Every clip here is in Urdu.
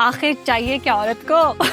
آخر چاہیے کیا عورت کو؟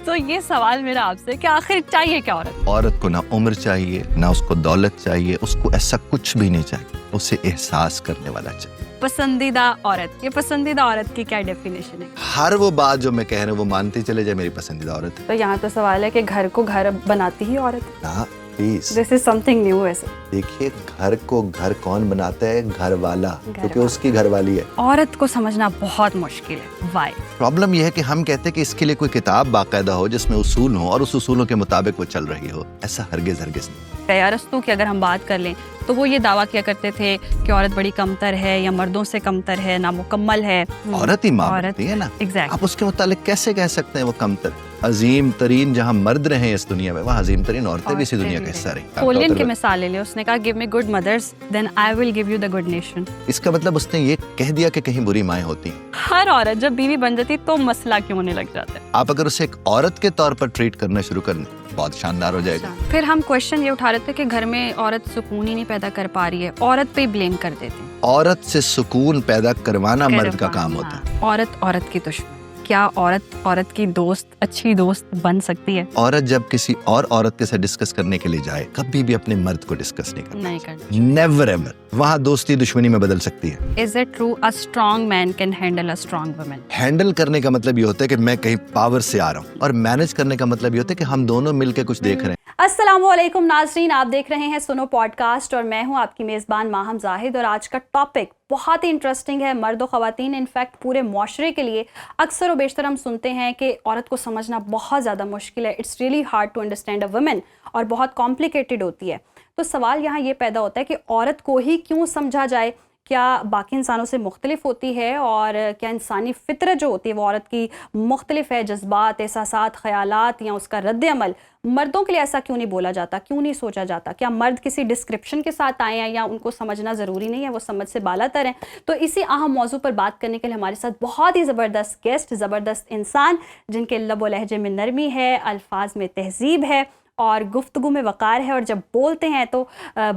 تو یہ سوال میرا آپ سے کہ آخر چاہیے کیا عورت؟ عورت کو نہ عمر چاہیے، نہ اس کو دولت چاہیے، اس کو ایسا کچھ بھی نہیں چاہیے، اسے احساس کرنے والا چاہیے۔ پسندیدہ عورت، یہ پسندیدہ عورت کی کیا ڈیفینیشن ہے؟ ہر وہ بات جو میں کہہ رہا ہوں وہ مانتی چلے جائے میری پسندیدہ عورت ہے۔ تو یہاں تو سوال ہے کہ گھر کو گھر بناتی ہی عورت؟ نہ please, this is some thing new ایسے۔ دیکھیے گھر کو گھر کون بناتا ہے؟ گھر والا، کیونکہ اس کی گھر والی ہے۔ عورت کو سمجھنا بہت مشکل ہے، وائی؟ پرابلم یہ ہے کہ ہم کہتے ہیں کہ اس کے لیے کوئی کتاب باقاعدہ ہو جس میں اصول ہوں اور اس اصولوں کے مطابق وہ چل رہی ہو، ایسا ہرگز نہیں۔ ارسطو کی اگر ہم بات کر لیں تو وہ یہ دعویٰ کیا کرتے تھے کہ عورت بڑی کمتر ہے یا مردوں سے کمتر ہے، نامکمل ہے۔ عورت ہی ماں بنتی ہے نا، آپ اس کے متعلق کیسے کہہ سکتے ہیں وہ کمتر؟ عظیم ترین جہاں مرد رہے اس دنیا میں، وہاں عظیم ترین عورتیں بھی اسی دنیا کا حصہ رہی۔ نپولین کی مثال لے لیں، اس نے کہا give me good mothers then I will give you the good nation۔ اس کا مطلب اس نے یہ کہہ دیا کہ کہیں بری مائیں ہوتی ہیں۔ ہر عورت جب بیوی بن جاتی تو مسئلہ کیوں ہونے لگ جاتا ہے؟ آپ اگر اسے ایک عورت کے طور پر ٹریٹ کرنا شروع کر دیں بہت شاندار ہو جائے گا۔ پھر ہم کوشچن یہ اٹھا رہے تھے کہ گھر میں عورت سکون ہی نہیں پیدا کر پا رہی ہے، عورت پہ بلیم کر دیتے ہیں۔ عورت سے سکون پیدا کروانا مرد کا کام ہوتا ہے۔ عورت کی دشمن، کیا عورت کی دوست، اچھی دوست بن سکتی ہے؟ عورت جب کسی اور عورت کے ساتھ ڈسکس کرنے کے لیے جائے کبھی بھی اپنے مرد کو ڈسکس نہیں کرنا، نیور ایور۔ وہاں دوستی دشمنی میں بدل سکتی ہے۔ Is it true a strong man can handle a strong woman؟ Handle کرنے کا مطلب یہ ہوتا ہے کہ میں کہیں پاور سے آ رہا ہوں، اور مینج کرنے کا مطلب یہ ہوتا ہے کہ ہم دونوں مل کے کچھ دیکھ رہے ہیں۔ السلام علیکم ناظرین، آپ دیکھ رہے ہیں سنو پوڈ کاسٹ اور میں ہوں آپ کی میزبان ماہم زاہد، اور آج کا ٹاپک بہت ہی انٹرسٹنگ ہے۔ مرد و خواتین، انفیکٹ پورے معاشرے کے لیے اکثر و بیشتر ہم سنتے ہیں کہ عورت کو سمجھنا بہت زیادہ مشکل ہے، it's really hard to understand a woman, اور بہت کمپلیکیٹڈ ہوتی ہے۔ تو سوال یہاں یہ پیدا ہوتا ہے کہ عورت کو ہی کیوں سمجھا جائے؟ کیا باقی انسانوں سے مختلف ہوتی ہے؟ اور کیا انسانی فطرت جو ہوتی ہے وہ عورت کی مختلف ہے؟ جذبات، احساسات، خیالات یا اس کا رد عمل مردوں کے لیے ایسا کیوں نہیں بولا جاتا، کیوں نہیں سوچا جاتا؟ کیا مرد کسی ڈسکرپشن کے ساتھ آئے ہیں یا ان کو سمجھنا ضروری نہیں ہے، وہ سمجھ سے بالا تر ہیں؟ تو اسی اہم موضوع پر بات کرنے کے لیے ہمارے ساتھ بہت ہی زبردست گیسٹ، زبردست انسان جن کے لب و لہجے میں نرمی ہے، الفاظ میں تہذیب ہے اور گفتگو میں وقار ہے، اور جب بولتے ہیں تو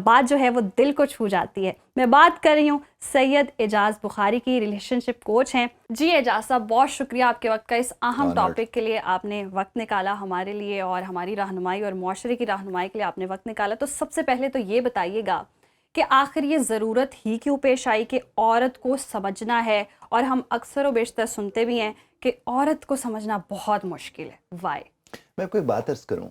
بات جو ہے وہ دل کو چھو جاتی ہے۔ میں بات کر رہی ہوں سید اعجاز بخاری کی، ریلیشن شپ کوچ ہیں۔ جی اعجاز صاحب، بہت شکریہ آپ کے وقت کا، اس اہم ٹاپک کے لیے آپ نے وقت نکالا ہمارے لیے، اور ہماری رہنمائی اور معاشرے کی رہنمائی کے لیے آپ نے وقت نکالا۔ تو سب سے پہلے تو یہ بتائیے گا کہ آخر یہ ضرورت ہی کیوں پیش آئی کہ عورت کو سمجھنا ہے؟ اور ہم اکثر و بیشتر سنتے بھی ہیں کہ عورت کو سمجھنا بہت مشکل ہے، وائی؟ میں کوئی بات عرض کروں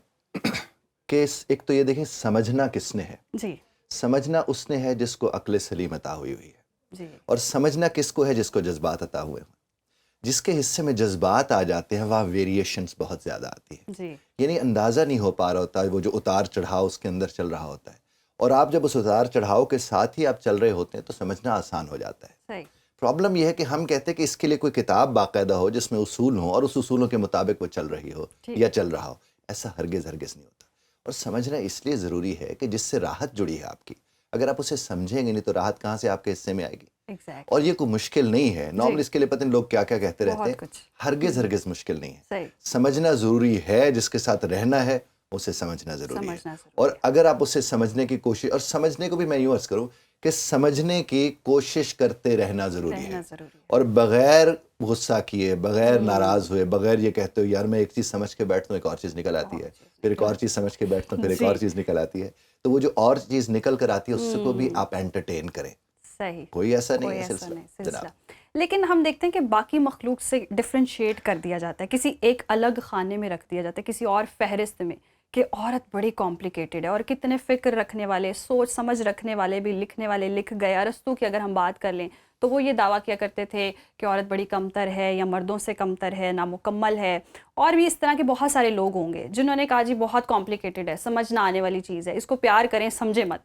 کہ ایک تو یہ دیکھیں سمجھنا کس نے ہے؟ جی، سمجھنا اس نے ہے جس کو عقل سلیم عطا ہوئی ہے، جی، اور سمجھنا کس کو ہے؟ جس کو جذبات عطا ہوئے ہیں۔ جس کے حصے میں جذبات آ جاتے ہیں وہاں ویریشنز بہت زیادہ آتی ہیں، جی، یعنی اندازہ نہیں ہو پا رہا ہوتا وہ جو اتار چڑھاؤ اس کے اندر چل رہا ہوتا ہے، اور آپ جب اس اتار چڑھاؤ کے ساتھ ہی آپ چل رہے ہوتے ہیں تو سمجھنا آسان ہو جاتا ہے۔ صحیح۔ پرابلم یہ ہے کہ ہم کہتے ہیں کہ اس کے لیے کوئی کتاب باقاعدہ ہو جس میں اصول ہوں اور اس اصولوں کے مطابق وہ چل رہی ہو یا چل رہا ہو، ایسا ہرگز نہیں ہوتا۔ اور سمجھنا اس لیے ضروری ہے کہ جس سے راحت جڑی ہے آپ کی، اگر آپ اسے سمجھیں گے نہیں تو راحت کہاں سے آپ کے حصے میں آئے گی؟ اور یہ کوئی مشکل نہیں ہے، نارمل اس کے لیے پتہ نہیں لوگ کیا کیا کہتے رہتے ہیں، ہرگز مشکل نہیں ہے۔ سمجھنا ضروری ہے، جس کے ساتھ رہنا ہے اسے سمجھنا ضروری ہے، اور اگر آپ اسے سمجھنے کی کوشش، اور سمجھنے کو بھی میں یوں عرض کروں کہ سمجھنے کی کوشش کرتے رہنا ضروری ہے، اور بغیر غصہ کیے، بغیر ناراض ہوئے، بغیر یہ کہتے ہو یار میں ایک چیز سمجھ کے بیٹھتا ہوں ایک اور چیز نکل آتی ہے، پھر ایک اور چیز سمجھ کے بیٹھتا ہوں پھر ایک اور چیز نکل آتی ہے، تو وہ جو اور چیز نکل کر آتی ہے اس کو بھی آپ انٹرٹین کریں۔ صحیح، کوئی ایسا نہیں ہے سلسلہ جناب۔ لیکن ہم دیکھتے ہیں کہ باقی مخلوق سے ڈفرینشیٹ کر دیا جاتا ہے، کسی ایک الگ خانے میں رکھ دیا جاتا ہے، کسی اور فہرست میں، کہ عورت بڑی کمپلیکیٹڈ ہے، اور کتنے فکر رکھنے والے، سوچ سمجھ رکھنے والے بھی لکھنے والے لکھ گئے۔ ارسطو کی اگر ہم بات کر لیں تو وہ یہ دعویٰ کیا کرتے تھے کہ عورت بڑی کمتر ہے یا مردوں سے کمتر ہے، نامکمل ہے، اور بھی اس طرح کے بہت سارے لوگ ہوں گے جنہوں نے کہا جی بہت کمپلیکیٹڈ ہے، سمجھ نہ آنے والی چیز ہے، اس کو پیار کریں سمجھے مت۔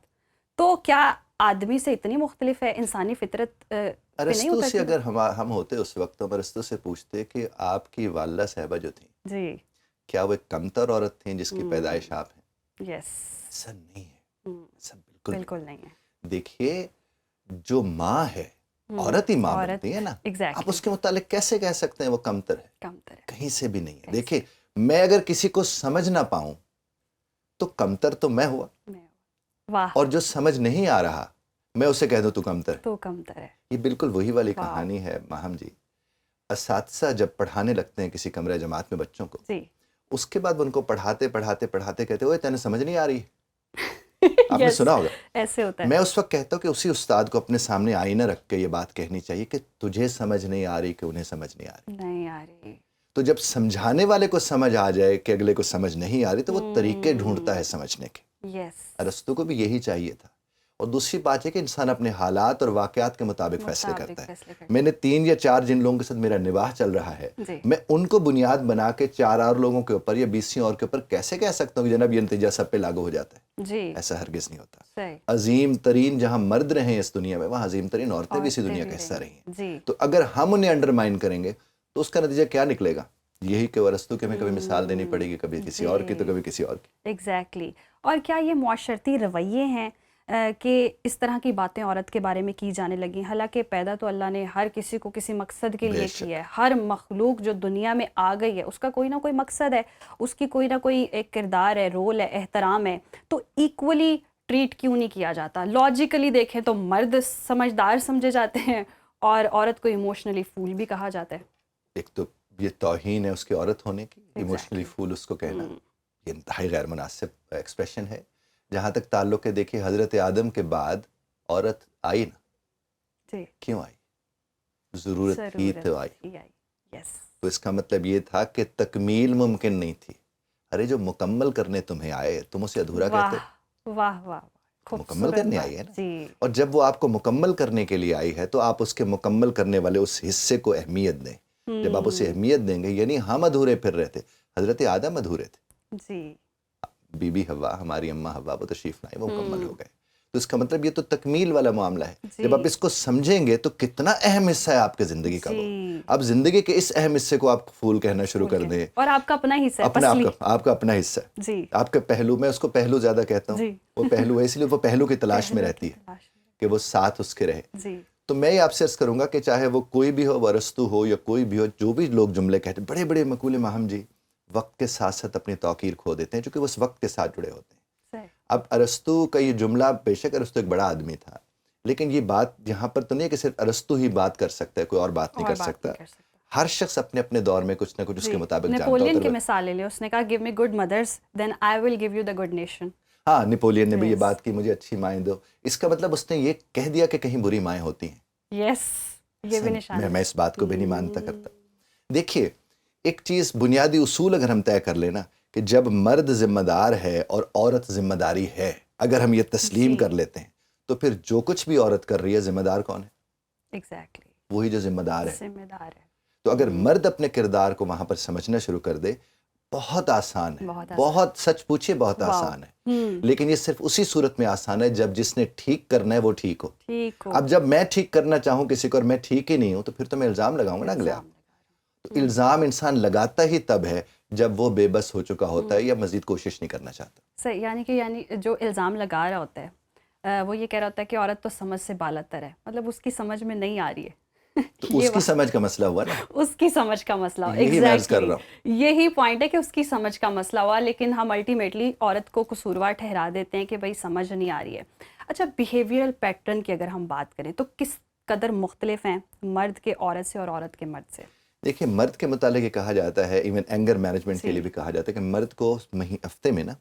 تو کیا آدمی سے اتنی مختلف ہے انسانی فطرت؟ ارسطو سے اگر ہم ہوتے اس وقت تو ارسطو سے پوچھتے کہ آپ کی والدہ صاحبہ جو تھیں، جی، کیا وہ ایک کمتر عورت تھیں جس کی پیدائش آپ ہیں؟ یس، ایسا نہیں ہے، ایسا بالکل نہیں ہے۔ دیکھیے جو ماں ہے، عورت ہی ماں بنتی ہے نا، آپ اس کے متعلق کیسے کہہ سکتے ہیں وہ کمتر ہے؟ کہیں سے بھی نہیں ہے۔ دیکھیے میں اگر کسی کو سمجھ نہ پاؤں تو کمتر تو میں ہوا، اور جو سمجھ نہیں آ رہا میں اسے کہہ دوں تو کمتر ہے۔ ہے۔ یہ بالکل وہی والی کہانی ہے ماہم جی، اساتذہ جب پڑھانے لگتے ہیں کسی کمرہ جماعت میں بچوں کو، جی اس کے بعد ان کو پڑھاتے پڑھاتے پڑھاتے کہتے ہوئے تینیں سمجھ نہیں آ رہی. آپ نے یس سنا ہوگا. ایسے ہوتا ہے. میں اس وقت کہتا ہوں کہ اسی استاد کو اپنے سامنے آئینہ رکھ کے یہ بات کہنی چاہیے کہ تجھے سمجھ نہیں آ رہی کہ انہیں سمجھ نہیں آ رہی. نہیں آ رہی. تو جب سمجھانے والے کو سمجھ آ جائے کہ اگلے کو سمجھ نہیں آ رہی تو وہ طریقے ڈھونڈتا ہے سمجھنے کے. یس ارسطو کو بھی یہی چاہیے تھا. اور دوسری بات ہے کہ انسان اپنے حالات اور واقعات کے مطابق فیصلے کرتا ہے. میں نے 3 یا 4 جن لوگوں کے ساتھ میرا نواح چل رہا ہے، جی میں ان کو بنیاد بنا کے 4 اور لوگوں کے اوپر یا 20 اور کے اوپر کیسے کہہ سکتا ہوں کہ جناب یہ نتیجہ سب پہ لاگو ہو جاتا ہے؟ جی ایسا ہرگز نہیں ہوتا. صحیح. عظیم ترین جہاں مرد رہے ہیں اس دنیا میں، وہاں عظیم ترین عورتیں بھی اسی دنیا کا حصہ رہی ہیں. جی تو اگر ہم انہیں انڈرمائن کریں گے تو اس کا نتیجہ کیا نکلے گا؟ یہی کہ ارسطو کی ہمیں کبھی مثال دینی پڑے گی، کبھی کسی اور کی تو کبھی کسی اور کی. ایگزیکٹلی. اور کیا یہ معاشرتی رویے ہیں کہ اس طرح کی باتیں عورت کے بارے میں کی جانے لگی؟ حالانکہ پیدا تو اللہ نے ہر کسی کو کسی مقصد کے لیے کی ہے. ہر مخلوق جو دنیا میں آ گئی ہے اس کا کوئی نہ کوئی مقصد ہے، اس کی کوئی نہ کوئی ایک کردار ہے، رول ہے، احترام ہے. تو ایکولی ٹریٹ کیوں نہیں کیا جاتا؟ لاجیکلی دیکھیں تو مرد سمجھدار سمجھے جاتے ہیں اور عورت کو ایموشنلی فول بھی کہا جاتا ہے. ایک تو یہ توہین ہے اس کے عورت ہونے کی، ایموشنلی فول اس کو کہنا یہ انتہائی غیر مناسب ایکسپریشن ہے. جہاں تک تعلق ہے، دیکھیے حضرت آدم کے بعد عورت آئی نا. جی کیوں آئی؟ ضرورت ہی تو آئی. یس. تو اس کا مطلب یہ تھا کہ تکمیل ممکن نہیں تھی. ارے جو مکمل کرنے تمہیں آئے تم اسے ادھورا کہتے ہو. واہ واہ مکمل کرنے آئی ہے نا. جی. اور جب وہ آپ کو مکمل کرنے کے لیے آئی ہے تو آپ اس کے مکمل کرنے والے اس حصے کو اہمیت دیں. جب آپ اسے اہمیت دیں گے، یعنی ہم ادھورے پھر رہے تھے، حضرت آدم ادھورے تھے. جی بی بی حوا، ہماری اماں حوا، وہ تشریف لائے، وہ مکمل ہو گئے. تو اس کا مطلب یہ تو تکمیل والا معاملہ ہے. جب آپ اس کو سمجھیں گے تو کتنا اہم حصہ ہے آپ کے زندگی کا وہ. اب زندگی کے اس اہم حصے کو آپ پھول کہنا شروع کر دیں. اور آپ کا اپنا حصہ ہے، اپنا آپ کا اپنا حصہ ہے. جی آپ کے پہلو، میں اس کو پہلو زیادہ کہتا ہوں. وہ پہلو ہے اس لیے وہ پہلو کی تلاش میں رہتی ہے کہ وہ ساتھ اس کے رہے. جی. تو میں یہ آپ سے عرض کروں گا کہ چاہے وہ کوئی بھی ہو، ارسطو ہو یا کوئی بھی ہو، جو بھی لوگ جملے کہتے ہیں، بڑے بڑے مقولے ماہم جی وقت کے ساتھ ساتھ اپنی توقیر کھو دیتے ہیں چونکہ وہ اس وقت کے ساتھ جڑے ہوتے ہیں. اب ارسطو کا یہ جملہ، بے شک ارسطو ایک بڑا آدمی تھا، لیکن یہ بات یہاں پر تو نہیں ہے کہ صرف ارسطو ہی بات کر سکتا ہے، کوئی اور بات نہیں کر سکتا. ہر شخص اپنے اپنے دور میں کچھ نہ کچھ اس کے مطابق جانتا ہوتا ہے. نیپولین کی مثال لے لیں، اس نے کہا give me good mothers then I will give you the good nation. ہاں، نیپولین نے بھی یہ بات کی، مجھے اچھی مائیں دو. اس کا مطلب اس نے یہ کہہ دیا کہ کہیں بری مائیں ہوتی ہیں. یس، یہ بھی نشان ہے. میں اس بات کو بھی نہیں مانتا کرتا. دیکھیے ایک چیز بنیادی اصول اگر ہم طے کر لینا کہ جب مرد ذمہ دار ہے اور عورت ذمہ داری ہے، اگر ہم یہ تسلیم کر لیتے ہیں تو پھر جو کچھ بھی عورت کر رہی ہے ذمہ دار کون ہے؟ ایگزیکٹلی وہی جو ذمہ دار ہے. ذمہ دار ہے. تو اگر مرد اپنے کردار کو وہاں پر سمجھنا شروع کر دے، بہت آسان ہے، بہت سچ پوچھے بہت آسان ہے. لیکن یہ صرف اسی صورت میں آسان ہے جب جس نے ٹھیک کرنا ہے وہ ٹھیک ہو. اب جب میں ٹھیک کرنا چاہوں کسی کو اور میں ٹھیک ہی نہیں ہوں تو پھر تو میں الزام لگاؤں گا نا اگلے آپ. تو الزام انسان لگاتا ہی تب ہے جب وہ بے بس ہو چکا ہوتا ہے یا مزید کوشش نہیں کرنا چاہتا. صحیح. یعنی جو الزام لگا رہا ہوتا ہے وہ یہ کہہ رہا ہوتا ہے کہ عورت تو سمجھ سے بالاتر ہے، مطلب اس کی سمجھ میں نہیں آ رہی ہے. تو اس کی سمجھ کا مسئلہ ہوا نا، اس کی سمجھ کا مسئلہ. یہی میں عرض کر رہا ہوں، یہی پوائنٹ ہے کہ اس کی سمجھ کا مسئلہ ہوا، لیکن ہم الٹیمیٹلی عورت کو قصوروار ٹھہرا دیتے ہیں کہ بھائی سمجھ نہیں آ رہی ہے. اچھا، بیہیویئرل پیٹرن کی اگر ہم بات کریں تو کس قدر مختلف ہیں مرد کے عورت سے اور عورت کے مرد سے؟ دیکھیں مرد کے متعلق یہ کہا جاتا ہے، ایون اینگر مینجمنٹ کے لیے بھی کہا جاتا ہے کہ مرد کو ہفتے میں نا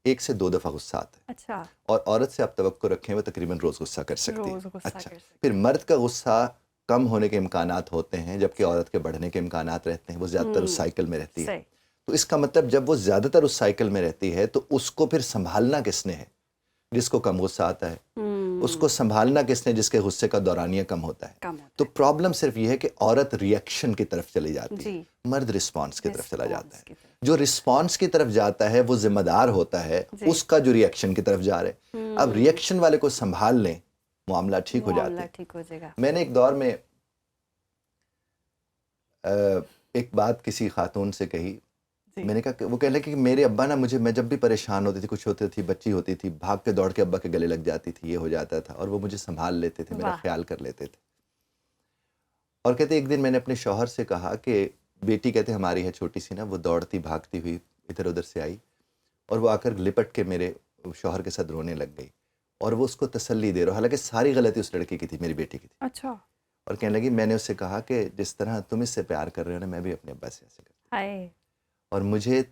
1 سے 2 دفعہ غصہ آتا ہے. اچھا. اور عورت سے آپ توقع رکھیں وہ تقریباً روز غصہ کر سکتی ہے. اچھا. پھر مرد کا غصہ کم ہونے کے امکانات ہوتے ہیں جبکہ عورت کے بڑھنے کے امکانات رہتے ہیں. وہ زیادہ تر اس سائیکل میں رہتی ہے. تو اس کا مطلب جب وہ زیادہ تر اس سائیکل میں رہتی ہے تو اس کو پھر سنبھالنا کس نے ہے؟ جس کو کم غصہ آتا ہے. اس کو سنبھالنا کس نے؟ جس کے غصے کا دورانیہ کم ہوتا ہے. تو پرابلم صرف یہ ہے کہ عورت ریئیکشن کی طرف چلی جاتی ہے، مرد رسپانس کی طرف چلا جاتا ہے. جو رسپانس کی طرف جاتا ہے وہ ذمہ دار ہوتا ہے اس کا جو ریئیکشن کی طرف جا رہے. اب ریئیکشن والے کو سنبھال لیں، معاملہ ٹھیک ہو جاتے ہیں. میں نے ایک دور میں ایک بات کسی خاتون سے کہی. میں نے کہا کہ وہ کہہ لے کہ میرے ابا نا مجھے، میں جب بھی پریشان ہوتی تھی، کچھ ہوتی تھی، بچی ہوتی تھی، بھاگ کے دوڑ کے ابا کے گلے لگ جاتی تھی، یہ ہو جاتا تھا، اور وہ مجھے سنبھال لیتے تھے، میرا خیال کر لیتے تھے. اور کہتے ایک دن میں نے اپنے شوہر سے کہا کہ بیٹی کہتے ہماری ہے چھوٹی سی نا، وہ دوڑتی بھاگتی ہوئی ادھر ادھر سے آئی اور وہ آ کر لپٹ کے میرے شوہر کے ساتھ رونے لگ گئی اور وہ اس کو تسلی دے رہا، حالانکہ ساری غلطی اس لڑکی کی تھی، میری بیٹی کی تھی. اچھا. اور کہنے لگی میں نے اس سے کہا کہ جس طرح تم اس سے پیار کر رہے ہو نا میں بھی اپنے ابا سے ایسے کرتا ہائے ہوں، اور مجھے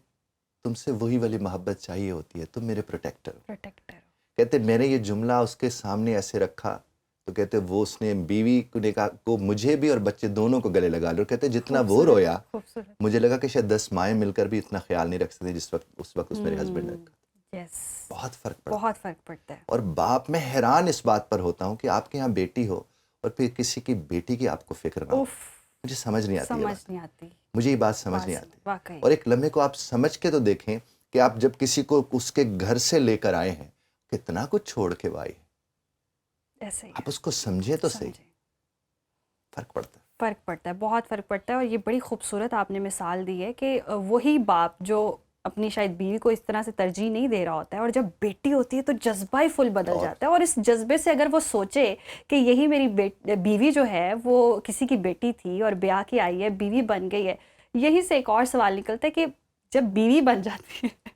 تم سے وہی والی محبت چاہیے ہوتی ہے، تم میرے پروٹیکٹر ہو۔ پروٹیکٹر. کہتے میں نے یہ جملہ اس کے سامنے ایسے رکھا تو کہتے وہ اس نے بیوی کو نے کہا کو مجھے بھی اور بچے دونوں کو گلے لگا لیا، اور کہتے جتنا وہ رویا خوبصورت. مجھے لگا کہ شاید 10 مائیں مل کر بھی اتنا خیال نہیں رکھ سکتے جس وقت اس میرے ہسبینڈ نے رکھا۔ یس. بہت فرق پڑا، بہت فرق پڑتا ہے. اور باپ میں حیران اس بات پر ہوتا ہوں کہ آپ کے یہاں بیٹی ہو اور پھر کسی کی بیٹی کی آپ کو فکر نہ ہو، اوف. مجھے سمجھ نہیں آتی یہ سمجھ بات، نہیں آتی. مجھے یہ بات سمجھ نہیں آتی۔ واقعی. اور ایک لمحے کو آپ سمجھ کے تو دیکھیں کہ آپ جب کسی کو اس کے گھر سے لے کر آئے ہیں کتنا کچھ چھوڑ کے آئے، ایسے ہی آپ اس کو سمجھے تو صحیح، فرق پڑتا ہے۔ فرق پڑتا ہے، بہت فرق پڑتا ہے. اور یہ بڑی خوبصورت آپ نے مثال دی ہے کہ وہی باپ جو اپنی شاید بیوی کو اس طرح سے ترجیح نہیں دے رہا ہوتا ہے، اور جب بیٹی ہوتی ہے تو جذبہ ہی فل بدل جاتا ہے، اور اس جذبے سے اگر وہ سوچے کہ یہی میری بیوی جو ہے وہ کسی کی بیٹی تھی اور بیاہ کی آئی ہے، بیوی بن گئی ہے، یہی سے ایک اور سوال نکلتا ہے کہ جب بیوی بن جاتی ہے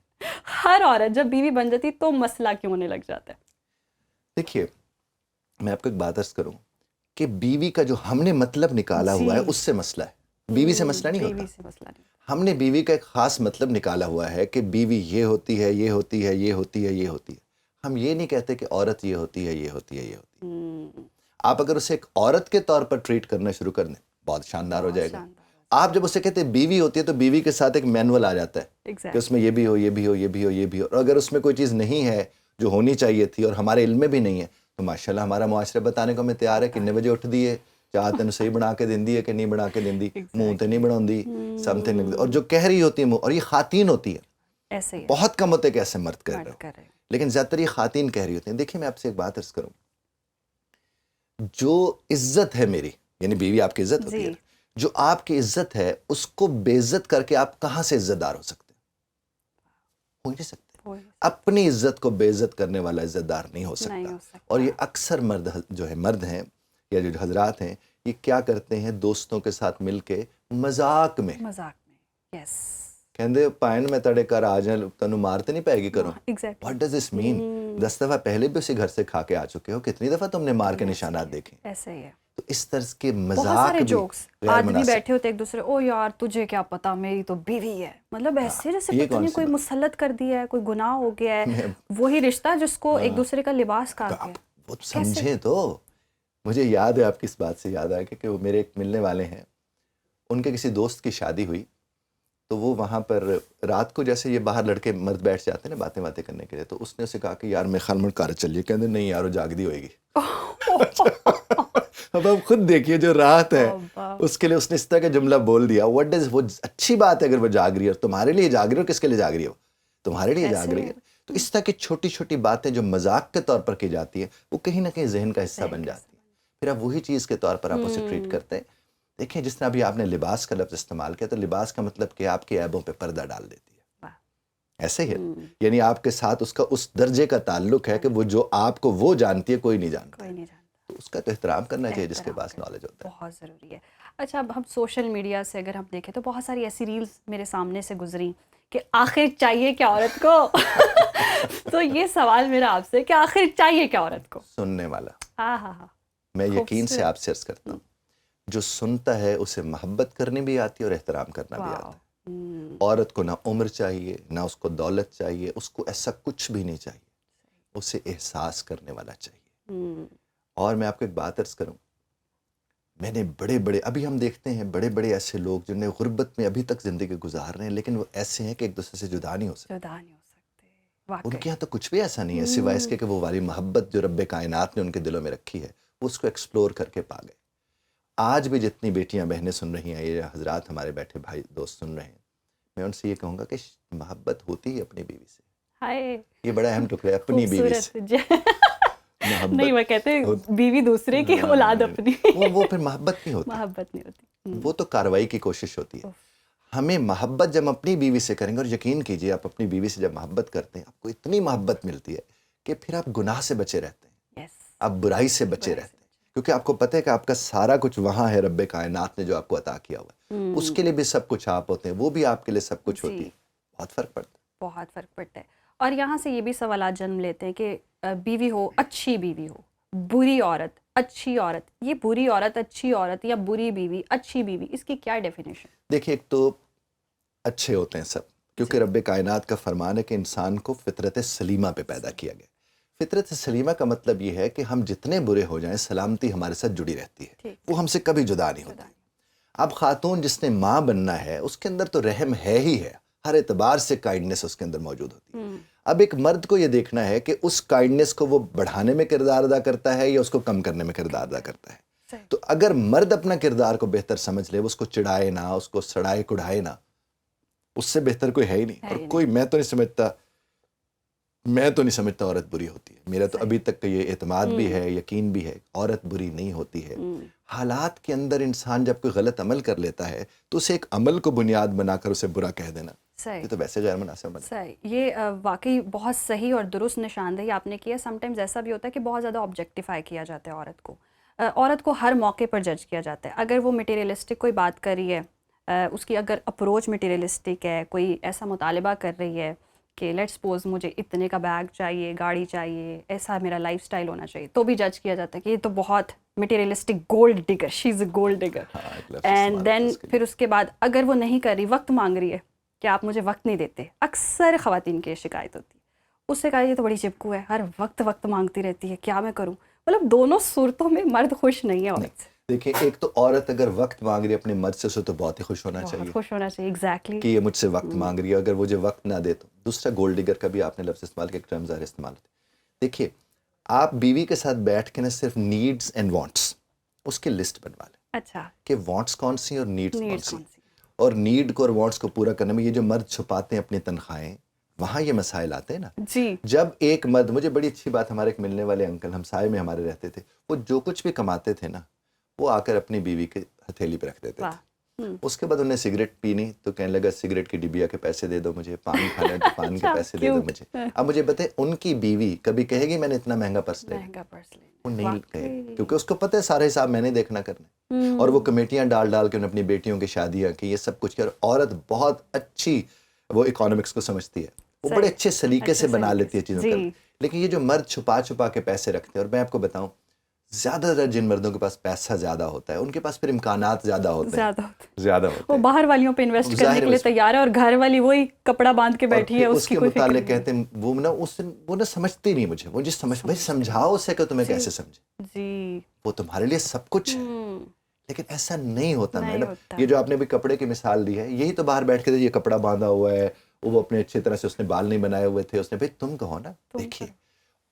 ہر عورت جب بیوی بن جاتی ہے تو مسئلہ کیوں ہونے لگ جاتا ہے؟ دیکھیے میں آپ کو ایک بات عرض کروں کہ بیوی کا جو ہم نے مطلب نکالا ہوا ہے اس سے مسئلہ ہے، بیوی سے مسئلہ نہیں بیوی ہوتا۔ سے مسئلہ نہیں. ہم نے بیوی کا ایک خاص مطلب نکالا ہوا ہے کہ بیوی یہ ہوتی ہے، یہ ہوتی ہے، یہ ہوتی ہے، یہ ہوتی ہے۔ ہم یہ نہیں کہتے کہ عورت یہ ہوتی ہے، یہ ہوتی ہے، یہ ہوتی ہے۔ آپ اگر اسے ایک عورت کے طور پر ٹریٹ کرنا شروع کر دیں بہت شاندار ہو جائے گا۔ آپ جب اسے کہتے ہیں بیوی ہوتی ہے تو بیوی کے ساتھ ایک مینول آ جاتا ہے کہ اس میں یہ بھی ہو، یہ بھی ہو، یہ بھی ہو، یہ بھی ہو، اور اگر اس میں کوئی چیز نہیں ہے جو ہونی چاہیے تھی اور ہمارے علم میں بھی نہیں ہے تو ماشاءاللہ ہمارا معاشرہ بتانے کو ہمیں تیار ہے، کتنے بجے اٹھ دیے، چاہ تین صحیح بنا کے دین دی ہے کہ نہیں بنا کے دین دی، منہ تے نہیں بناؤں سم تھنگ، اور جو کہہ رہی ہوتی ہے اور یہ خواتین ہوتی ہے، ایسے ہی بہت کم ہوتے کہ ایسے مرد کر رہے ہو، لیکن زیادہ تر یہ خواتین کہہ رہی ہوتی ہیں۔ دیکھیں میں آپ سے ایک بات عرض کروں، جو عزت ہے میری، یعنی بیوی آپ کی عزت ہوتی ہے، جو آپ کی عزت ہے اس کو بے عزت کر کے آپ کہاں سے عزت دار ہو سکتے ہیں؟ ہو ہی نہیں سکتے۔ اپنی عزت کو بے عزت کرنے والا عزت دار نہیں ہو سکتا۔ اور یہ اکثر مرد ہیں یا جو حضرات ہیں یہ کیا کرتے ہیں، دوستوں کے ساتھ مل کے مذاق میں یس کہندے پائن میں تڑے کر آ جائیں تنو مارتے نہیں پائے گی کرو۔ واٹ ڈز دس مین؟ 10 دفعہ پہلے بھی اسی گھر سے کھا کے آ چکے ہو، کتنی دفعہ تم نے مار کے نشانات دیکھے؟ ایسے ہی ہے۔ تو اس طرز کے بہت مذاق سارے بھی جوکس غیر آدمی مناسب۔ بیٹھے ہوتے ایک دوسرے، او یار تجھے کیا پتا میری تو بیوی ہے، مطلب ایسے جیسے یہ پتہ نہیں کوئی مسلط کر دیا ہے، کوئی گناہ ہو گیا ہے، وہی رشتہ جس کو ایک دوسرے کا لباس کہا گیا۔ وہ سمجھیں تو مجھے یاد ہے، آپ کی اس بات سے یاد آیا کہ وہ میرے ایک ملنے والے ہیں، ان کے کسی دوست کی شادی ہوئی تو وہ وہاں پر رات کو جیسے یہ باہر لڑکے مرد بیٹھ جاتے ہیں نا باتیں کرنے کے لیے، تو اس نے اسے کہا کہ یار میں خیال میں کار چلیے، کہتے نہیں یار وہ جاگ دی ہوئے گی۔ اب آپ خود دیکھیے جو رات ہے اس کے لیے اس نے اس طرح کا جملہ بول دیا۔ واٹ ڈز، وہ اچھی بات ہے اگر وہ جاگ رہی ہے، تمہارے لیے جاگ رہی ہے، کس کے لیے جاگ رہی ہے؟ وہ تمہارے لیے جاگ رہی ہے۔ تو اس طرح کی چھوٹی چھوٹی باتیں جو مذاق کے طور پر کی جاتی ہیں وہ کہیں نہ کہیں ذہن کا حصہ بن جاتی ہیں، پھر آپ وہی چیز کے طور پر آپ اسے ٹریٹ کرتے ہیں۔ دیکھیں جس طرح ابھی آپ نے لباس کا لفظ استعمال کیا، تو لباس کا مطلب کہ آپ کے عیبوں پہ پردہ ڈال دیتی ہے، ایسے ہی ہے، یعنی آپ کے ساتھ اس کا اس درجے کا تعلق ہے کہ وہ جو آپ کو وہ جانتی ہے کوئی نہیں جانتا، تو اس کا تو احترام کرنا چاہیے جس کے پاس نالج ہوتا ہے۔ بہت ضروری ہے۔ اچھا اب ہم سوشل میڈیا سے اگر ہم دیکھیں تو بہت ساری ایسی ریلز میرے سامنے سے گزری کہ آخر چاہیے کیا عورت کو؟ تو یہ سوال میرا آپ سے کہ آخر چاہیے کیا عورت کو؟ سننے والا، ہاں میں یقین سے آپ سے عرض کرتا ہوں، جو سنتا ہے اسے محبت کرنی بھی آتی ہے اور احترام کرنا بھی آتا ہے۔ عورت کو نہ عمر چاہیے، نہ اس کو دولت چاہیے، اس کو ایسا کچھ بھی نہیں چاہیے، اسے احساس کرنے والا چاہیے۔ اور میں آپ کو ایک بات عرض کروں، میں نے بڑے ابھی ہم دیکھتے ہیں بڑے ایسے لوگ جن نے غربت میں ابھی تک زندگی گزار رہے ہیں، لیکن وہ ایسے ہیں کہ ایک دوسرے سے جدا نہیں ہو سکتے۔ ان کے یہاں تو کچھ بھی ایسا نہیں ہے سوائے اس کے کہ وہ والی محبت جو رب کائنات نے ان کے دلوں میں رکھی ہے وہ اس کو ایکسپلور کر کے پا گئے۔ آج بھی جتنی بیٹیاں بہنیں سن رہی ہیں، یہ حضرات ہمارے بیٹھے بھائی دوست سن رہے ہیں، میں ان سے یہ کہوں گا کہ محبت ہوتی ہے اپنی بیوی سے، یہ بڑا اہم ٹکڑا ہے، اپنی بیوی سے نہیں، وہ کہتے ہیں بیوی دوسرے کی، اولاد اپنی، وہ پھر محبت نہیں ہوتی، وہ تو کارروائی کی کوشش ہوتی ہے۔ ہمیں محبت جب اپنی بیوی سے کریں گے، اور یقین کیجئے آپ اپنی بیوی سے جب محبت کرتے ہیں آپ کو اتنی محبت ملتی ہے کہ پھر آپ گناہ سے بچے رہتے ہیں، آپ برائی سے بچے رہتے ہیں، کیونکہ آپ کو پتہ ہے کہ آپ کا سارا کچھ وہاں ہے، رب کائنات نے جو آپ کو عطا کیا ہوا ہے اس کے لیے بھی سب کچھ آپ ہوتے ہیں، وہ بھی آپ کے لیے سب کچھ ہوتی ہے۔ بہت فرق پڑتا ہے، بہت فرق پڑتا ہے۔ اور یہاں سے یہ بھی سوالات جنم لیتے ہیں کہ بیوی ہو، اچھی بیوی ہو، بری عورت اچھی عورت، یہ بری عورت، اچھی عورت یا بری بیوی، اچھی بیوی، اس کی کیا ڈیفینیشن؟ دیکھیے ایک تو اچھے ہوتے ہیں سب، کیونکہ رب کائنات کا فرمان ہے کہ انسان کو فطرت سلیمہ پہ پیدا کیا گیا. فطرت سلیمہ کا مطلب یہ ہے کہ ہم جتنے برے ہو جائیں سلامتی ہمارے ساتھ جڑی رہتی ہے، وہ ہم سے کبھی جدا نہیں ہوتی. اب خاتون جس نے ماں بننا ہے اس کے اندر تو رحم ہے ہی ہے، ہر اعتبار سے کائنڈنس اس کے اندر موجود ہوتی ہے. اب ایک مرد کو یہ دیکھنا ہے کہ اس کائنڈنس کو وہ بڑھانے میں کردار ادا کرتا ہے یا اس کو کم کرنے میں کردار ادا کرتا ہے. تو اگر مرد اپنا کردار کو بہتر سمجھ لے، وہ اس کو چڑھائے نہ، اس کو سڑائے کڑھائے نہ، اس سے بہتر کوئی ہے ہی نہیں. اور کوئی میں تو نہیں سمجھتا عورت بری ہوتی ہے. میرا تو ابھی تک کا یہ اعتماد بھی ہے، یقین بھی ہے، عورت بری نہیں ہوتی ہے. حالات کے اندر انسان جب کوئی غلط عمل کر لیتا ہے تو اسے ایک عمل کو بنیاد بنا کر اسے برا کہہ دینا، یہ تو ویسے غیر مناسب بنا. صحیح، یہ واقعی بہت صحیح اور درست نشاندہی آپ نے کیا. سم ٹائمز ایسا بھی ہوتا ہے کہ بہت زیادہ آبجیکٹیفائی کیا جاتا ہے عورت کو، عورت کو ہر موقع پر جج کیا جاتا ہے. اگر وہ مٹیریلسٹک کوئی بات کر رہی ہے، اس کی اگر اپروچ مٹیریلسٹک ہے، کوئی ایسا مطالبہ کر رہی ہے کہ لیٹ سپوز مجھے اتنے کا بیگ چاہیے، گاڑی چاہیے، ایسا میرا لائف سٹائل ہونا چاہیے، تو بھی جج کیا جاتا ہے کہ یہ تو بہت materialistic gold digger, she is a gold digger. And then پھر اس کے بعد اگر وہ نہیں کر رہی، وقت مانگ رہی ہے کہ آپ مجھے وقت نہیں دیتے، اکثر خواتین کی شکایت ہوتی ہے. اس سے کہا یہ تو بڑی چپکو ہے، ہر وقت مانگتی رہتی ہے، کیا میں کروں. مطلب دونوں صورتوں میں مرد خوش نہیں ہے عورت سے. دیکھیں ایک تو عورت اگر وقت مانگ رہی ہے اپنے مرد سے، اسے تو بہت ہی خوش ہونا چاہیے، بہت خوش ہونا چاہیے. ایگزیکٹلی کہ یہ مجھ سے وقت مانگ رہی ہے. اگر مجھے وقت نہ دے تو دوسرا گولڈ ڈگر کا بھی آپ نے لفظ استعمال کیا، ایک ٹرم ظاہر استعمال ہوتے. دیکھیے آپ بیوی کے ساتھ بیٹھ کے نہ صرف نیڈز اینڈ وانٹس اس کی لسٹ بنوا لیں. اچھا، کہ وانٹس کون سی اور نیڈز کون سی، اور نیڈ کو اور وانٹس کو پورا کرنے میں یہ جو مرد چھپاتے ہیں اپنی تنخواہیں، وہاں یہ مسائل آتے ہیں نا. جی جب ایک مرد، مجھے بڑی اچھی بات، ہمارے ایک ملنے والے انکل ہمسائے میں ہمارے رہتے تھے، وہ جو کچھ بھی کماتے تھے نا وہ آ کر اپنی بیوی کے ہتھیلی پہ رکھ دیتے تھے. اس کے بعد انہیں سگریٹ پینی تو کہنے لگا سگریٹ کی ڈبیا کے پیسے دے دو مجھے، پان کھانا ہے تو پان کے پیسے دے دو مجھے. اب مجھے بتائیں ان کی بیوی کبھی کہے گی میں نے اتنا مہنگا پرس لے، وہ نہیں کہے گی، کیونکہ اس کو پتہ ہے سارے حساب میں نے دیکھنا کرنے. اور وہ کمیٹیاں ڈال کے انہیں اپنی بیٹیوں کی شادیاں کی، یہ سب کچھ کیا. اور عورت بہت اچھی وہ اکنامکس کو سمجھتی ہے، وہ بڑے اچھے سلیقے سے بنا لیتی ہے چیزوں کو. لیکن یہ جو مرد چھپا کے پیسے رکھتے ہیں، اور میں آپ کو بتاؤں زیادہ تر جن مردوں کے پاس پیسہ زیادہ ہوتا ہے ان کے پاس پھر امکانات زیادہ ہوتے ہیں، وہ باہر والیوں پہ انویسٹ کرنے کے لیے تیار ہے، اور گھر والی وہی کپڑا باندھ کے بیٹھی ہے، اس کی کوئی فکر نہیں. کہتے ہیں وہ نہ سمجھتی نہیں مجھے، وہ بھائی سمجھاؤ اسے کہ تمہیں کیسے سمجھے، جی وہ تمہارے لیے سب کچھ ہے. لیکن ایسا نہیں ہوتا میڈم. یہ جو آپ نے بھی کپڑے کی مثال دی ہے، یہی تو باہر بیٹھ کے یہ کپڑا باندھا ہوا ہے، وہ اپنے اچھی طرح سے اس نے بال نہیں بنائے ہوئے تھے، اس نے بھائی تم کہو نا. دیکھیے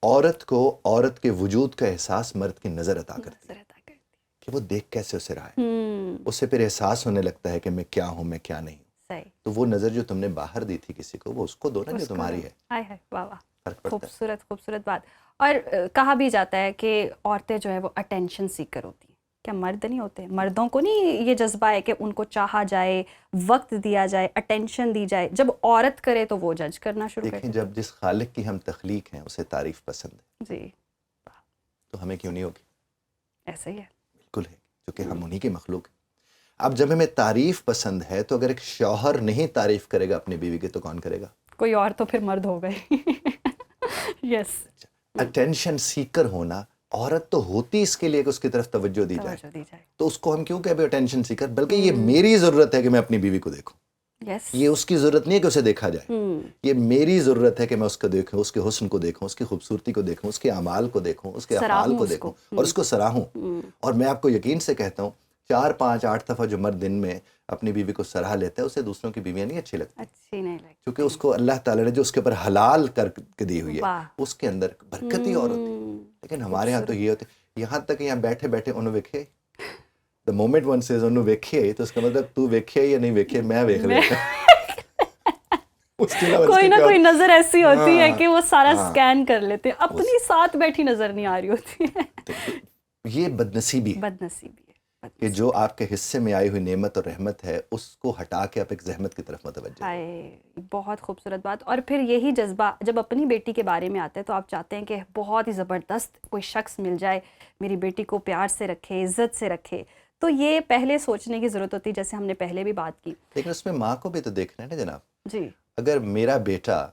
عورت کو عورت کے وجود کا احساس مرد کی نظر عطا کرتی ہے کہ وہ دیکھ کیسے اسے رہا ہے، اسے پھر احساس ہونے لگتا ہے کہ میں کیا ہوں، میں کیا نہیں ہوں. تو وہ نظر جو تم نے باہر دی تھی کسی کو، وہ اس کو دو نا جو تمہاری ہے. خوبصورت بات. اور کہا بھی جاتا ہے کہ عورتیں جو ہے وہ اٹینشن سیکر ہوتی ہیں. کیا مرد نہیں ہوتے؟ مردوں کو نہیں یہ جذبہ ہے کہ ان کو چاہا جائے، وقت دیا جائے، اٹینشن دی جائے؟ جب عورت کرے تو وہ جج کرنا شروع کرتے. دیکھیں جب جس خالق کی ہم تخلیق ہیں اسے تعریف پسند ہے جی، تو ہمیں کیوں نہیں ہوگی؟ ایسا ہی ہے، بالکل ہے، کیونکہ ہم انہی کی مخلوق ہیں. اب جب ہمیں تعریف پسند ہے تو اگر ایک شوہر نہیں تعریف کرے گا اپنی بیوی کی تو کون کرے گا؟ کوئی اور تو پھر مرد ہو گئے. یس. اٹینشن سیکر ہونا، عورت تو ہوتی اس کے لیے کہ اس کی طرف توجہ دی جائے، تو اس کو ہم کیوں کہ اٹینشن سیکر، بلکہ یہ میری ضرورت ہے کہ میں اپنی بیوی کو دیکھوں. یہ اس کی ضرورت نہیں ہے کہ اسے دیکھا جائے، یہ میری ضرورت ہے کہ میں اس کو دیکھوں، اس کے حسن کو دیکھوں، اس کی خوبصورتی کو دیکھوں، اس کے اعمال کو دیکھوں، اس کے افعال کو دیکھوں اور اس کو سراہوں. اور میں آپ کو یقین سے کہتا ہوں 4 5 8 دفعہ جو مرد دن میں اپنی بیوی کو سراہ لیتا ہے اسے دوسروں کی بیویاں نہیں اچھی لگتی، کیونکہ اس کو اللہ تعالیٰ نے جو اس کے اوپر حلال کر کے دی ہوئی ہے اس کے اندر برکت ہی اور ہوتی ہے. لیکن ہمارے ہاں تو یہ ہوتے، یہاں تک یہاں بیٹھے بیٹھے انہوں ویکھے the moment one says انہوں ویکھے تو اس کا مطلب تو ویکھے یا نہیں ویکھے میں ویکھ لیتا. کوئی نہ کوئی نظر ایسی ہوتی ہے کہ وہ سارا سکین کر لیتے ہیں، اپنی ساتھ بیٹھی نظر نہیں آ رہی ہوتی ہے. یہ بدنصیبی ہے کہ جو آپ کے حصے میں آئی ہوئی نعمت اور رحمت ہے اس کو ہٹا کے آپ ایک زحمت کی طرف متوجہ ہیں. بہت خوبصورت بات. اور پھر یہی جذبہ جب اپنی بیٹی کے بارے میں آتا ہے تو آپ چاہتے ہیں کہ بہت ہی زبردست کوئی شخص مل جائے، میری بیٹی کو پیار سے رکھے، عزت سے رکھے. تو یہ پہلے سوچنے کی ضرورت ہوتی ہے، جیسے ہم نے پہلے بھی بات کی. لیکن اس میں ماں کو بھی تو دیکھنا ہے نا جناب. جی. اگر میرا بیٹا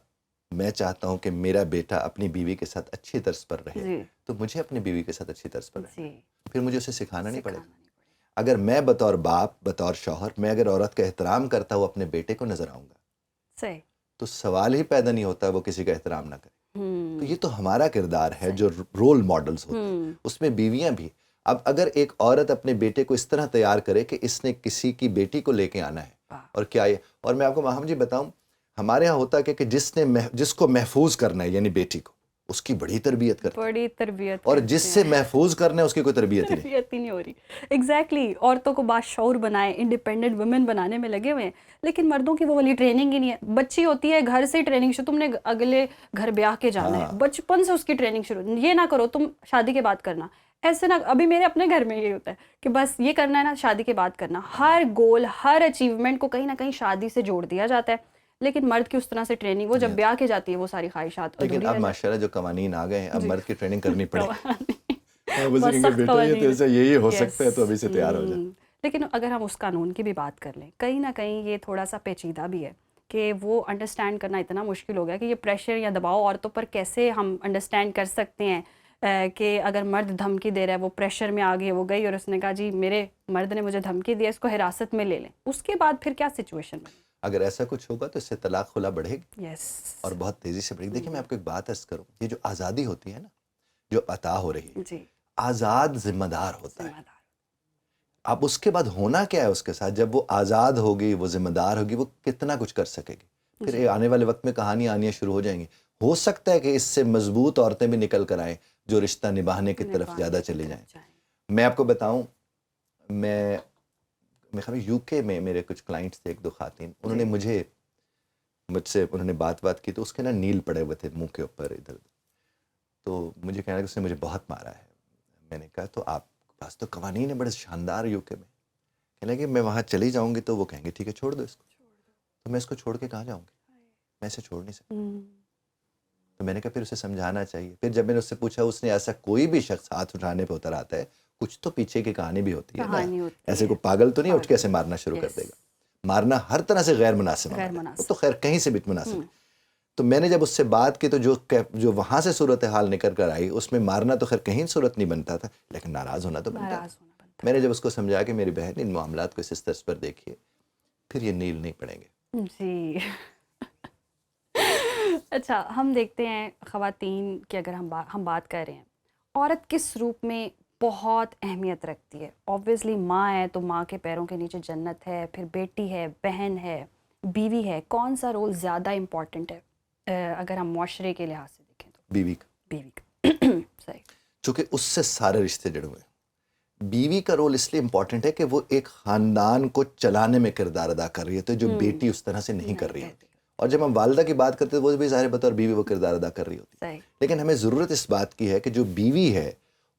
میں چاہتا ہوں کہ میرا بیٹا اپنی بیوی کے ساتھ اچھی طرز پر رہے جی تو مجھے اپنی بیوی کے ساتھ اچھی طرز پر رہنا جی ہے. پھر مجھے اسے سکھانا نہیں پڑے گا. اگر میں بطور باپ بطور شوہر میں اگر عورت کا احترام کرتا ہوں اپنے بیٹے کو نظر آؤں گا صحیح. تو سوال ہی پیدا نہیں ہوتا وہ کسی کا احترام نہ کرے. تو ہوں یہ تو ہمارا کردار ہے جو رول ماڈلز ہوتے ہیں اس میں بیویاں بھی. اب اگر ایک عورت اپنے بیٹے کو اس طرح تیار کرے کہ اس نے کسی کی بیٹی کو لے کے آنا ہے اور کیا یہ, اور میں آپ کو ماہم جی بتاؤں ہمارے ہاں ہوتا کہ جس کو محفوظ کرنا ہے یعنی بیٹی کو اس کی بڑی تربیت کرتے ہیں بڑی تربیت اور کرتے جس ہیں. سے محفوظ کرنا ہے اس کی کوئی تربیت ہی نہیں. تربیت ہی نہیں ہو رہی. ایگزیکٹلی. عورتوں کو باشعور بنائیں, انڈیپینڈنٹ ویمن بنانے میں لگے ہوئے ہیں, لیکن مردوں کی وہ والی ٹریننگ ہی نہیں ہے. بچی ہوتی ہے گھر سے ہی ٹریننگ شروع, تم نے اگلے گھر بیاہ کے جانا ہے, بچپن سے اس کی ٹریننگ شروع, یہ نہ کرو تم شادی کے بعد کرنا, ایسے نہ. ابھی میرے اپنے گھر میں یہ ہوتا ہے کہ بس یہ کرنا ہے نا شادی کے بعد کرنا. ہر گول ہر اچیومنٹ کو کہیں نہ کہیں شادی سے جوڑ دیا جاتا ہے, لیکن مرد کی اس طرح سے ٹریننگ, وہ جب بیاہ کے جاتی ہے وہ ساری خواہشات لیکن ادھوری اب رہ جاتی ماشاءاللہ جو قوانین آ گئے ہیں اب جی. مرد کی ٹریننگ کرنی پڑے گی. بہت سخت بیٹا یہ تو ایسا یہی ہو Yes. سکتا ہے تو ابھی سے تیار ہو جائے. لیکن اگر ہم اس قانون کی بھی بات کر لیں, کہیں نہ کہیں یہ تھوڑا سا پیچیدہ بھی ہے کہ وہ انڈرسٹینڈ کرنا اتنا مشکل ہو گیا کہ یہ پریشر یا دباؤ عورتوں پر کیسے ہم انڈرسٹینڈ کر سکتے ہیں کہ اگر مرد دھمکی دے رہا ہے, وہ پریشر میں آ گئی, وہ گئی اور اس نے کہا جی میرے مرد نے مجھے دھمکی دی ہے, اس کو حراست میں لے لیں, اس کے بعد پھر کیا سچویشن بنے؟ اگر ایسا کچھ ہوگا تو اس سے طلاق خلا بڑھے گی یس اور بہت تیزی سے بڑھے گی. دیکھیں میں آپ کو ایک بات عرض کروں, یہ جو آزادی ہوتی ہے نا جو عطا ہو رہی ہے, جی آزاد ذمہ دار ہوتا ہے. ذمہ دار. اب اس کے بعد ہونا کیا ہے اس کے ساتھ, جب وہ آزاد ہوگی وہ ذمہ دار ہوگی, وہ کتنا کچھ کر سکے گی. پھر آنے والے وقت میں کہانیاں آنی شروع ہو جائیں گی. ہو سکتا ہے کہ اس سے مضبوط عورتیں بھی نکل کر آئیں جو رشتہ نبھانے کی طرف زیادہ چلے جائیں. میں آپ کو بتاؤں, میں خیال یو کے میں میرے کچھ کلائنٹس تھے, ایک دو خواتین, انہوں نے مجھ سے انہوں نے بات کی تو اس کے نا نیل پڑے ہوئے تھے منہ کے اوپر ادھر, تو مجھے کہنا کہ اس نے مجھے بہت مارا ہے. میں نے کہا تو آپ پاس تو قوانین ہے بڑے شاندار یو کے میں. کہنے لگے میں وہاں چلی جاؤں گی تو وہ کہیں گے ٹھیک ہے چھوڑ دو اس کو. تو میں اس کو چھوڑ کے کہاں جاؤں گی, میں اسے چھوڑ نہیں سکتا. تو میں نے کہا پھر اسے سمجھانا چاہیے. پھر جب میں نے اس سے پوچھا, اس نے ایسا کوئی بھی شخص ہاتھ اٹھانے پہ اتر آتا ہے کچھ تو پیچھے کی کہانی بھی ہوتی ہے نا, ایسے کوئی پاگل تو نہیں اٹھ کے ایسے مارنا شروع کر دے گا. مارنا ہر طرح سے غیر مناسب ہے, وہ تو خیر کہیں سے بھی مناسب ہے. تو میں نے جب اس سے بات کی تو جو وہاں سے صورتحال نکل کر آئی اس میں مارنا تو خیر کہیں صورت نہیں بنتا تھا, لیکن ناراض ہونا تو بنتا تھا. میں نے جب اس کو سمجھا کہ میری بہن ان معاملات کو اس طرز پر دیکھیے, پھر یہ نیل نہیں پڑیں گے. جی اچھا, ہم دیکھتے ہیں خواتین کی اگر ہم بات کر رہے ہیں, عورت کس روپ میں بہت اہمیت رکھتی ہے. اوبویسلی ماں ہے تو ماں کے پیروں کے نیچے جنت ہے, پھر بیٹی ہے, بہن ہے, بیوی ہے. کون سا رول زیادہ امپورٹنٹ ہے اگر ہم معاشرے کے لحاظ سے دیکھیں تو؟ بیوی کا صحیح, چونکہ اس سے سارے رشتے جڑے ہوئے ہیں. بیوی کا رول اس لیے امپورٹنٹ ہے کہ وہ ایک خاندان کو چلانے میں کردار ادا کر رہی ہے, تو جو بیٹی اس طرح سے نہیں کر رہی ہوتی. اور جب ہم والدہ کی بات کرتے ہیں وہ بھی ظاہر بطور بیوی وہ کردار ادا کر رہی ہوتی. لیکن ہمیں ضرورت اس بات کی ہے کہ جو بیوی ہے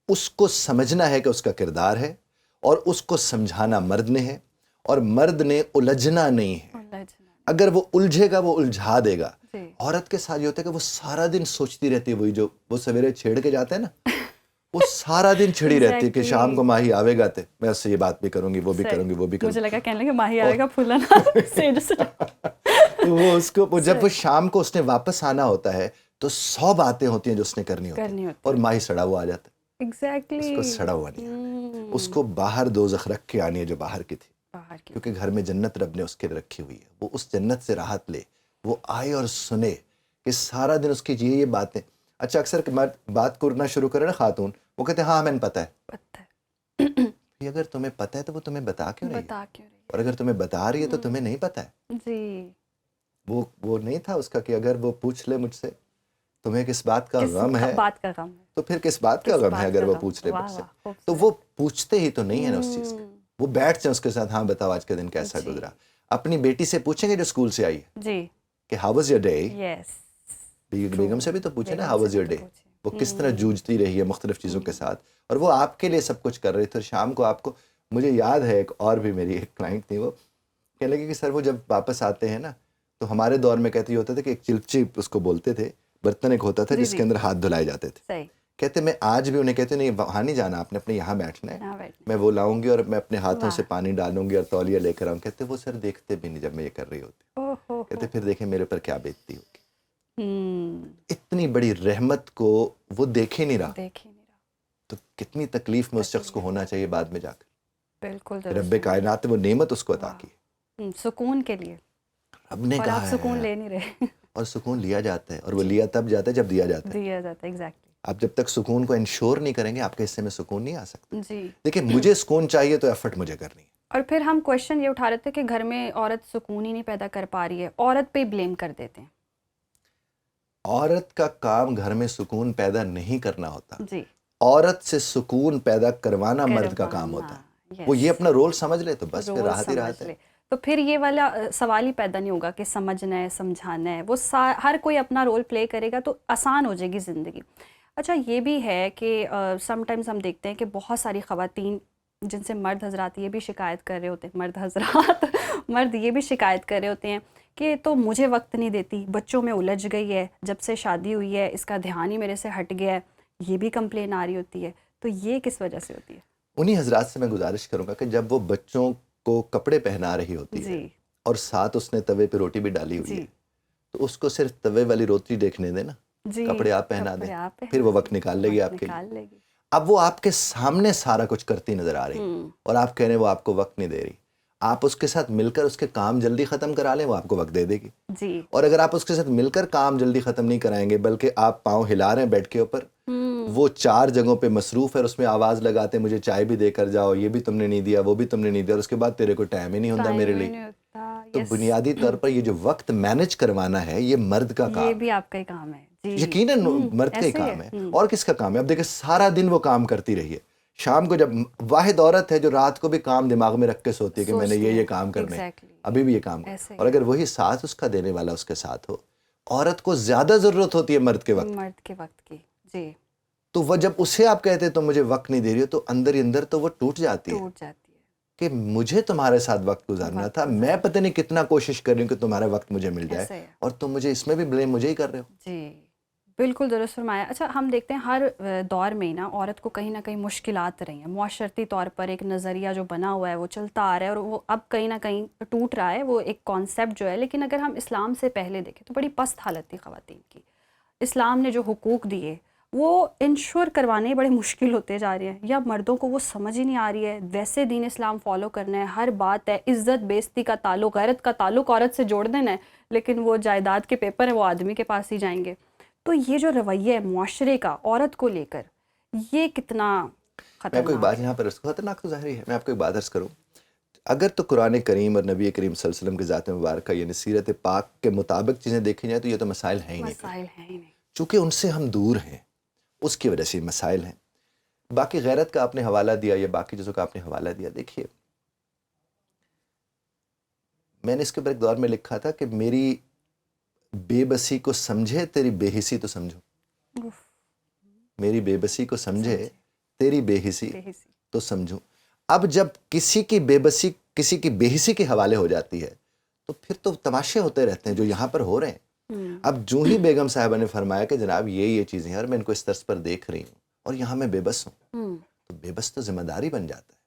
اس کو سمجھنا ہے کہ اس کا کردار ہے, اور اس کو سمجھانا مرد نے ہے, اور مرد نے الجھنا نہیں ہے. اگر وہ الجھے گا وہ الجھا دے گا. عورت کے ساتھ یہ ہوتا ہے کہ وہ سارا دن سوچتی رہتی ہے, وہی جو وہ سویرے چھیڑ کے جاتے ہیں نا, وہ سارا دن چھڑی رہتی ہے کہ شام کو ماہی آوے گا تے میں اس سے یہ بات بھی کروں گی, وہ بھی کروں گی, وہ بھی کروں گی. مجھے لگا کہنے لگے ماہی آئے گا پھولنا سیج سے. وہ اس کو جب وہ شام کو اس نے واپس آنا ہوتا ہے تو 100 باتیں ہوتی ہیں جو اس نے کرنی ہوتی ہیں, اور ماہی سڑا ہوا آ جاتا ہے. ایگزیکٹلی, اس کو سڑا ہوا نہیں آنا ہے, اس کو باہر دوزخ رکھ کے آنی ہے جو باہر کی تھی, کیونکہ گھر میں جنت رب نے اس کے رکھی ہوئی ہے. وہ اس جنت سے راحت لے, وہ آئے اور سنے کہ سارا دن اس کی یہ باتیں. اچھا اکثر بات کرنا شروع کرے نا خاتون, وہ کہتے ہیں ہاں ہمیں پتہ ہے. اگر تمہیں پتہ ہے تو وہ تمہیں بتا کیوں رہی ہے, اور اگر تمہیں بتا رہی ہے تو تمہیں نہیں پتہ ہے. جی وہ نہیں تھا اس کا کہ اگر وہ پوچھ لے مجھ سے تمہیں کس بات کا غم ہے, تو پھر کس بات کا غم ہے اگر وہ پوچھ لے مجھ سے. تو وہ پوچھتے ہی تو نہیں ہے نا اس چیز کا, وہ بیٹھ جائیں اس کے ساتھ, ہاں بتاؤ آج کا دن کیسا گزرا. اپنی بیٹی سے پوچھیں گے جو اسکول سے آئی ہے کہ ہاؤ واز یور ڈے. بیگم سے بھی تو پوچھیں نا ہاؤ واز یور ڈے, وہ کس طرح جوجھتی رہی ہے مختلف چیزوں کے ساتھ, اور وہ آپ کے لیے سب کچھ کر رہی تھی. شام کو آپ کو, مجھے یاد ہے ایک اور بھی میری ایک کلائنٹ تھی, وہ کہنے لگی کہ سر وہ جب واپس آتے ہیں نا تو ہمارے دور میں کہتے ہوتا تھا کہ ایک چلچی اس کو بولتے تھے, برتن ایک ہوتا تھا جس کے اندر ہاتھ دھلائے جاتے تھے. کہتے میں آج بھی انہیں کہتے نہیں وہاں نہیں جانا, آپ نے اپنے یہاں بیٹھنا ہے, میں وہ لاؤں گی اور میں اپنے ہاتھوں سے پانی ڈالوں گی اور تولیہ لے کر آؤں. کہتے وہ سر دیکھتے بھی نہیں جب میں یہ کر رہی ہوتی. کہتے پھر دیکھیں میرے اوپر کیا بیتتی ہوگی. اتنی بڑی رحمت کو وہ دیکھ ہی نہیں رہا، دیکھ ہی نہیں رہا. تو کتنی تکلیف میں اس شخص کو ہونا چاہیے بعد میں جا کر. بالکل رب کائنات نے وہ نعمت اس کو عطا کی سکون کے لیے، رب نے اور آپ کہا سکون ہے، لے نہیں رہے. اور سکون لیا جاتا ہے، اور وہ لیا تب جاتا ہے جب دیا جاتا ہے. دیا جاتا ہے ایگزیکٹلی. آپ جب تک سکون کو انشور نہیں کریں گے آپ کے حصے میں سکون نہیں آ سکتا. جی. دیکھیں مجھے سکون چاہیے تو ایفرٹ مجھے کرنی ہے. اور پھر ہم کویشچن یہ اٹھا رہے تھے کہ گھر میں عورت سکون ہی نہیں پیدا کر پا رہی ہے، عورت پہ بلیم کر دیتے ہیں. عورت کا کام گھر میں سکون پیدا نہیں کرنا ہوتا، جی. عورت سے سکون پیدا کروانا مرد کا کام ہوتا ہے. وہ یہ اپنا رول سمجھ لے تو بس پھر راحت ہی راحت ہے. تو پھر یہ والا سوال ہی پیدا نہیں ہوگا کہ سمجھنا ہے، سمجھانا ہے. وہ ہر کوئی اپنا رول پلے کرے گا تو آسان ہو جائے گی زندگی. اچھا یہ بھی ہے کہ سم ٹائمز ہم دیکھتے ہیں کہ بہت ساری خواتین جن سے مرد حضرات یہ بھی شکایت کر رہے ہوتے ہیں، مرد یہ بھی شکایت کر رہے ہوتے ہیں کہ تو مجھے وقت نہیں دیتی، بچوں میں الجھ گئی ہے، جب سے شادی ہوئی ہے اس کا دھیان ہی میرے سے ہٹ گیا ہے. یہ بھی کمپلین آ رہی ہوتی ہے. تو یہ کس وجہ سے ہوتی ہے؟ انہی حضرات سے میں گزارش کروں گا کہ جب وہ بچوں کو کپڑے پہنا رہی ہوتی ہے اور ساتھ اس نے توے پہ روٹی بھی ڈالی ہوئی ہے تو اس کو صرف توے والی روٹی دیکھنے دیں نا، کپڑے آپ پہنا دیں، پھر وہ وقت نکال لے گی آپ کے لیے. اب وہ آپ کے سامنے سارا کچھ کرتی نظر آ رہی اور آپ کہہ رہے ہیں وہ آپ کو وقت نہیں دے رہی. آپ اس کے ساتھ مل کر اس کے کام جلدی ختم کرا لیں، وہ آپ کو وقت دے دے گی. اور اگر آپ اس کے ساتھ مل کر کام جلدی ختم نہیں کرائیں گے بلکہ آپ پاؤں ہلا رہے ہیں بیڈ کے اوپر، وہ 4 جگہوں پہ مصروف ہے، اس میں آواز لگاتے مجھے چائے بھی دے کر جاؤ، یہ بھی تم نے نہیں دیا، وہ بھی تم نے نہیں دیا، اور اس کے بعد تیرے کو ٹائم ہی نہیں ہوتا میرے لیے. تو بنیادی طور پر یہ جو وقت مینج کروانا ہے یہ مرد کا کام، یہ بھی آپ کا ہی کام ہے. یقیناً مرد کا ہی کام ہے. اور کس کا کام ہے؟ اب دیکھیں سارا دن وہ کام کرتی رہی ہے، شام کو جب واحد عورت ہے جو رات کو بھی کام دماغ میں رکھ کے سوتی ہے کہ میں نے یہ کام کرنے، ابھی بھی یہ کام کرنا. اور اگر وہی ساتھ اس کا دینے والا اس کے ساتھ ہو، عورت کو زیادہ ضرورت ہوتی ہے مرد کے وقت کی. جی. تو وہ جب اسے آپ کہتے تو مجھے وقت نہیں دے رہی ہو تو اندر ہی اندر تو وہ ٹوٹ جاتی ہے کہ مجھے تمہارے ساتھ وقت گزارنا تھا، میں پتہ نہیں کتنا کوشش کر رہی ہوں کہ تمہارا وقت مجھے مل جائے اور تم مجھے اس میں بھی بلیم مجھے ہی کر رہے ہو. جی بالکل درست فرمایا. اچھا ہم دیکھتے ہیں ہر دور میں نا عورت کو کہیں نہ کہیں مشکلات رہی ہیں. معاشرتی طور پر ایک نظریہ جو بنا ہوا ہے وہ چلتا آ رہا ہے اور وہ اب کہیں نہ کہیں ٹوٹ رہا ہے، وہ ایک کانسیپٹ جو ہے. لیکن اگر ہم اسلام سے پہلے دیکھیں تو بڑی پست حالت تھی خواتین کی. اسلام نے جو حقوق دیے وہ انشور کروانے بڑے مشکل ہوتے جا رہے ہیں، یا مردوں کو وہ سمجھ ہی نہیں آ رہی ہے. ویسے دین اسلام فالو کرنا ہے، ہر بات ہے، عزت بیزتی کا تعلق، غیرت کا تعلق عورت سے جوڑ دینا ہے، لیکن وہ جائیداد کے پیپر ہیں وہ آدمی کے پاس ہی جائیں گے. تو یہ جو رویہ ہے معاشرے کا عورت کو لے کر، یہ کتنا خطرناک ہے؟ میں آپ کو ایک بات یہاں پر خطرناک تو ظاہر ہے. میں آپ کو ایک بات عرض کروں، اگر تو قرآن کریم اور نبی کریم صلی اللہ علیہ وسلم کی ذات مبارکہ یعنی سیرت پاک کے مطابق چیزیں دیکھی جائیں تو یہ تو مسائل ہیں ہی نہیں. چونکہ ان سے ہم دور ہیں اس کی وجہ سے یہ مسائل ہیں. باقی غیرت کا آپ نے حوالہ دیا یا باقی چیزوں کا آپ نے حوالہ دیا، دیکھیے میں نے اس کے اوپر ایک دور میں لکھا تھا کہ میری بے بسی کو سمجھے تیری بے حسی تو سمجھو، میری بے بسی کو سمجھے تیری بے حسی تو سمجھو. اب جب کسی کی بے بسی کسی کی بے حسی کے حوالے ہو جاتی ہے تو پھر تو تماشے ہوتے رہتے ہیں جو یہاں پر ہو رہے ہیں. اب جو ہی بیگم صاحبہ نے فرمایا کہ جناب یہ چیزیں ہیں اور میں ان کو اس طرز پر دیکھ رہی ہوں اور یہاں میں بے بس ہوں، تو بے بس تو ذمہ داری بن جاتا ہے.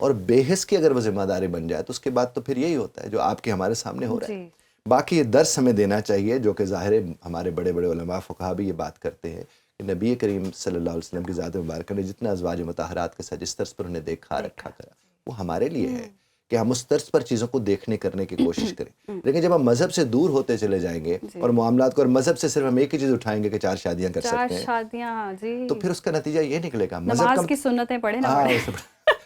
اور بے حس کی اگر وہ ذمہ داری بن جائے تو اس کے بعد تو پھر یہی ہوتا ہے جو آپ کے ہمارے سامنے ہو رہا ہے. باقی یہ درس ہمیں دینا چاہیے جو کہ ظاہر ہے ہمارے بڑے بڑے علماء فقہا بھی یہ بات کرتے ہیں کہ نبی کریم صلی اللہ علیہ وسلم کی ذات مبارکہ نے جتنا ازواج مطہرات کے ساتھ جس طرز پر انہیں دیکھا رکھا کرا وہ ہمارے لیے ہے کہ ہم اس طرز پر چیزوں کو دیکھنے کرنے کی کوشش کریں. لیکن جب ہم مذہب سے دور ہوتے چلے جائیں گے اور معاملات کو اور مذہب سے صرف ہم ایک ہی چیز اٹھائیں گے کہ 4 شادیاں کر سکتے ہیں تو پھر اس کا نتیجہ یہ نکلے گا نماز کی سنتیں پڑھیں نا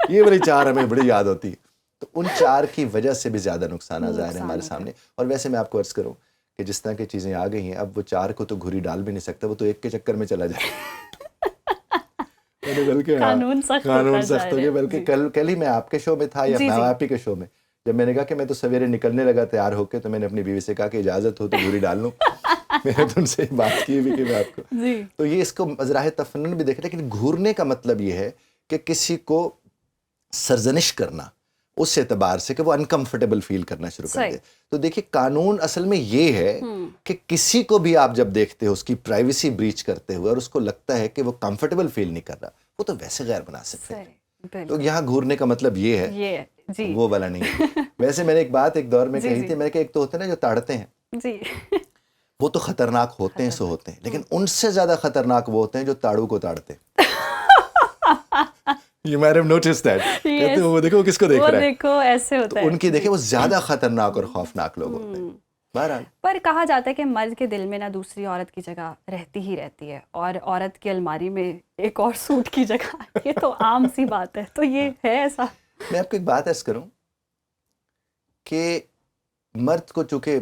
یہ والی 4 ہمیں بڑی یاد ہوتی ہے. تو ان 4 کی وجہ سے بھی زیادہ نقصانات ظاہر ہیں ہمارے سامنے. اور ویسے میں آپ کو عرض کروں کہ جس طرح کی چیزیں آ گئی ہیں اب وہ 4 کو تو گھری ڈال بھی نہیں سکتا، وہ تو ایک کے چکر میں چلا جائے. بلکہ قانون سخت ہو گیا. بلکہ کل ہی میں آپ کے شو میں تھا یا میں آپ ہی کے شو میں، جب میں نے کہا کہ میں تو سویرے نکلنے لگا تیار ہو کے تو میں نے اپنی بیوی سے کہا کہ اجازت ہو تو گھری ڈال لوں. میں نے تو ان سے بات کی بھی کہ میں آپ کو تو یہ اس کو مزراہ تفنن بھی دیکھیں. لیکن گھورنے کا مطلب یہ ہے کہ کسی کو سرزنش کرنا اس اعتبار سے کہ وہ انکمفرٹیبل فیل کرنا شروع کر دے. تو دیکھیے قانون اصل میں یہ ہے کہ کسی کو بھی آپ جب دیکھتے ہو اس کی پرائیویسی بریچ کرتے ہوئے اور اس کو لگتا ہے کہ وہ کمفرٹیبل فیل نہیں کر رہا، وہ تو ویسے غیر مناسب ہے. تو یہاں گھورنے کا مطلب یہ ہے، وہ والا نہیں ہے. ویسے میں نے ایک بات ایک دور میں کہی تھی، میں نے کہا ایک تو ہوتے ہیں نا جو تاڑتے ہیں، وہ تو خطرناک ہوتے ہیں سو ہوتے ہیں، لیکن ان سے زیادہ خطرناک وہ ہوتے ہیں جو تاڑو کو تاڑتے ہیں. You might have noticed that. کہتے ہیں وہ دیکھو کس کو دیکھ رہا ہے. دیکھو ایسے ہوتا ہے. ان کی دیکھیں وہ زیادہ خطرناک اور خوفناک لوگ ہوتے ہیں. بہرحال پر کہا جاتا ہے کہ مرد کے دل میں نہ دوسری عورت کی جگہ رہتی ہی رہتی ہے، اور عورت کی الماری میں ایک اور سوٹ کی جگہ. یہ تو عام سی بات ہے. تو یہ ہے ایسا؟ میں آپ کو ایک بات عرض کروں کہ مرد کو چونکہ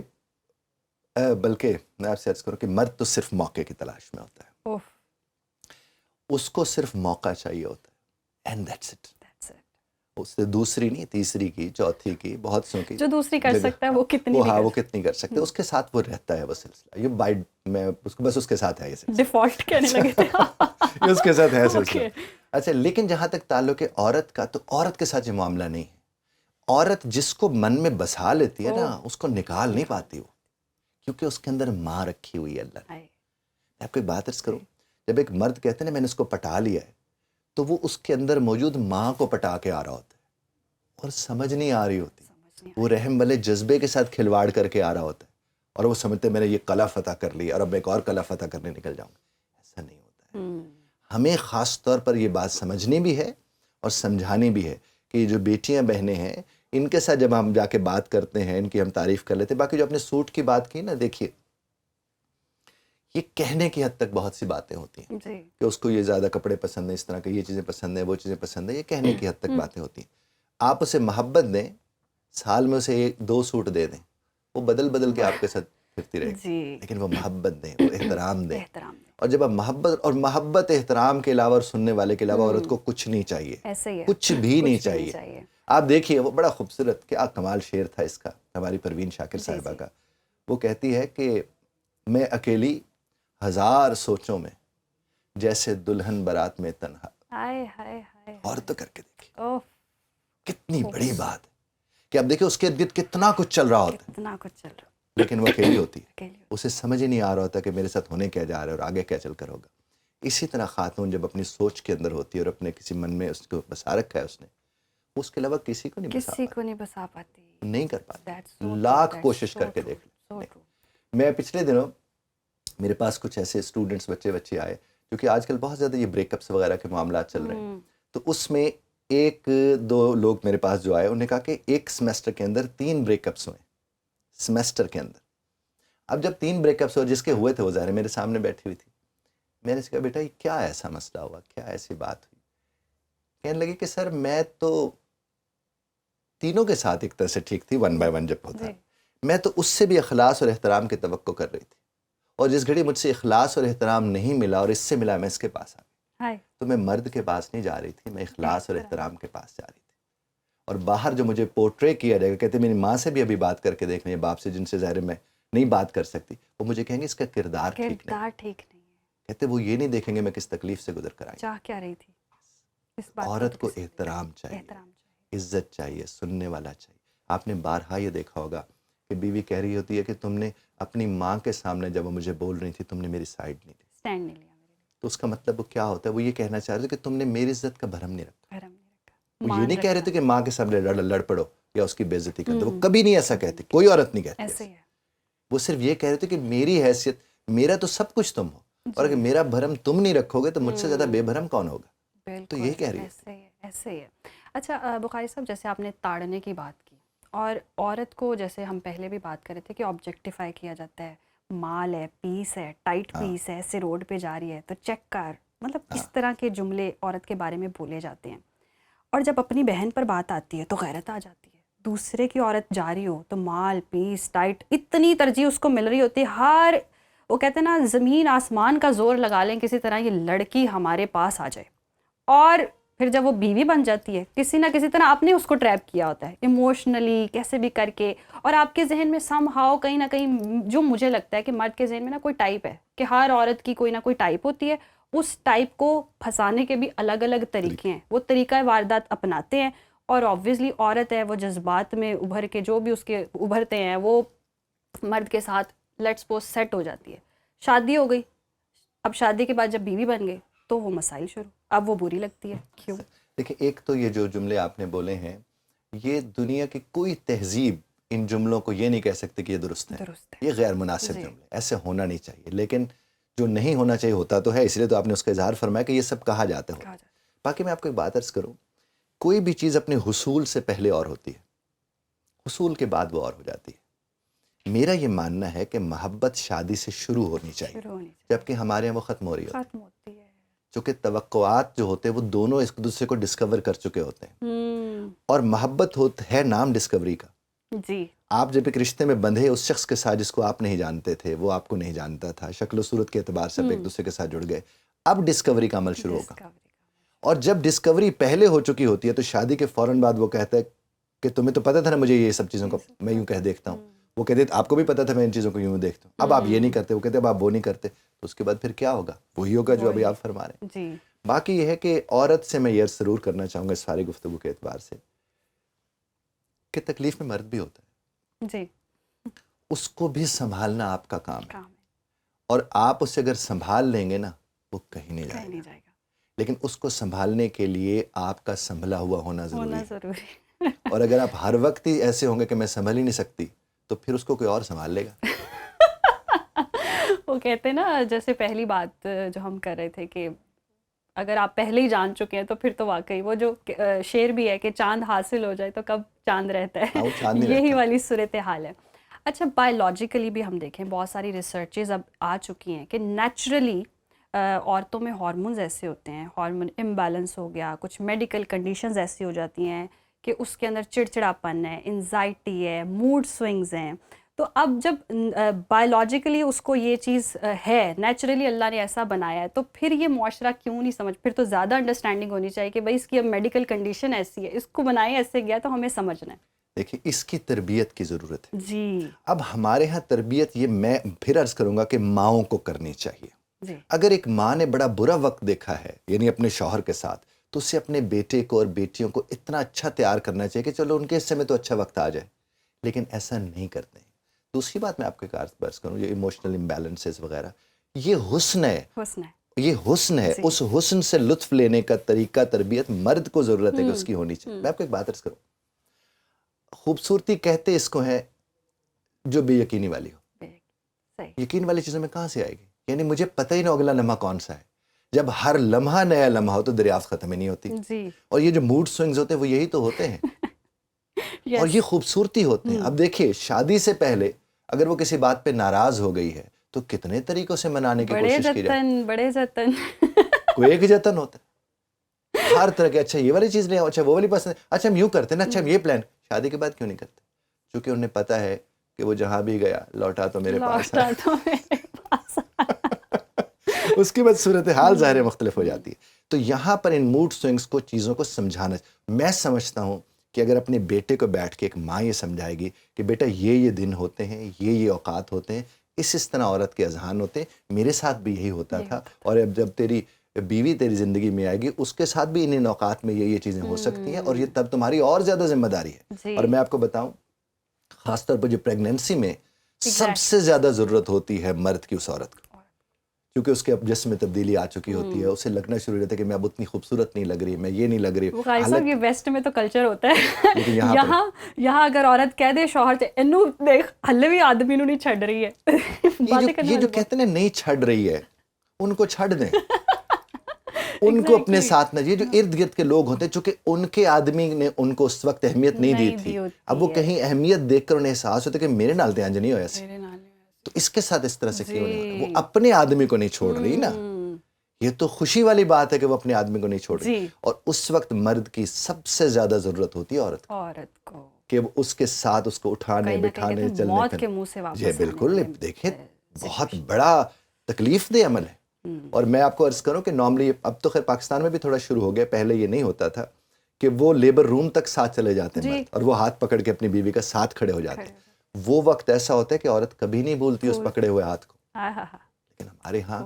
بلکہ میں آپ سے عرض کروں کہ مرد تو صرف موقع کی تلاش میں ہوتا ہے. اس کو صرف موقع چاہیے ہوتا ہے. And that's it. اس سے دوسری نہیں، تیسری کی، چوتھی کی، بہت سو کی، جو دوسری کر سکتا ہے وہ کتنی وہ کتنی کر سکتے. اس کے ساتھ وہ رہتا ہے وہ سلسلہ. یہ بائی میں اس کو بس اس کے ساتھ ہے یہ سلسلہ. ڈیفالٹ کہنے لگے تھے. یہ اس کے ساتھ ہے سلسلہ. اچھا لیکن جہاں تک تعلق ہے عورت کا، تو عورت کے ساتھ یہ معاملہ نہیں ہے. عورت جس کو من میں بسا لیتی ہے نا، اس کو نکال نہیں پاتی وہ، کیونکہ اس کے اندر ماں رکھی ہوئی ہے اللہ نے. میں آپ کو ایک بات عرض کروں، جب ایک مرد کہتے ہیں نا میں نے اس کو پٹا لیا ہے، تو وہ اس کے اندر موجود ماں کو پٹا کے آ رہا ہوتا ہے، اور سمجھ نہیں آ رہی ہوتی. وہ رحم والے جذبے کے ساتھ کھلواڑ کر کے آ رہا ہوتا ہے، اور وہ سمجھتے ہیں میں نے یہ قلعہ فتح کر لی اور اب ایک اور قلعہ فتح کرنے نکل جاؤں گا. ایسا نہیں ہوتا ہے. ہمیں خاص طور پر یہ بات سمجھنی بھی ہے اور سمجھانی بھی ہے کہ یہ جو بیٹیاں بہنیں ہیں، ان کے ساتھ جب ہم جا کے بات کرتے ہیں، ان کی ہم تعریف کر لیتے ہیں. باقی جو اپنے سوٹ کی بات کی نا، دیکھیے یہ کہنے کی حد تک بہت سی باتیں ہوتی ہیں کہ اس کو یہ زیادہ کپڑے پسند ہیں، اس طرح کے یہ چیزیں پسند ہیں، وہ چیزیں پسند ہیں. یہ کہنے کی حد تک باتیں ہوتی ہیں. آپ اسے محبت دیں، سال میں اسے 2 سوٹ دے دیں، وہ بدل بدل کے آپ کے ساتھ پھرتی رہے گی. لیکن وہ محبت دیں، وہ احترام دیں. اور جب آپ محبت احترام کے علاوہ اور سننے والے کے علاوہ عورت کو کچھ نہیں چاہیے، کچھ بھی نہیں چاہیے. آپ دیکھیے وہ بڑا خوبصورت کیا کمال شعر تھا اس کا، ہماری پروین شاکر صاحبہ کا. وہ کہتی ہے کہ میں اکیلی ہزار سوچوں میں، جیسے دلہن بارات میں تنہا. اور تو کر کے دیکھیے کتنی بڑی بات ہے کہ اب دیکھیں اس کے ارد کتنا کچھ چل رہا ہوتا ہے، لیکن وہ اکیلی ہوتی ہے. اسے سمجھ ہی نہیں آ رہا ہوتا کہ میرے ساتھ ہونے کیا جا رہا ہے اور آگے کیا چل کر ہوگا. اسی طرح خاتون جب اپنی سوچ کے اندر ہوتی ہے اور اپنے کسی من میں اس کو بسا رکھا ہے اس نے، اس کے علاوہ کسی کو نہیں بسا پاتی، نہیں کر پاتی. لاکھ کوشش کر کے دیکھ لو. میں پچھلے دنوں میرے پاس کچھ ایسے اسٹوڈنٹس بچے آئے، کیونکہ آج کل بہت زیادہ یہ بریک اپس وغیرہ کے معاملات چل رہے ہیں. تو اس میں 1-2 لوگ میرے پاس جو آئے، انہوں نے کہا کہ ایک سیمسٹر کے اندر 3 بریک اپس ہوئے سیمسٹر کے اندر. اب جب 3 بریک اپس ہوئے، جس کے ہوئے تھے وہ ظاہر میرے سامنے بیٹھی ہوئی تھی. میں نے کہا بیٹا یہ کیا ایسا مسئلہ ہوا، کیا ایسی بات ہوئی؟ کہنے لگی کہ سر میں تو تینوں کے ساتھ ایک طرح سے ٹھیک تھی، 1 بائی 1 جب ہوتا ہے، میں تو اس سے بھی اخلاص اور احترام کی توقع کر رہی تھی، اور جس گھڑی مجھ سے اخلاص اور احترام نہیں ملا اور اس سے ملا میں اس کے پاس آ گئی. تو میں مرد کے پاس نہیں جا رہی تھی، میں اخلاص اور احترام کے پاس جا رہی تھی. اور باہر جو مجھے پورٹرے کیا جائے گا، کہتے میری ماں سے بھی ابھی بات کر کے دیکھ لیں، باپ سے جن سے ظاہر میں نہیں بات کر سکتی، وہ مجھے کہیں گے اس کا کردار ٹھیک نہیں. کہتے وہ یہ نہیں دیکھیں گے میں کس تکلیف سے گزر کر آئی. چاہ کیا رہی تھی؟ عورت کو احترام چاہیے، عزت چاہیے، سننے والا چاہیے. آپ نے بارہا یہ دیکھا ہوگا کہ بیوی کہہ رہی ہوتی ہے کہ تم نے اپنی ماں کے سامنے جب وہ مجھے بول رہی تھی، تم نے میری سائیڈ نہیں لی، اسٹینڈ نہیں لیا. تو اس کا مطلب وہ کیا ہوتا ہے؟ وہ یہ کہنا چاہ رہے تھے کہ تم نے میری عزت کا بھرم نہیں رکھا. وہ یہ نہیں کہہ رہے تھے کہ ماں کے سامنے لڑ پڑو یا اس کی بے عزتی کر دو. وہ کبھی نہیں ایسا کہتے، کوئی عورت نہیں کہتی. وہ صرف یہ کہہ رہے تھے کہ میری حیثیت، میرا تو سب کچھ تم ہو، اور اگر میرا بھرم تم نہیں رکھو گے تو مجھ سے زیادہ بے بھرم کون ہوگا. تو یہی کہہ رہی ہے. ایسے ہی ہے. اچھا بخاری صاحب، جیسے آپ نے تاڑنے کی بات کی، اور عورت کو جیسے ہم پہلے بھی بات کر رہے تھے کہ آبجیکٹیفائی کیا جاتا ہے، مال ہے، پیس ہے، ٹائٹ پیس ہے، ایسے روڈ پہ جا رہی ہے تو چیک کر، مطلب اس طرح کے جملے عورت کے بارے میں بولے جاتے ہیں. اور جب اپنی بہن پر بات آتی ہے تو غیرت آ جاتی ہے. دوسرے کی عورت جا رہی ہو تو مال، پیس، ٹائٹ، اتنی ترجیح اس کو مل رہی ہوتی ہے. ہر وہ کہتے ہیں نا زمین آسمان کا زور لگا لیں کسی طرح یہ لڑکی ہمارے پاس آ جائے. اور پھر جب وہ بیوی بن جاتی ہے، کسی نہ کسی طرح آپ نے اس کو ٹریپ کیا ہوتا ہے ایموشنلی، کیسے بھی کر کے. اور آپ کے ذہن میں سم ہاؤ کہیں نہ کہیں، جو مجھے لگتا ہے کہ مرد کے ذہن میں نا کوئی ٹائپ ہے، کہ ہر عورت کی کوئی نہ کوئی ٹائپ ہوتی ہے. اس ٹائپ کو پھنسانے کے بھی الگ الگ طریقے ہیں، وہ طریقہ واردات اپناتے ہیں. اور آبویسلی عورت ہے، وہ جذبات میں ابھر کے جو بھی اس کے ابھرتے ہیں وہ مرد کے ساتھ لیٹس سپوز سیٹ ہو جاتی ہے. شادی ہو گئی، اب شادی کے بعد جب بیوی بن گئے تو وہ مسائل شروع، اب وہ بری لگتی ہے. کیوں؟ دیکھیں، ایک تو یہ جو جملے آپ نے بولے ہیں، یہ دنیا کی کوئی تہذیب ان جملوں کو یہ نہیں کہہ سکتے کہ یہ درست ہے، یہ غیر مناسب جملے، ایسے ہونا نہیں چاہیے. لیکن جو نہیں ہونا چاہیے ہوتا تو ہے، اس لیے تو آپ نے اس کا اظہار فرمایا کہ یہ سب کہا جاتا ہے. باقی میں آپ کو ایک بات عرض کروں، کوئی بھی چیز اپنے حصول سے پہلے اور ہوتی ہے، حصول کے بعد وہ اور ہو جاتی ہے. میرا یہ ماننا ہے کہ محبت شادی سے شروع ہونی چاہیے، جبکہ ہمارے یہاں وہ ختم ہو رہی ہوتی ہے. چونکہ توقعات جو ہوتے ہیں وہ دونوں ایک دوسرے کو ڈسکور کر چکے ہوتے ہیں، اور محبت ہے نام ڈسکوری کا. جی آپ جب ایک رشتے میں بندھے اس شخص کے ساتھ جس کو آپ نہیں جانتے تھے، وہ آپ کو نہیں جانتا تھا، شکل و صورت کے اعتبار سے ایک دوسرے کے ساتھ جڑ گئے، اب ڈسکوری کا عمل شروع ہوگا. اور جب ڈسکوری پہلے ہو چکی ہوتی ہے تو شادی کے فوراً بعد وہ کہتا ہے کہ تمہیں تو پتہ تھا نا مجھے یہ سب چیزوں کو میں یوں کہہ دیکھتا ہوں. وہ کہتے آپ کو بھی پتہ تھا میں ان چیزوں کو یوں دیکھتا ہوں، اب آپ یہ نہیں کرتے. وہ کہتے اب آپ وہ نہیں کرتے، تو اس کے بعد پھر کیا ہوگا؟ وہی ہوگا جو ابھی آپ فرما رہے ہیں. باقی یہ ہے کہ عورت سے میں یہ ضرور کرنا چاہوں گا اس ساری گفتگو کے اعتبار سے کہ تکلیف میں مرد بھی ہوتا ہے جی، اس کو بھی سنبھالنا آپ کا کام ہے. اور آپ اسے اگر سنبھال لیں گے نا وہ کہیں نہیں جائے گا. لیکن اس کو سنبھالنے کے لیے آپ کا سنبھلا ہوا ہونا ضروری ہے. اور اگر آپ ہر وقت ہی ایسے ہوں گے کہ میں سنبھل ہی نہیں سکتی تو پھر اس کو کوئی اور سنبھال لے گا. وہ کہتے ہیں نا، جیسے پہلی بات جو ہم کر رہے تھے کہ اگر آپ پہلے ہی جان چکے ہیں تو پھر تو واقعی وہ جو شعر بھی ہے کہ چاند حاصل ہو جائے تو کب چاند رہتا ہے، یہی والی صورتحال ہے. اچھا، بایولوجیکلی بھی ہم دیکھیں بہت ساری ریسرچز اب آ چکی ہیں کہ نیچرلی عورتوں میں ہارمونز ایسے ہوتے ہیں، ہارمون امبیلنس ہو گیا، کچھ میڈیکل کنڈیشنز ایسی ہو جاتی ہیں کہ اس کے اندر چڑچڑاپن ہے، انزائٹی ہے، موڈ سوئنگز ہیں. تو اب جب بایولوجیکلی اس کو یہ چیز ہے، نیچرلی اللہ نے ایسا بنایا ہے، تو پھر یہ معاشرہ کیوں نہیں سمجھ؟ پھر تو زیادہ انڈرسٹینڈنگ ہونی چاہیے کہ بھائی اس کی اب میڈیکل کنڈیشن ایسی ہے، اس کو بنایا ایسے گیا تو ہمیں سمجھنا ہے. دیکھیں اس کی تربیت کی ضرورت ہے. جی، اب ہمارے ہاں تربیت یہ میں پھر عرض کروں گا کہ ماؤں کو کرنی چاہیے. جی، اگر ایک ماں نے بڑا برا وقت دیکھا ہے یعنی اپنے شوہر کے ساتھ، تو اسے اپنے بیٹے کو اور بیٹیوں کو اتنا اچھا تیار کرنا چاہیے کہ چلو ان کے حصے میں تو اچھا وقت آ جائے. لیکن ایسا نہیں کرتے ہیں. دوسری بات میں آپ کے عرض کروں، یہ ایموشنل امبیلنسز وغیرہ، یہ حسن ہے، یہ حسن ہے. اس حسن سے لطف لینے کا طریقہ تربیت مرد کو ضرورت ہے کہ اس کی ہونی چاہیے. میں آپ کو ایک بات عرض کروں، خوبصورتی کہتے اس کو ہے جو بے یقینی والی ہو. یقین والی چیزوں میں کہاں سے آئے گی؟ یعنی مجھے پتہ ہی نہ اگلا لمحہ کون سا ہے. جب ہر لمحہ نیا لمحہ ہو تو دریافت ختم ہی نہیں ہوتی. اور یہ جو موڈ سوئنگز ہوتے ہیں وہ یہی تو ہوتے ہیں. اور یہ خوبصورتی ہوتے ہیں. اب دیکھیے شادی سے پہلے اگر وہ کسی بات پہ ناراض ہو گئی ہے تو کتنے طریقوں سے منانے کی کوشش کی جائے. بڑے جتن کوئی ایک جتن ہوتا ہے ہر طرح کے. اچھا یہ والی چیز نہیں ہے، اچھا وہ والی پسند ہے، اچھا ہم یوں کرتے ہیں نا، اچھا ہم یہ پلان. شادی کے بعد کیوں نہیں کرتے؟ کیونکہ انہیں پتہ ہے کہ وہ جہاں بھی گیا لوٹا تو میرے پاس اس کی بعد صورتحال ظاہر مختلف ہو جاتی ہے. تو یہاں پر ان موڈ سوئنگز کو، چیزوں کو سمجھانا. میں سمجھتا ہوں کہ اگر اپنے بیٹے کو بیٹھ کے ایک ماں یہ سمجھائے گی کہ بیٹا یہ دن ہوتے ہیں، یہ اوقات ہوتے ہیں، اس طرح عورت کے اذہان ہوتے ہیں. میرے ساتھ بھی یہی ہوتا تھا، اور اب جب تیری بیوی تیری زندگی میں آئے گی اس کے ساتھ بھی ان اوقات میں یہ چیزیں ہو سکتی ہیں، اور یہ تب تمہاری اور زیادہ ذمہ داری ہے. اور میں آپ کو بتاؤں خاص طور پر جو پریگننسی میں سب سے زیادہ ضرورت ہوتی ہے مرد کی اس عورت کو، کیونکہ اس کے اب جسم میں تبدیلی آ چکی ہوتی ہے. اسے لگنا شروع ہو جاتا ہے کہ میں اب اتنی خوبصورت نہیں لگ رہی، میں یہ نہیں لگ رہی. بخاری صاحب یہ ویسٹ میں تو کلچر ہوتا ہے، یہاں اگر عورت کہہ دے شوہر سے انو دیکھ ہلے بھی آدمی نو نہیں چھڑ رہی ہے. یہ جو کہتے ہیں نہیں چھڑ رہی ہے، ان کو چھڑ دیں، ان کو اپنے ساتھ نہ. یہ جو ارد گرد کے لوگ ہوتے ہیں چونکہ ان کے آدمی نے ان کو اس وقت اہمیت نہیں دی تھی، اب وہ کہیں اہمیت دیکھ کر انہیں احساس ہوتا ہے کہ میرے نال دھیان نہیں ہویا سی، تو اس کے ساتھ اس طرح سے کیوں نہیں. وہ اپنے آدمی کو نہیں چھوڑ رہی نا. یہ تو خوشی والی بات ہے کہ وہ اپنے آدمی کو نہیں چھوڑ رہی. اور اس وقت مرد کی سب سے زیادہ ضرورت ہوتی ہے عورت کو، کہ وہ اس کے ساتھ اس کو اٹھانے بٹھانے چلنے موت کے منہ سے واپس. جی بالکل. دیکھیں بہت بڑا تکلیف دہ عمل ہے. اور میں آپ کو عرض کروں کہ نارملی اب تو خیر پاکستان میں بھی تھوڑا شروع ہو گیا، پہلے یہ نہیں ہوتا تھا کہ وہ لیبر روم تک ساتھ چلے جاتے ہیں مرد، اور وہ ہاتھ پکڑ کے اپنی بیوی کا ساتھ کھڑے ہو جاتے ہیں. وہ وقت ایسا ہوتا ہے کہ عورت کبھی نہیں بھولتی اس پکڑے ہوئے ہاتھ کو. لیکن ہمارے ہاں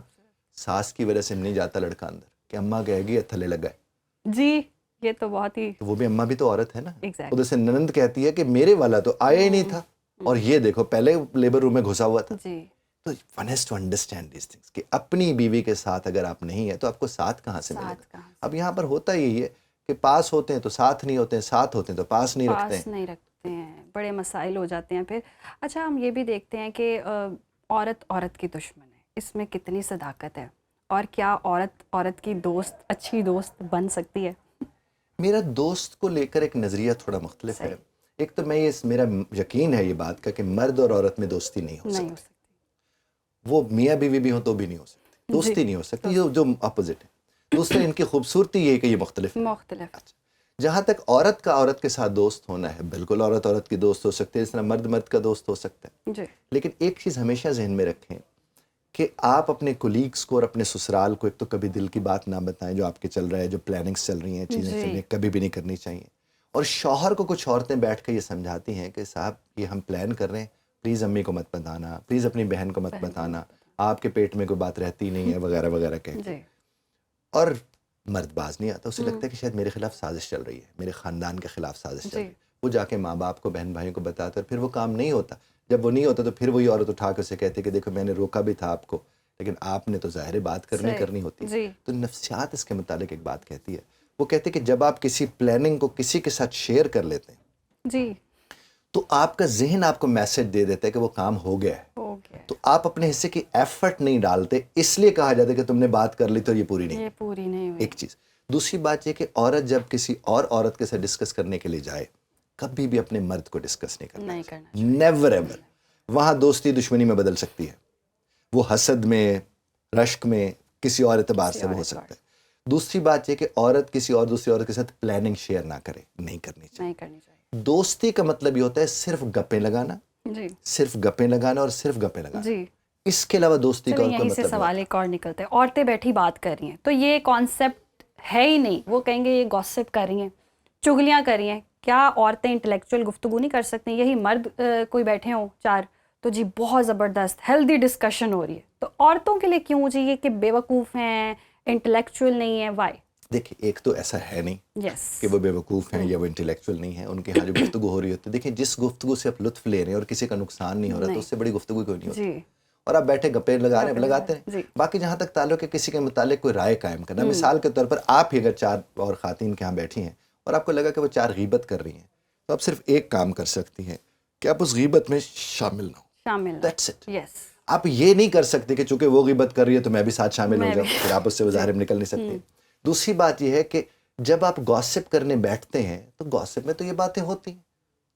ساس کی وجہ سے نہیں جاتا لڑکا اندر کہ اماں کہے گی تھلے لگا ہے. جی یہ تو بہت ہی، وہ بھی اماں بھی تو عورت ہے نا. خود سے ننند کہتی ہے کہ میرے والا تو آیا ہی نہیں تھا، اور یہ دیکھو پہلے لیبر روم میں گھسا ہوا تھا. تو one has to understand these things کہ اپنی بیوی کے ساتھ اگر آپ نہیں ہیں تو آپ کو ساتھ کہاں سے ملے گا. اب یہاں پر ہوتا یہی ہے کہ پاس ہوتے ہیں تو ساتھ نہیں ہوتے ہیں، ساتھ ہوتے ہیں تو پاس نہیں رکھتے ہیں. جاتے ہیں, بڑے مسائل ہو جاتے ہیں پھر. اچھا ہم یہ بھی دیکھتے ہیں کہ عورت کی دشمن ہے, اس میں کتنی صداقت ہے, اور کیا عورت کی دوست اچھی دوست بن سکتی ہے؟ میرا دوست کو لے کر ایک نظریہ تھوڑا مختلف ہے. ایک تو میں میرا یقین ہے یہ بات کا کہ مرد اور عورت میں دوستی نہیں ہو سکتی. وہ میاں بیوی بھی ہوں تو بھی نہیں ہو سکتی, دوستی نہیں ہو سکتی, یہ جو اپوزٹ ہے. دوسرے ان کی خوبصورتی یہ ہے کہ یہ مختلف ہے. جہاں تک عورت کا عورت کے ساتھ دوست ہونا ہے, بالکل عورت کی دوست ہو سکتے ہیں, اس طرح مرد کا دوست ہو سکتا ہے. لیکن ایک چیز ہمیشہ ذہن میں رکھیں کہ آپ اپنے کولیگز کو اور اپنے سسرال کو ایک تو کبھی دل کی بات نہ بتائیں جو آپ کے چل رہا ہے, جو پلاننگز چل رہی ہیں, چیزیں چل رہی ہیں, کبھی بھی نہیں کرنی چاہیے. اور شوہر کو کچھ عورتیں بیٹھ کے یہ سمجھاتی ہیں کہ صاحب یہ ہم پلان کر رہے ہیں, پلیز امی کو مت بتانا, پلیز اپنی بہن کو مت بتانا, آپ کے پیٹ میں کوئی بات رہتی نہیں ہے وغیرہ وغیرہ کہہ کے. اور مرد باز نہیں آتا, اسے لگتا ہے کہ شاید میرے خلاف سازش چل رہی ہے, میرے خاندان کے خلاف سازش چل رہی ہے. وہ جا کے ماں باپ کو, بہن بھائیوں کو بتاتا ہے, پھر وہ کام نہیں ہوتا. جب وہ نہیں ہوتا تو پھر وہی عورت اٹھا کے اسے کہتے کہ دیکھو میں نے روکا بھی تھا آپ کو, لیکن آپ نے تو ظاہر بات کرنی ہوتی. تو نفسیات اس کے متعلق ایک بات کہتی ہے, وہ کہتے کہ جب آپ کسی پلاننگ کو کسی کے ساتھ شیئر کر لیتے ہیں تو آپ کا ذہن آپ کو میسج دے دیتا ہے کہ وہ کام ہو گیا ہے, تو آپ اپنے حصے کی ایفرٹ نہیں ڈالتے, اس لیے کہا جاتا ہے کہ تم نے بات کر لی تو یہ پوری نہیں ہوئی. ایک چیز. دوسری بات یہ کہ عورت جب کسی اور عورت کے ساتھ ڈسکس کرنے کے لیے جائے, کبھی بھی اپنے مرد کو ڈسکس نہیں کرنا, نیور ایور. وہاں دوستی دشمنی میں بدل سکتی ہے, وہ حسد میں, رشک میں, کسی اور اعتبار سے وہ ہو سکتا ہے. دوسری بات یہ کہ عورت کسی اور دوسری عورت کے ساتھ پلاننگ شیئر نہ کرے, نہیں کرنی چاہیے. دوستی کا مطلب یہ ہوتا ہے صرف گپیں لگانا, صرف گپیں لگانا اور صرف گپیں لگانا. اس کے علاوہ دوستی کا کوئی مطلب سوال ایک اور نکلتا ہے, عورتیں بیٹھی بات کر رہی ہیں تو یہ کانسیپٹ ہے ہی نہیں, وہ کہیں گے یہ گوسپ کر رہی ہیں, چغلیاں کر رہی ہیں. کیا عورتیں انٹلیکچوئل گفتگو نہیں کر سکتی؟ یہی مرد کوئی بیٹھے ہوں چار تو جی بہت زبردست ہیلدی ڈسکشن ہو رہی ہے, تو عورتوں کے لیے کیوں جی یہ کہ بے وقوف ہیں, انٹلیکچوئل نہیں ہے, وائی؟ دیکھیں ایک تو ایسا ہے نہیں کہ وہ بے وقوف ہیں یا وہ انٹلیکچوئل نہیں ہیں, ان کے ہاں جو گفتگو ہو رہی ہوتی ہے, دیکھیں جس گفتگو سے آپ لطف لے رہے ہیں اور کسی کا نقصان نہیں ہو رہا تو اس سے بڑی گفتگو کوئی نہیں ہوتی. اور آپ بیٹھے گپے لگا رہے ہیں, لگاتے ہیں. باقی جہاں تک تعلق ہے کسی کے متعلق کوئی رائے قائم کرنا, مثال کے طور پر آپ ہی اگر چار اور خواتین کے ہاں بیٹھی ہیں اور آپ کو لگا کہ وہ چار غیبت کر رہی ہیں, تو آپ صرف ایک کام کر سکتی ہیں کہ آپ اس غیبت میں شامل نہ ہو. That's it. آپ یہ نہیں کر سکتے کہ چونکہ وہ غیبت کر رہی ہے تو میں بھی ساتھ شامل ہو جاؤں, پھر آپ اس سے ظاہر نکل نہیں سکتے. دوسری بات یہ ہے کہ جب آپ گوسپ کرنے بیٹھتے ہیں تو گوسپ میں تو یہ باتیں ہوتی ہیں,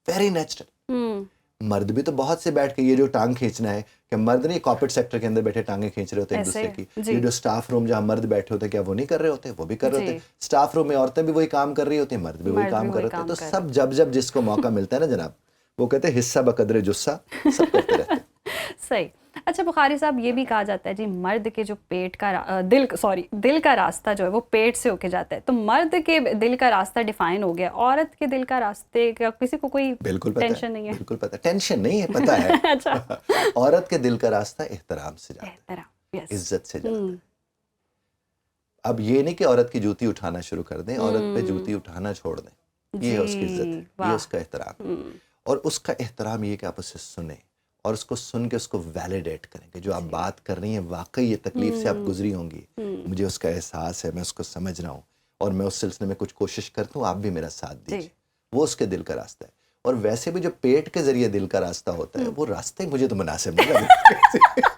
ویری نیچرل. مرد بھی تو بہت سے بیٹھ کے یہ جو ٹانگ کھینچنا ہے, کہ مرد نہیں کارپوریٹ سیکٹر کے اندر بیٹھے ٹانگیں کھینچ رہے ہوتے ہیں ایک دوسرے کی, یہ جو سٹاف روم جہاں مرد بیٹھے ہوتے ہیں کیا وہ نہیں کر رہے ہوتے, وہ بھی کر رہے ہوتے ہیں. سٹاف روم میں عورتیں بھی وہی کام کر رہی ہوتی ہیں, مرد بھی وہی کام کر رہے ہوتے ہیں. تو سب جب جس کو موقع ملتا ہے نا جناب, وہ کہتے ہیں حصہ بقدر جثہ, سب کرتے رہتے ہیں. صحیح. اچھا بخاری صاحب یہ بھی کہا جاتا ہے جی مرد کے جو پیٹ کا دل کا راستہ جو ہے وہ پیٹ سے ہو کے جاتا ہے, تو مرد کے دل کا راستہ ڈیفائن ہو گیا, عورت کے دل کا راستے کا کسی کو کوئی ٹینشن نہیں ہے؟ بالکل پتہ, ٹینشن نہیں ہے, پتہ ہے. عورت کے دل کا راستہ احترام سے جاتا ہے, عزت سے جاتا ہے. اب یہ نہیں کہ عورت کی جوتی اٹھانا شروع کر دیں, عورت پہ جوتی اٹھانا چھوڑ دیں, یہ ہے اس کی عزت, یہ اس کا احترام. اور اس کا احترام یہ کہ آپ اسے سنیں اور اس کو سن کے اس کو ویلیڈیٹ کریں کہ جو آپ بات کر رہی ہیں واقعی یہ تکلیف سے آپ گزری ہوں گی, مجھے اس کا احساس ہے, میں اس کو سمجھ رہا ہوں اور میں اس سلسلے میں کچھ کوشش کرتا ہوں, آپ بھی میرا ساتھ دیجیے. وہ اس کے دل کا راستہ ہے. اور ویسے بھی جو پیٹ کے ذریعے دل کا راستہ ہوتا ہے وہ راستہ مجھے تو مناسب نہیں لگتا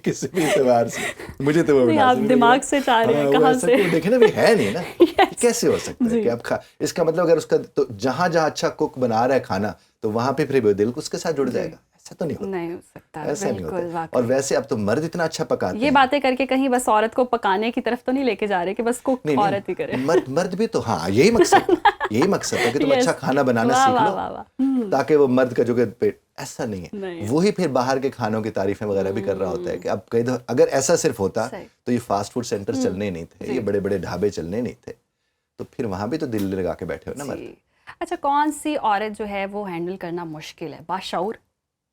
کسی بھی اعتبار سے, مجھے تو وہ مناسب نہیں. دماغ سے چاہ رہے ہیں کہاں سے, دیکھیں نا, بھی ہے نہیں نا, کیسے ہو سکتا ہے کہ اب اس کا مطلب اگر اس کا تو جہاں جہاں اچھا کوک بنا رہا ہے کھانا تو وہاں پہ پھر دل اس کے ساتھ جڑ جائے گا, ایسا تو نہیں ہو سکتا, ایسا نہیں ہوتا. اور ویسے اب تو مرد اتنا اچھا پکاتے ہیں, یہ باتیں کر کے کہیں بس عورت کو پکانے کی طرف تو نہیں لے کے جا رہے کہ بس کوک عورت ہی کرے. مرد بھی تو, ہاں یہی مقصد ہے کہ تم اچھا کھانا بنانا سیکھ لو تاکہ وہ مرد کا جو کہ پیٹ, ایسا نہیں ہے. وہی پھر باہر کے کھانوں کی تعریفیں وغیرہ بھی کر رہا ہوتا ہے کہ اب کئی دفعہ اگر ایسا صرف ہوتا تو یہ فاسٹ فوڈ سینٹر چلنے نہیں تھے, یہ بڑے بڑے ڈھابے چلنے نہیں تھے, تو پھر وہاں بھی تو دل لگا کے بیٹھے ہو نا مرد. اچھا کون سی عورت جو ہے وہ ہینڈل کرنا مشکل ہے, باشعور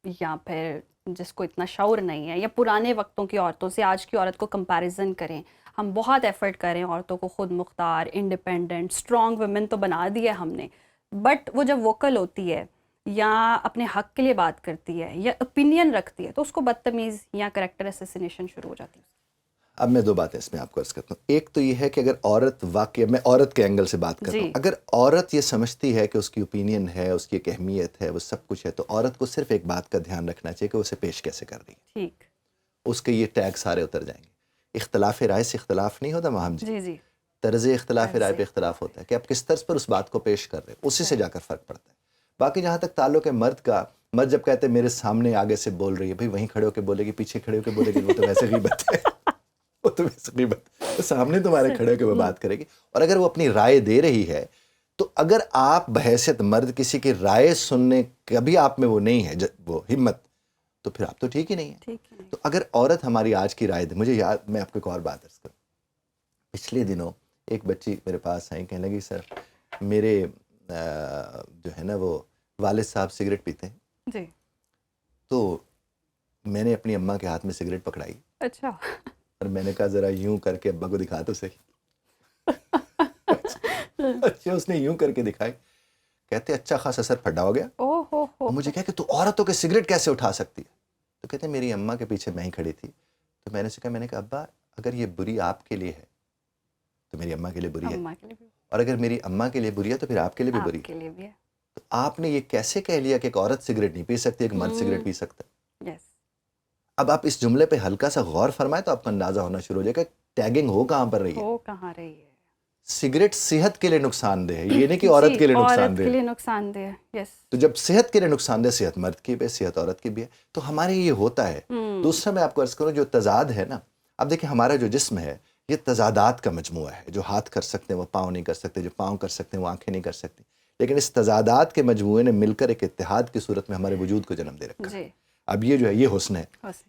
یا پھر جس کو اتنا شعور نہیں ہے, یا پرانے وقتوں کی عورتوں سے آج کی عورت کو کمپیریزن کریں, ہم بہت ایفرٹ کریں عورتوں کو خود مختار, انڈیپینڈنٹ, اسٹرانگ ویمن تو بنا دیا ہم نے, بٹ وہ جب ووکل ہوتی ہے یا اپنے حق کے لیے بات کرتی ہے یا اوپینین رکھتی ہے تو اس کو بدتمیز یا کریکٹر اسیسینیشن شروع ہو جاتی ہے. اب میں دو باتیں اس میں آپ کو عرض کرتا ہوں. ایک تو یہ ہے کہ اگر عورت واقعی، میں عورت کے اینگل سے بات کر رہا ہوں، اگر عورت یہ سمجھتی ہے کہ اس کی اوپینین ہے، اس کی ایک اہمیت ہے، وہ سب کچھ ہے، تو عورت کو صرف ایک بات کا دھیان رکھنا چاہیے کہ وہ اسے پیش کیسے کر رہی ہے. ٹھیک. اس کے یہ ٹیگ سارے اتر جائیں گے. اختلاف رائے سے اختلاف نہیں ہوتا ماہم جی، جی طرز اختلاف رائے پہ اختلاف ہوتا ہے کہ آپ کس طرز پر اس بات کو پیش کر رہے ہیں، اسی سے جا کر فرق پڑتا ہے. باقی جہاں تک تعلق ہے مرد کا، مرد جب کہتے ہیں میرے سامنے آگے سے بول رہی ہے، بھئی وہیں کھڑے ہو کے بولے گی، پیچھے کھڑے ہو کے بولے گی، وہ تو ویسے غیبت ہے. وہ تو ویسے غیبت، تو سامنے تمہارے کھڑے ہو کے وہ بات کرے گی. اور اگر وہ اپنی رائے دے رہی ہے تو اگر آپ بحیثیت مرد کسی کی رائے سننے کبھی آپ میں وہ نہیں ہے وہ ہمت، تو پھر آپ تو ٹھیک ہی نہیں ہے. تو اگر عورت ہماری آج کی رائے دے، مجھے یاد، میں آپ کو ایک اور بات عرض کروں. پچھلے دنوں ایک بچی میرے پاس آئی، کہنے لگی سر میرے جو ہے نا وہ والد صاحب سگریٹ پیتے ہیں جی. تو میں نے اپنی اماں کے ہاتھ میں سگریٹ پکڑائی. اچھا. اور میں نے کہا ذرا یوں کر کے ابا کو دکھا تو صحیح. اچھا اس نے یوں کر کے دکھائی، کہتے اچھا خاصا سر پھڈا ہو گیا. مجھے کہا کہ تو عورتوں کے سگریٹ کیسے اٹھا سکتی ہے؟ تو کہتے میری اماں کے پیچھے میں ہی کھڑی تھی، تو میں نے سے کہا، میں نے کہا ابا اگر یہ بری آپ کے لیے ہے تو میری اماں کے لیے بری ہے، اور اگر میری اماں کے لیے بری ہے تو پھر آپ کے لیے بھی بری ہے. تو آپ نے یہ کیسے کہہ لیا کہ ایک عورت سگریٹ نہیں پی سکتی، ایک مرد سگریٹ پی سکتا ہے؟ اب آپ اس جملے پہ ہلکا سا غور فرمائیں تو آپ کا اندازہ ہونا شروع ہو جائے گا ٹیگنگ ہو کہاں پر رہی ہے. سگریٹ صحت کے لیے نقصان دہ ہے، یہ نہیں کہ عورت کے لیے نقصان دہ ہے. تو جب صحت کے لیے نقصان دہ، صحت مرد کی بھی ہے، صحت عورت کی بھی ہے. تو ہمارے یہ ہوتا ہے. دوسرا میں آپ کو عرض کروں، جو تضاد ہے نا، اب دیکھیں ہمارا جو جسم ہے یہ تضادات کا مجموعہ ہے. جو ہاتھ کر سکتے ہیں وہ پاؤں نہیں کر سکتے، جو پاؤں کر سکتے ہیں وہ آنکھیں نہیں کر سکتی. لیکن اس تضادات کے مجموعے نے مل کر ایک اتحاد کی صورت میں ہمارے وجود کو جنم دے رکھا ہے. اب یہ جو ہے یہ حسن ہے.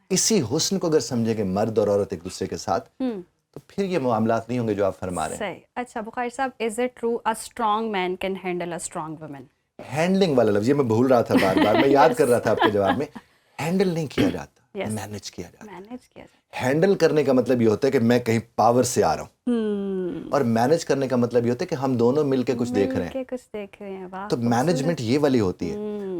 اسی حسن کو اگر سمجھے کہ مرد اور عورت ایک دوسرے کے ساتھ، تو پھر یہ معاملات نہیں ہوں گے جو آپ فرما رہے ہیں. اچھا بخاری صاحب، is it true a strong man can handle a strong woman؟ Handling والا لفظ یہ میں بھول رہا تھا، بار بار میں یاد کر رہا تھا آپ کے جواب میں. ہینڈل نہیں کیا جاتا، مینج کیا جاتا. ہینڈل کرنے کا مطلب یہ ہوتا ہے کہ میں کہیں پاور سے آ رہا ہوں، اور مینج کرنے کا مطلب یہ ہوتا ہے کہ ہم دونوں مل کے کچھ دیکھ رہے ہیں. تو مینجمنٹ یہ والی ہوتی ہے.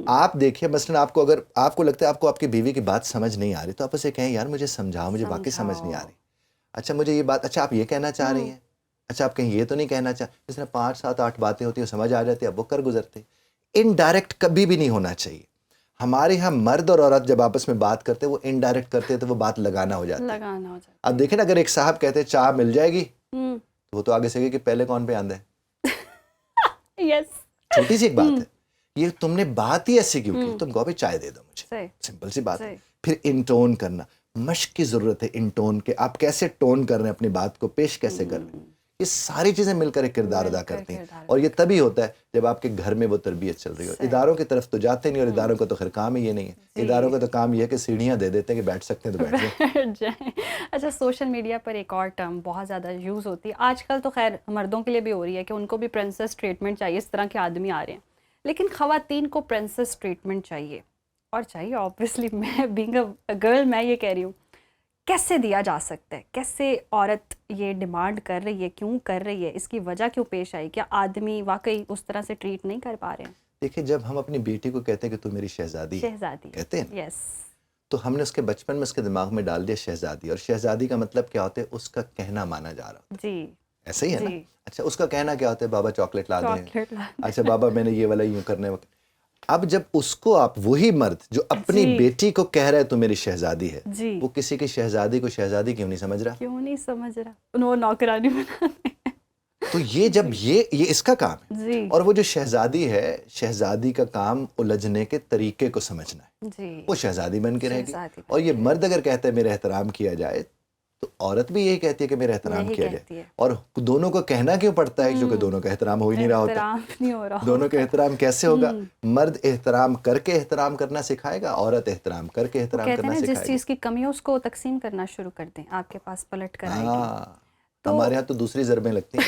آپ دیکھیں مثلا آپ کو، اگر آپ کو لگتا ہے آپ کو آپ کی بیوی کی بات سمجھ نہیں آ رہی، تو آپ اسے کہیں یار مجھے سمجھاؤ، مجھے واقعی سمجھ نہیں آ رہی. اچھا مجھے یہ بات، اچھا آپ یہ کہنا چاہ رہی ہیں، اچھا آپ کہیں یہ تو نہیں کہنا چاہ، جس میں 5 7 8 باتیں ہوتی ہیں سمجھ آ جاتی ہے، اب وہ کر گزرتے. انڈائریکٹ کبھی بھی نہیں ہونا چاہیے. ہمارے ہاں مرد اور عورت جب آپس میں بات کرتے وہ انڈائریکٹ کرتے تو وہ بات لگانا ہو جاتی ہے. اب دیکھیں نا، اگر ایک صاحب کہتے چائے مل جائے گی، تو وہ تو آگے سے کہ پہلے کون پہ آندے. چھوٹی سی ایک بات ہے، یہ تم نے بات ہی ایسی کیوں کی، تم کہو بھی چائے دے دو مجھے، سمپل سی بات ہے. پھر انٹون کرنا، مشق کی ضرورت ہے. انٹون کے آپ کیسے ٹون کر رہے ہیں اپنی بات کو، پیش کیسے کر رہے ہیں، یہ ساری چیزیں مل کر ایک کردار ادا کرتی ہیں. اور یہ تبھی ہوتا ہے جب آپ کے گھر میں وہ تربیت چل رہی ہو. اداروں کی طرف تو جاتے نہیں، اور اداروں کا تو خیر کام ہی یہ نہیں ہے. اداروں کا تو کام یہ ہے کہ سیڑھیاں دے دیتے ہیں کہ بیٹھ سکتے ہیں تو بیٹھ جائیں. اچھا سوشل میڈیا پر ایک اور ٹرم بہت زیادہ یوز ہوتی ہے آج کل، تو خیر مردوں کے لیے بھی ہو رہی ہے کہ ان کو بھی پرنسس ٹریٹمنٹ چاہیے. اس طرح کے آدمی آ رہے ہیں، لیکن خواتین کو پرنسس ٹریٹمنٹ چاہیے، اور چاہیے آبویسلی. میں بینگ اے گرل میں یہ کہہ رہی ہوں، کیسے دیا جا سکتا ہے؟ کیسے عورت یہ ڈیمانڈ کر رہی ہے؟ کیوں کر رہی ہے؟ اس کی وجہ کیوں پیش آئی؟ کیا آدمی واقعی اس طرح سے ٹریٹ نہیں کر پا رہے ہیں؟ دیکھیں جب ہم اپنی بیٹی کو کہتے ہیں کہ تو میری شہزادی کہتے ہیں، تو ہم نے اس کے بچپن میں اس کے دماغ میں ڈال دیا شہزادی. اور شہزادی کا مطلب کیا ہوتا ہے؟ اس کا کہنا مانا جا رہا ہوتا ہے. ایسا ہی ہے نا. اچھا اس کا کہنا کیا ہوتا ہے؟ بابا چاکلیٹ لا دیں. اچھا بابا میں نے یہ والا یوں کرنے وقت. اب جب اس کو آپ، وہی مرد جو اپنی بیٹی کو کہہ رہا ہے تو میری شہزادی ہے، وہ کسی کی شہزادی کو شہزادی کیوں نہیں سمجھ رہا؟ وہ نوکرانی بنانے. تو یہ جب یہ اس کا کام ہے. اور وہ جو شہزادی ہے، شہزادی کا کام الجھنے کے طریقے کو سمجھنا ہے. وہ شہزادی بن کے رہے گی. اور یہ مرد اگر کہتا ہے میرا احترام کیا جائے، تو عورت بھی یہی کہتی ہے کہ میرا احترام کیا جائے. اور دونوں کو کہنا کیوں پڑتا ہے؟ کیونکہ دونوں کا احترام ہو ہی نہیں رہا ہوتا. دونوں کا احترام کیسے ہوگا؟ مرد احترام کر کے احترام کرنا سکھائے گا، عورت احترام کر کے احترام کرنا سکھائے گا. جس چیز کی کمی ہے اس کو تقسیم کرنا شروع کر دیں، آپ کے پاس پلٹ کر آئے گی. ہمارے ہاں تو دوسری ضربیں لگتی ہیں.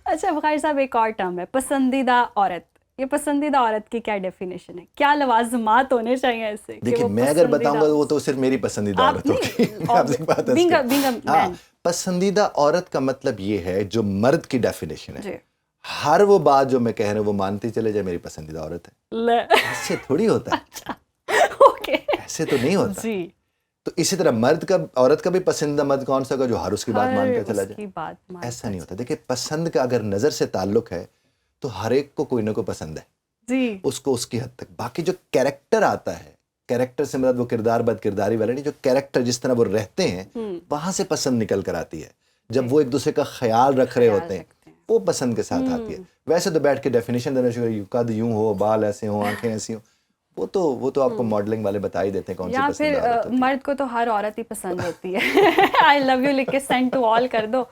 اچھا بخاری صاحب، ایک اور ٹرم ہے پسندیدہ عورت. یہ پسندیدہ عورت کی کیا ڈیفینیشن ہے؟ کیا لوازمات ہونے چاہیے ایسے؟ دیکھیں میں اگر بتاؤں گا وہ تو صرف میری پسندیدہ عورت ہوگی. پسندیدہ عورت کا مطلب یہ ہے جو مرد کی ڈیفینیشن ہے. ہر وہ بات جو میں کہہ رہا ہوں وہ مانتی چلے جائے میری پسندیدہ عورت ہے. ایسے تھوڑی ہوتا ہے، ایسے تو نہیں ہوتا. تو اسی طرح مرد کا عورت کا بھی پسندیدہ مرد کون سا ہوگا جو ہر اس کی بات مان کے چلا جائے. ایسا نہیں ہوتا. دیکھیں پسند کا اگر نظر سے تعلق ہے تو ہر ایک کو کوئی نہ کوئی پسند ہے جی, اس کو اس کی حد تک. باقی جو کیریکٹر آتا ہے, کیریکٹر سے مراد وہ کردار بد کرداری والا نہیں, جو کیریکٹر جس طرح وہ رہتے ہیں وہاں سے پسند نکل کر آتی ہے. جب وہ ایک دوسرے کا خیال رکھ رہے ہوتے ہیں وہ پسند کے ساتھ آتی ہے. ویسے تو بیٹھ کے ڈیفینیشن دینا چاہیے, قد یوں ہو, بال ایسے ہوں, آنکھیں ایسی ہوں, وہ تو آپ کو ماڈلنگ والے بتا ہی دیتے ہیں کون سی یا پسند پھر مرد کو تو ہر عورت ہی پسند ہوتی ہے. آئی لو یو لکھ کے سینڈ ٹو آل کر دو,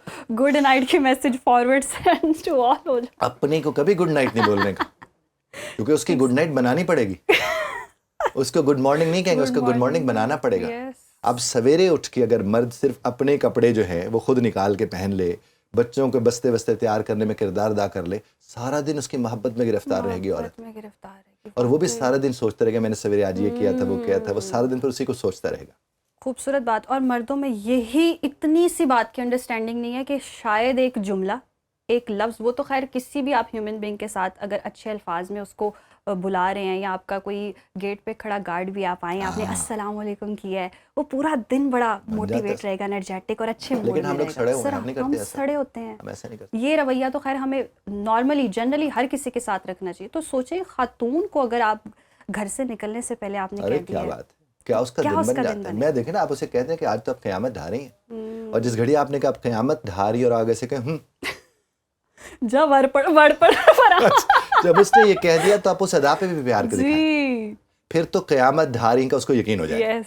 گڈ نائٹ کی message forward send to all ہو جائے. اپنے کو کبھی گڈ نائٹ نہیں بولنے کا, کیونکہ اس کی گڈ نائٹ بنانی پڑے گی. اس کو گڈ مارننگ نہیں کہیں گے, اس کو گڈ مارننگ بنانا پڑے گا. اب سویرے اٹھ کے اگر مرد صرف اپنے کپڑے جو ہیں وہ خود نکال کے پہن لے, بچوں کو بستے بستے تیار کرنے میں کردار ادا کر لے, سارا دن اس کی محبت میں گرفتار رہے گی عورت. اور وہ بھی سارا دن سوچتا رہے گا میں نے سویرے آج یہ کیا تھا, وہ کیا تھا, وہ سارا دن پھر اسی کو سوچتا رہے گا. خوبصورت بات. اور مردوں میں یہی اتنی سی بات کی انڈرسٹینڈنگ نہیں ہے کہ شاید ایک جملہ, ایک لفظ, وہ تو خیر کسی بھی آپ ہیومن بینگ کے ساتھ اگر اچھے الفاظ میں اس کو بلا رہے ہیں, یا آپ کا کوئی گیٹ پہ کھڑا گارڈ بھی آپ آئیں, آپ نے السلام علیکم کیا ہے, وہ پورا دن بڑا موٹیویٹ رہے گا, انرجیٹک اور اچھے موڈ میں رہے گا. سر ہم سڑے ہوتے ہیں, یہ رویہ تو خیر ہمیں نارملی جنرلی ہر کسی کے ساتھ رکھنا چاہیے. تو سوچیں خاتون کو اگر آپ گھر سے نکلنے سے پہلے آپ نے کہہ دیا, کیا بات ہے, کیا اس کا دن بن جاتا ہے. میں دیکھیں نا, آپ اسے کہتے ہیں کہ آج تو آپ قیامت ڈھا رہی ہیں, اور جس گھڑی آپ نے کہا آپ قیامت ڈھا رہی اور آگے سے کہیں جا ور پڑ جب اس نے یہ کہہ دیا تو آپ اس ادا پہ بھی پیار کے دکھائیں, پھر تو قیامت ڈھاری کا اس کو یقین ہو جائے.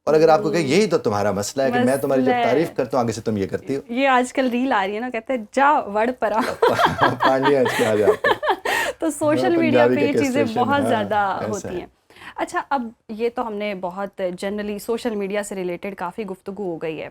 اور اگر آپ کو کہ یہی تو تمہارا مسئلہ ہے کہ میں تمہاری جب تعریف کرتا ہوں آگے سے تم یہ کرتی ہو. یہ آج کل ریل آ رہی ہے نا, کہتے ہیں جا وڑ پرا, پانڈیا اس کے آ جاتے ہیں. تو سوشل میڈیا پہ یہ چیزیں بہت زیادہ ہوتی ہیں. اچھا, اب یہ تو ہم نے بہت جنرلی سوشل میڈیا سے ریلیٹڈ کافی گفتگو ہو گئی ہے.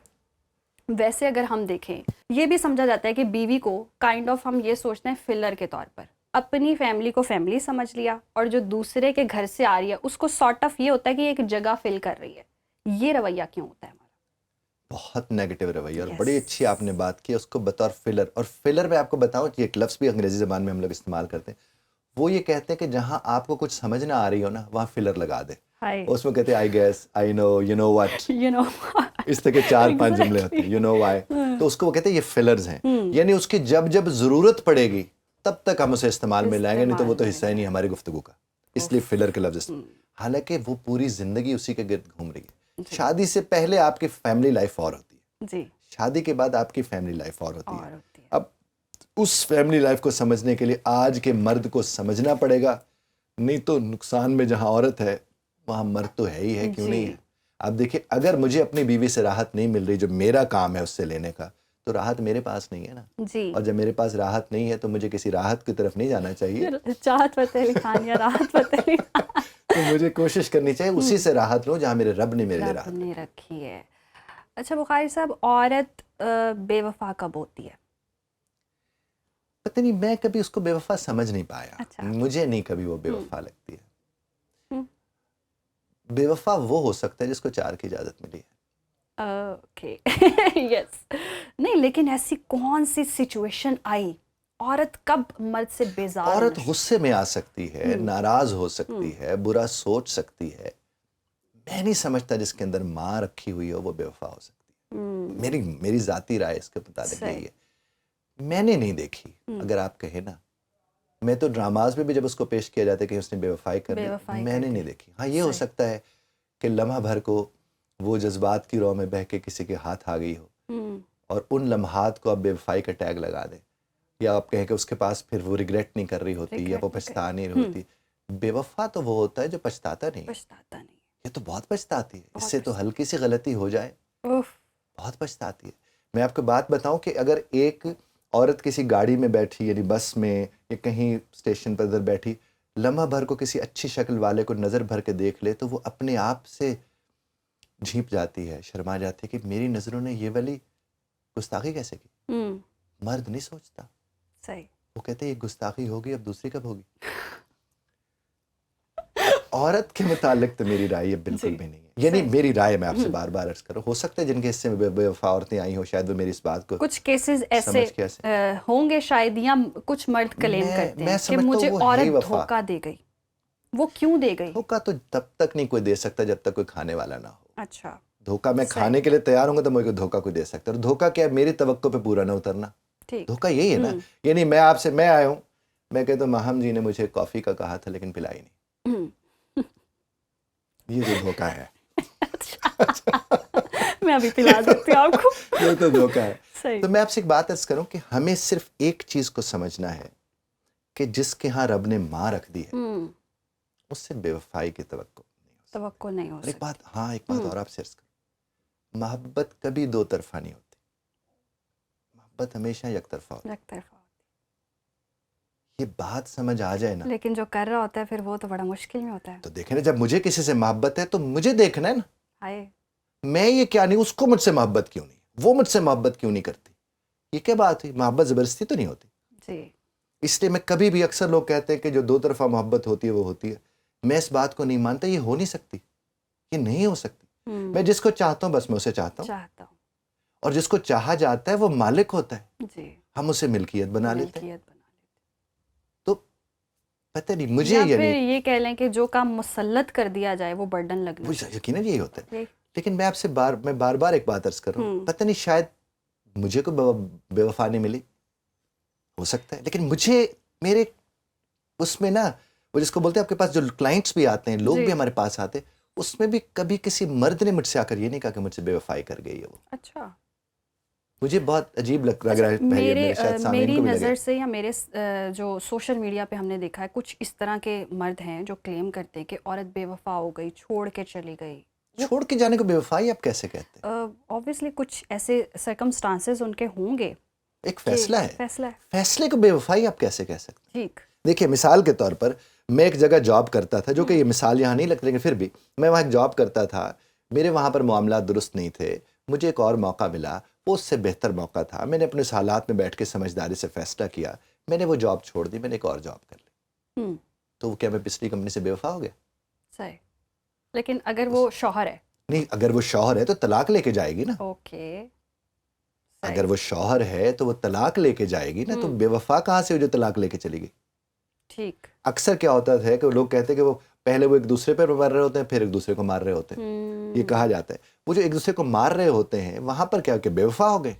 ویسے اگر ہم دیکھیں, یہ بھی سمجھا جاتا ہے کہ بیوی کو کائنڈ آف ہم یہ سوچتے ہیں فلر کے طور پر, اپنی فیملی کو فیملی سمجھ لیا, اور جو دوسرے کے گھر سے آ رہی ہے اس کو سارٹ آف یہ ہوتا ہے کہ ایک جگہ فل کر رہی ہے. یہ رویہ کیوں ہوتا ہے ہمارا؟ بہت نیگیٹو رویہ, اور بڑی اچھی آپ نے بات کی اس کو بطور فلر. اور فلر میں آپ کو بتاؤں کہ ایک لفظ بھی انگریزی زبان میں ہم لوگ استعمال کرتے ہیں, وہ یہ کہتے ہیں کہ جہاں آپ کو کچھ سمجھ نہ آ رہی ہو نا وہاں فلر لگا دے. اس میں کہتے ہیں I guess, I know, you know what, اس طرح کے 4-5 جملے ہوتے ہیں, یو نو وائی. تو اس کو وہ کہتے ہیں یہ فلرز ہیں, یعنی اس کی جب جب ضرورت پڑے گی تب تک ہم اسے استعمال میں لائیں گے, نہیں تو وہ تو حصہ ہی نہیں ہماری گفتگو کا. اس لیے فلر کے لفظ, حالانکہ وہ پوری زندگی اسی کے گرد گھوم رہی ہے. شادی سے پہلے آپ کی فیملی لائف اور ہوتی ہے, شادی کے بعد آپ کی فیملی لائف اور ہوتی ہے. اب اس فیملی لائف کو سمجھنے کے لیے آج کے مرد کو سمجھنا پڑے گا, نہیں تو نقصان میں جہاں عورت ہے وہاں مرد تو ہے ہی ہے, کیوں نہیں ہے. اب دیکھیں, اگر مجھے اپنی بیوی سے راحت نہیں مل رہی جو میرا کام ہے اس سے لینے کا, تو راحت میرے پاس نہیں ہے نا. اور جب میرے پاس راحت نہیں ہے تو مجھے کسی راحت کی طرف نہیں جانا چاہیے, چاہت فتح خان یا راحت فتح. تو مجھے کوشش کرنی چاہیے اسی سے راحت لوں جہاں میرے رب نے میرے لیے راحت رکھی ہے. اچھا بخاری صاحب, عورت بے وفا کب ہوتی ہے؟ پتہ نہیں, میں کبھی اس کو بے وفا سمجھ نہیں پایا. مجھے نہیں کبھی وہ بے وفا لگتی ہے. بے وفا وہ ہو سکتا ہے جس کو 4 کی اجازت ملی ہے. اوکے, یس. نہیں, لیکن ایسی کون سی سچویشن آئی, عورت کب مرد سے بیزار؟ عورت غصے میں آ سکتی ہے, ناراض ہو سکتی ہے, برا سوچ سکتی ہے. میں نہیں سمجھتا جس کے اندر ماں رکھی ہوئی ہو وہ بے وفا ہو سکتی ہے. میری ذاتی رائے اس کے مطابق یہی ہے. میں نے نہیں دیکھی. اگر آپ کہیں نا, میں تو ڈراماز میں بھی جب اس کو پیش کیا جاتا ہے کہ اس نے بے وفائی کر لی, میں نے نہیں دیکھی. ہاں, یہ ہو سکتا ہے کہ لمحہ بھر کو وہ جذبات کی رو میں بہہ کے کسی کے ہاتھ آ گئی ہو, اور ان لمحات کو آپ بے وفائی کا ٹیگ لگا دیں, یا آپ کہیں کہ اس کے پاس پھر وہ ریگریٹ نہیں کر رہی ہوتی, یا وہ پچھتا نہیں رہی ہوتی. بے وفا تو وہ ہوتا ہے جو پچھتاتا نہیں. یہ تو بہت پچھتاتی ہے, اس سے تو ہلکی سی غلطی ہو جائے بہت پچھتاتی ہے. میں آپ کو بات بتاؤں کہ اگر ایک عورت کسی گاڑی میں بیٹھی, یعنی بس میں یا کہیں اسٹیشن پر ادھر بیٹھی, لمحہ بھر کو کسی اچھی شکل والے کو نظر بھر کے دیکھ لے تو وہ اپنے آپ سے جھیپ جاتی ہے, شرما جاتی ہے کہ میری نظروں نے یہ والی گستاخی کیسے کی. مرد نہیں سوچتا, وہ کہتے ہیں یہ گستاخی ہوگی, اب دوسری کب ہوگی. عورت کے متعلق تو میری رائے بالکل بھی نہیں ہے. یعنی میری رائے, میں آپ سے بار بار عرض کروں, ہو سکتا ہے جن کے حصے میں بے وفا عورتیں آئی ہوں, شاید وہ میری اس بات کو کچھ کیسز ایسے ہوں گے شاید, یا کچھ مرد کلیم کرتے ہیں کہ مجھے عورت دھوکہ دے گئی. وہ کیوں دے گئی؟ دھوکہ تو تب تک نہیں کوئی دے سکتا جب تک کوئی کھانے والا نہ ہو. اچھا, دھوکہ میں کھانے کے لیے تیار ہوں گا تو مجھے دھوکہ کوئی دے سکتا ہے. اور دھوکہ کیا ہے؟ میری توقع پہ پورا نہ اترنا. دھوکہ یہی ہے نا. یعنی میں آپ سے میں آیا ہوں, میں کہتا ہوں ماہم جی نے مجھے کافی کا کہا تھا لیکن پلائی نہیں. یہ جو دھوکہ ہے میں ابھی پلا دیتی ہوں آپ کو. یہ تو دھوکہ ہے. تو میں آپ سے ایک بات عرض کروں کہ ہمیں صرف ایک چیز کو سمجھنا ہے کہ جس کے ہاں رب نے ماں رکھ دی ہے اس سے بے وفائی کی توقع نہیں ہو سکتی. ایک بات اور آپ سے عرض کروں, محبت کبھی دو طرفہ نہیں ہوتی, محبت ہمیشہ یک طرفہ ہوتی. یہ بات سمجھ آ جائے نا. لیکن جو کر رہا ہوتا ہے پھر وہ تو بڑا مشکل میں ہوتا ہے. تو دیکھیں نا, جب مجھے کسی سے محبت ہے تو مجھے دیکھنا ہے نا, ہائے میں یہ کیا نہیں, اس کو مجھ سے محبت کیوں نہیں, وہ مجھ سے محبت کیوں نہیں کرتی. یہ کیا بات ہوئی؟ محبت زبردستی تو نہیں ہوتی جی. اس لیے میں کبھی بھی, اکثر لوگ کہتے ہیں کہ جو دو طرفہ محبت ہوتی ہے وہ ہوتی ہے, میں اس بات کو نہیں مانتا. یہ ہو نہیں سکتی, یہ نہیں ہو سکتی. میں جس کو چاہتا ہوں بس میں اسے چاہتا ہوں, اور جس کو چاہا جاتا ہے وہ مالک ہوتا ہے جی. ہم اسے ملکیت بنا لیتے ہیں. تو پتہ نہیں مجھے, یا پھر یہ کہہ لیں کہ جو کام مسلط کر دیا جائے وہ برڈن لگنا, یقیناً یہی ہوتا ہے. لیکن میں آپ سے بار بار ایک بات عرض کر رہا ہوں, پتہ نہیں شاید مجھے کوئی بے وفا نہیں ملی, ہو سکتا ہے, لیکن مجھے میرے اس میں نا, وہ جس کو بولتے ہیں آپ کے پاس جو کلائنٹس بھی آتے ہیں, لوگ بھی ہمارے پاس آتے ہیں, اس میں بھی کبھی کسی مرد نے مجھ سے آ کر یہ نہیں کہا کہ مجھ سے بے وفائی کر گئی ہے وہ. اچھا, مجھے بہت عجیب لگ رہا ہے. میری نظر سے یا میرے جو سوشل میڈیا پہ ہم نے دیکھا ہے, کچھ اس طرح کے مرد ہیں جو کلیم کرتے ہیں کہ عورت بے وفا ہو گئی, چھوڑ کے چلی گئی. چھوڑ کے جانے کو بے وفائی آپ کیسے کہتے ہیں؟ obviously کچھ ایسے سرکمسٹانسز ان کے ہوں گے. ایک فیصلہ ہے, فیصلے کو بے وفائی آپ کیسے کہہ سکتے ہیں؟ ٹھیک, دیکھیں مثال کے طور پر میں ایک جگہ جاب کرتا تھا, جو کہ یہ مثال یہاں نہیں لگتی لیکن پھر بھی میں وہاں ایک جاب کرتا تھا, میرے وہاں پر معاملات درست نہیں تھے, مجھے ایک اور موقع ملا, وہ اس سے بہتر موقع تھا. میں نے اپنے اس حالات میں بیٹھ کے سمجھداری سے فیصلہ کیا, میں نے وہ جاب چھوڑ دی, میں نے ایک اور جاب کر لی. تو کیا میں پچھلی کمپنی سے بے وفا ہو گیا؟ صحیح. لیکن اگر وہ شوہر ہے, نہیں, اگر وہ شوہر ہے تو طلاق لے کے جائے گی نا. اوکے, اگر وہ شوہر ہے تو وہ طلاق لے کے جائے گی نا, تو بے وفا کہاں سے جو طلاق لے کے چلی گئی؟ ٹھیک. اکثر کیا ہوتا ہے کہ لوگ کہتے ہیں کہ وہ پہلے وہ ایک دوسرے پہ مار رہے ہوتے ہیں, پھر ایک دوسرے کو مار رہے ہوتے ہیں. یہ کہا جاتا ہے وہ جو ایک دوسرے کو مار رہے ہوتے ہیں وہاں پر کیا کہ بے وفا ہو گئے,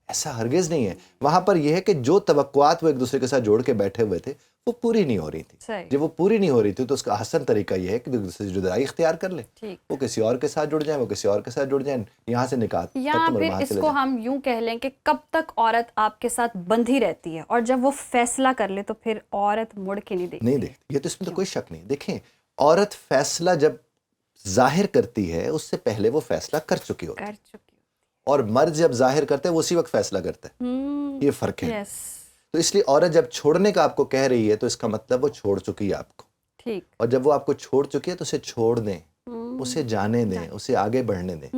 ایسا ہرگز نہیں ہے. وہاں پر یہ ہے کہ جو توقعات وہ ایک دوسرے کے ساتھ جوڑ کے بیٹھے ہوئے تھے وہ پوری نہیں ہو رہی تھی. جب وہ پوری نہیں ہو رہی تھی تو اس کا حسن طریقہ یہ ہے کہ ایک دوسرے سے جدائی اختیار کر لیں, وہ کسی اور کے ساتھ جڑ جائیں, وہ کسی اور کے ساتھ جڑ جائیں, یہاں سے نکاح. یا پھر اس کو ہم یوں کہہ لیں کہ کب تک عورت آپ کے ساتھ بندھی رہتی ہے, اور جب وہ فیصلہ کر لے تو پھر عورت مڑ کے نہیں دیکھتی. یہ تو اس میں تو کوئی شک نہیں. دیکھیں, عورت فیصلہ جب ظاہر کرتی ہے اس سے پہلے وہ فیصلہ کر چکی ہوتی ہے, اور مرد جب ظاہر کرتے ہیں وہ اسی وقت فیصلہ کرتا ہے. یہ فرق ہے. تو اس لیے عورت جب چھوڑنے کا آپ کو کہہ رہی ہے تو اس کا مطلب وہ چھوڑ چکی ہے آپ کو. ٹھیک. اور جب وہ آپ کو چھوڑ چکی ہے تو اسے چھوڑ دیں, اسے جانے دیں, اسے آگے بڑھنے دیں.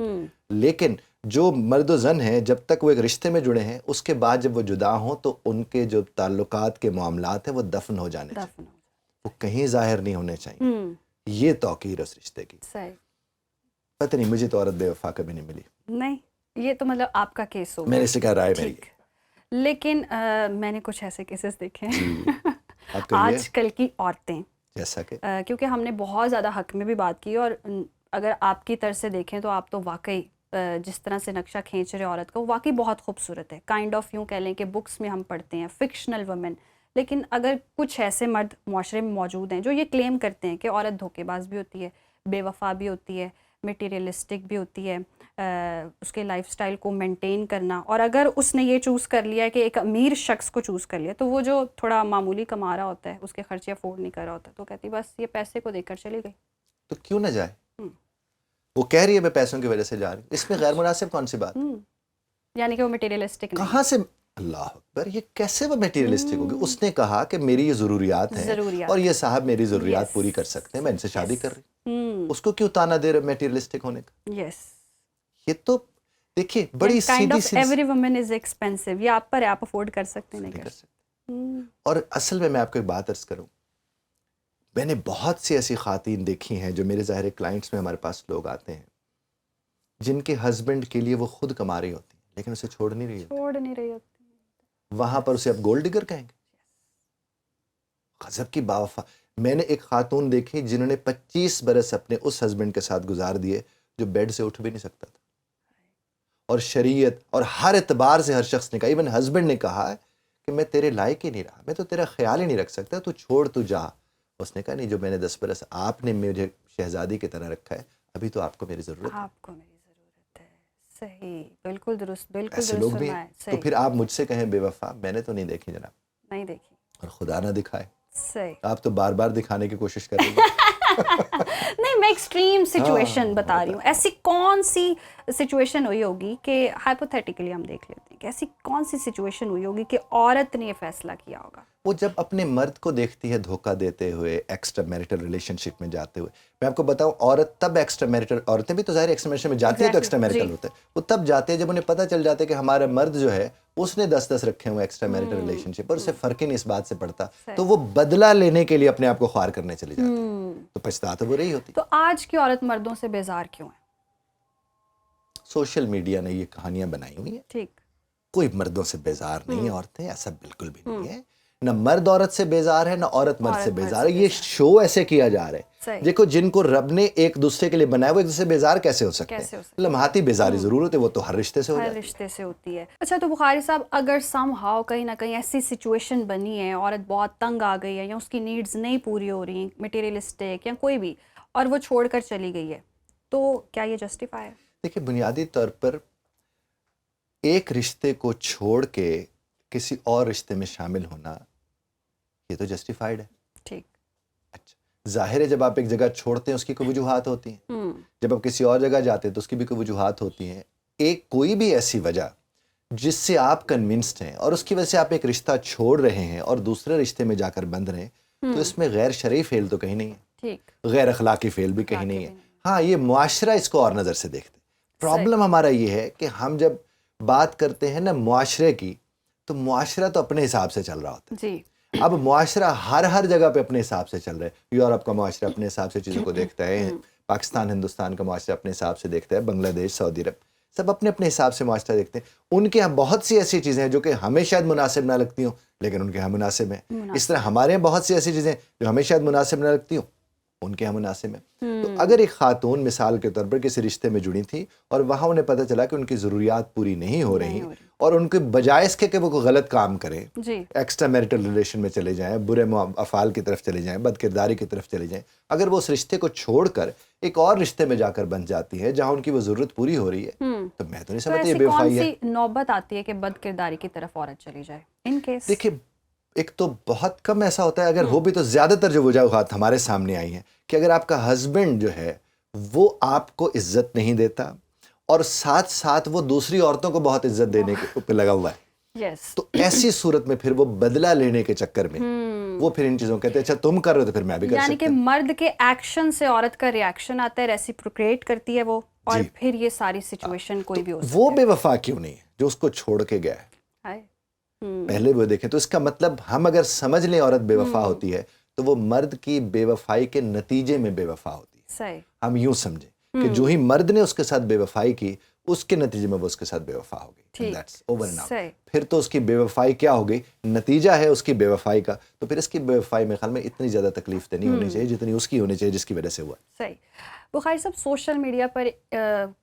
لیکن جو مرد و زن ہیں جب تک وہ ایک رشتے میں جڑے ہیں, اس کے بعد جب وہ جدا ہوں تو ان کے جو تعلقات کے معاملات ہیں وہ دفن ہو جانے چاہیے, وہ کہیں ظاہر نہیں ہونے چاہیے. یہ توقیر اس رشتے کی. پتہ نہیں, مجھے تو عورت بے وفا کبھی نہیں ملی. نہیں, یہ تو مطلب آپ کا کیس ہو, میں نے سے کہا رائے میری. لیکن میں نے کچھ ایسے کیسز دیکھے ہیں آج کل کی عورتیں, جیسا کہ کیونکہ ہم نے بہت زیادہ حق میں بھی بات کی, اور اگر آپ کی طرف سے دیکھیں تو آپ تو واقعی جس طرح سے نقشہ کھینچ رہے عورت کا وہ واقعی بہت خوبصورت ہے. کائنڈ آف یوں کہہ لیں کہ بکس میں ہم پڑھتے ہیں فکشنل وومن, لیکن اگر کچھ ایسے مرد معاشرے میں موجود ہیں جو یہ کلیم کرتے ہیں کہ عورت دھوکے باز بھی ہوتی ہے, بے وفا بھی ہوتی ہے, میٹیریلسٹک بھی ہوتی ہے, اس کے لائف سٹائل کو مینٹین کرنا, اور اگر اس نے یہ چوز کر لیا کہ ایک امیر شخص کو چوز کر لیا تو وہ جو تھوڑا معمولی کما رہا ہوتا ہے, اس کے خرچے افورڈ نہیں کر رہا ہوتا, تو کہتی بس یہ پیسے کو دیکھ کر چلی گئی. تو کیوں نہ جائے؟ وہ کہہ رہی ہے میں پیسوں کی وجہ سے جا رہی ہوں, اس میں غیر مناسب کون سی بات؟ یعنی کہ وہ میٹیریلسٹک نہیں. کہاں سے؟ اللہ اکبر, یہ کیسے وہ میٹیریلسٹک ہوگی؟ اس نے کہا کہ میری یہ ضروریات ہیں اور یہ صاحب میری ضروریات پوری کر سکتے ہیں, میں ان سے شادی کر رہی. اس کو کیوں تانا دے رہے میٹیریلسٹک ہونے کا؟ یہ تو دیکھیے بڑی سیدھی سی. ایوری وومن از ایکسپینسو, یہ آپ پر ہے, آپ افورڈ کر سکتے ہیں نہیں کر سکتے. اور اصل میں آپ کو ایک بات عرض کروں, میں نے بہت سی ایسی خواتین دیکھی ہیں جو میرے ظاہر کلائنٹس میں ہمارے پاس لوگ آتے ہیں جن کے ہسبینڈ کے لیے وہ خود کما رہی ہوتی ہیں لیکن اسے چھوڑ نہیں رہی ہوتی. وہاں پر اسے اب گولڈ ڈگر کہیں گے. غضب کی باوفا. میں نے ایک خاتون دیکھی جنہوں نے 25 برس اپنے اس ہسبینڈ کے ساتھ گزار دیے جو بیڈ سے اٹھ بھی نہیں سکتا تھا. اور شریعت اور ہر اعتبار سے ہر شخص نے کہا, ایون ہسبینڈ نے کہا کہ میں تیرے لائق ہی نہیں رہا, میں تو تیرا خیال ہی نہیں رکھ سکتا, تو چھوڑ تو جا. اس نے کہا نہیں, جو میں نے 10 برس آپ نے مجھے شہزادی کی طرح رکھا ہے, ابھی تو آپ کو میری ضرورت ہے. آپ کو میری ضرورت ہے. صحیح, بالکل درست, بالکل ایسے درست لوگ بھی فرمایا. ہیں. تو پھر آپ مجھ سے کہیں بے وفا, میں نے تو نہیں دیکھی جناب, نہیں دیکھی. اور خدا نہ دکھائے. صحیح. آپ تو بار بار دکھانے کی کوشش کر رہی ہیں. نہیں, میں ایکسٹریم سچویشن بتا رہی ہوں. ایسی کون سی سچویشن ہوئی ہوگی کہ ہائپوتھیٹیکلی ہم دیکھ لیتے ہیں کہ ایسی کون سی سچویشن ہوئی ہوگی کہ عورت نے یہ فیصلہ کیا ہوگا؟ وہ جب اپنے مرد کو دیکھتی ہے دھوکہ دیتے ہوئے, ایکسٹرا میریٹل ریلیشن شپ میں جاتے ہوئے. میں آپ کو بتاؤں, عورت تب ایکسٹرا میریٹل, عورتیں بھی تو ظاہر ایکسٹرا میریٹل میں جاتی ہیں تو ایکسٹرا میریٹل ہوتا ہے, وہ تب جاتے ہیں جب انہیں پتہ چل جاتا ہے کہ ہمارا مرد جو ہے اس نے 10 رکھے ہوئے ایکسٹرا میریٹل ریلیشن شپ, اور اسے فرق ہی نہیں اس بات سے پڑتا, تو وہ بدلہ لینے کے لیے اپنے آپ کو خوار کرنے چلی جاتی ہے. تو پچھتا تو وہ رہی ہوتی. تو آج کی عورت مردوں سے بیزار کیوں ہے؟ سوشل میڈیا نے یہ کہانیاں بنائی ہوئی ہیں. ٹھیک. کوئی کوئی مردوں سے بیزار نہیں ہے عورتیں, ایسا بالکل بھی نہیں ہے. نہ مرد عورت سے بیزار ہے, نہ عورت مرد سے بیزار ہے. یہ شو ایسے کیا جا رہا ہے. دیکھو, جن کو رب نے ایک دوسرے کے لیے بنایا وہ ایک دوسرے سے بیزار کیسے ہو سکتے ہیں؟ لمحاتی بیزاری ضرور ہوتی ہے, وہ تو ہر رشتے سے ہو جاتی ہے. ہر رشتے سے ہوتی ہے. اچھا, تو بخاری صاحب, اگر سم ہاؤ کہیں نہ کہیں ایسی سچویشن بنی ہے, عورت بہت تنگ آ گئی ہے یا اس کی نیڈز نہیں پوری ہو رہی ہیں, مٹیریلسٹک یا کوئی بھی, اور وہ چھوڑ کر چلی گئی ہے, تو کیا یہ جسٹیفائی ہے؟ دیکھیں, بنیادی طور پر ایک رشتے کو چھوڑ کے کسی اور رشتے میں شامل ہونا, یہ تو جسٹیفائڈ ہے. ٹھیک. اچھا, ظاہر ہے جب آپ ایک جگہ چھوڑتے ہیں اس کی کوئی وجوہات ہوتی ہیں, جب آپ کسی اور جگہ جاتے ہیں تو اس کی بھی کوئی وجوہات ہوتی ہیں. ایک کوئی بھی ایسی وجہ جس سے آپ کنونسڈ ہیں اور اس کی وجہ سے آپ ایک رشتہ چھوڑ رہے ہیں اور دوسرے رشتے میں جا کر بندھ رہے ہیں, تو اس میں غیر شرعی فعل تو کہیں نہیں ہے. ٹھیک. غیر اخلاقی فعل بھی کہیں نہیں ہے. ہاں, یہ معاشرہ اس کو اور نظر سے دیکھتے. پرابلم ہمارا یہ ہے کہ ہم جب بات کرتے ہیں نا معاشرے کی, تو معاشرہ تو اپنے حساب سے چل رہا ہوتا ہے. جی. اب معاشرہ ہر جگہ پہ اپنے حساب سے چل رہا ہے. یورپ کا معاشرہ اپنے حساب سے چیزوں کو دیکھتا ہے, پاکستان ہندوستان کا معاشرہ اپنے حساب سے دیکھتا ہے, بنگلہ دیش, سعودی عرب, سب اپنے اپنے حساب سے معاشرہ دیکھتے ہیں. ان کے یہاں بہت سی ایسی چیزیں ہیں جو کہ ہمیں شاید مناسب نہ لگتی ہوں, لیکن ان کے یہاں مناسب ہیں. اس طرح ہمارے یہاں بہت سی ایسی چیزیں جو ہمیں شاید مناسب نہ لگتی ہوں, ان کے یہاں مناسب ہیں. تو اگر ایک خاتون مثال کے طور پر کسی رشتے میں جڑی تھی اور وہاں انہیں پتہ چلا کہ ان کی ضروریات پوری نہیں ہو رہی, اور ان کے بجائے اس کے کہ وہ کوئی غلط کام کریں, ایکسٹرا میریٹل ریلیشن میں چلے جائیں, برے افعال کی طرف چلے جائیں, بد کرداری کی طرف چلے جائیں, اگر وہ اس رشتے کو چھوڑ کر ایک اور رشتے میں جا کر بن جاتی ہے جہاں ان کی وہ ضرورت پوری ہو رہی ہے, تو میں تو نہیں سمجھتا یہ بے وفائی ہے. نوبت آتی ہے کہ بد کرداری کی طرف عورت چلی جائے ان کیس؟ دیکھیں, ایک تو بہت کم ایسا ہوتا ہے, اگر ہو بھی تو زیادہ تر جو وجوہات ہمارے سامنے آئی ہیں کہ اگر آپ کا ہسبینڈ جو ہے وہ آپ کو عزت نہیں دیتا اور ساتھ ساتھ وہ دوسری عورتوں کو بہت عزت دینے کے اوپر لگا ہوا ہے, تو ایسی صورت میں پھر وہ بدلہ لینے کے چکر میں وہ پھر ان چیزوں کہتے ہیں اچھا تم کر رہے ہو تو پھر میں بھی کر سکتا ہوں. یعنی کہ مرد کے ایکشن سے عورت کا ریاکشن آتا ہے, ریسیپروکیٹ کرتی ہے وہ, اور پھر یہ ساری سچویشن کوئی بھی ہو سکتی ہے. وہ بے وفا کیوں نہیں ہے جو اس کو چھوڑ کے گیا ہے؟ پہلے وہ دیکھیں تو اس کا مطلب ہم اگر سمجھ لیں عورت بے وفا ہوتی ہے تو وہ مرد کی بے وفائی کے نتیجے میں بے وفا ہوتی ہے. ہم یوں سمجھیں کہ جو ہی مرد نے اس کے ساتھ بے وفائی کی, اس کے نتیجے میں وہ اس کے ساتھ بے وفا ہو گئی. پھر تو اس کی بے وفائی کیا ہو گئی, نتیجہ ہے اس کی بے وفائی کا, تو پھر اس کی بے وفائی میں خیال میں اتنی زیادہ تکلیف تو نہیں ہونی چاہیے جتنی اس کی ہونی چاہیے جس کی وجہ سے ہوا. صحیح. بخاری صاحب, سوشل میڈیا پر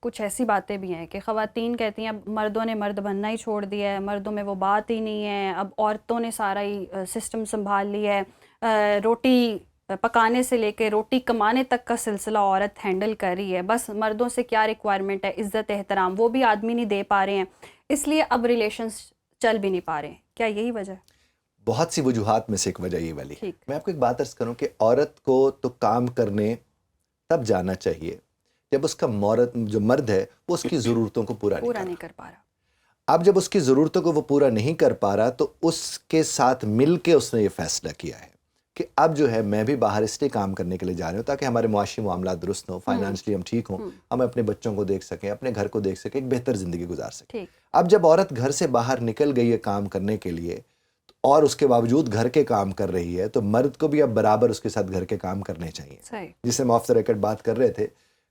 کچھ ایسی باتیں بھی ہیں کہ خواتین کہتی ہیں اب مردوں نے مرد بننا ہی چھوڑ دیا ہے, مردوں میں وہ بات ہی نہیں ہے, اب عورتوں نے سارا ہی سسٹم سنبھال لیا ہے, روٹی پکانے سے لے کے روٹی کمانے تک کا سلسلہ عورت ہینڈل کر رہی ہے, بس مردوں سے کیا ریکوائرمنٹ ہے, عزت احترام وہ بھی آدمی نہیں دے پا رہے ہیں, اس لیے اب ریلیشنز چل بھی نہیں پا رہے ہیں. کیا یہی وجہ ہے؟ بہت سی وجوہات میں سے ایک وجہ یہ والی. میں آپ کو ایک بات عرض کروں کہ عورت کو تو کام کرنے تب جانا چاہیے جب اس کا جو مرد ہے وہ اس کی ضرورتوں کو پورا نہیں کر پا رہا. اب جب اس کی ضرورتوں کو وہ پورا نہیں کر پا رہا تو اس کے ساتھ مل کے اس نے یہ فیصلہ کیا ہے کہ اب جو ہے میں بھی باہر اس لیے کام کرنے کے لیے جا رہا ہوں تاکہ ہمارے معاشی معاملات درست ہوں, فائنانشلی ہم ٹھیک ہوں, ہم اپنے بچوں کو دیکھ سکیں, اپنے گھر کو دیکھ سکیں, ایک بہتر زندگی گزار سکیں. اب جب عورت گھر سے باہر نکل گئی ہے کام کرنے کے لیے اور اس کے باوجود گھر کے کام کر رہی ہے, تو مرد کو بھی اب برابر اس کے ساتھ گھر کے کام کرنے چاہیے. جس سے ہم آف دا ریکارڈ بات کر رہے تھے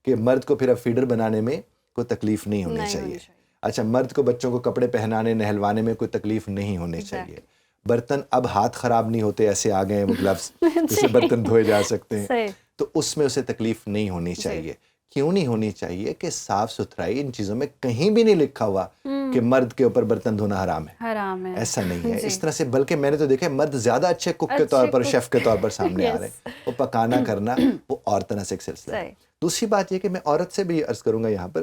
کہ مرد کو پھر اب فیڈر بنانے میں کوئی تکلیف نہیں ہونی چاہیے. اچھا, مرد کو بچوں کو کپڑے پہنانے نہلوانے میں کوئی تکلیف نہیں ہونی چاہیے. برتن اب ہاتھ خراب نہیں ہوتے, ایسے آ گئے ہیں وہ گلوز جس سے برتن دھوئے جا سکتے ہیں, تو اس میں اسے تکلیف نہیں ہونی چاہیے. کیوں نہیں ہونی چاہیے کہ صاف ستھرائی ان چیزوں میں کہیں بھی نہیں لکھا ہوا کہ مرد کے اوپر برتن دھونا حرام ہے. حرام ہے. ایسا نہیں ہے اس طرح سے, بلکہ میں نے تو دیکھا ہے مرد زیادہ اچھے کک کے طور پر, شیف کے طور پر سامنے آ رہے ہیں. وہ پکانا کرنا وہ اور طرح سے ایک سلسلہ ہے. دوسری بات یہ کہ میں عورت سے بھی عرض کروں گا یہاں پر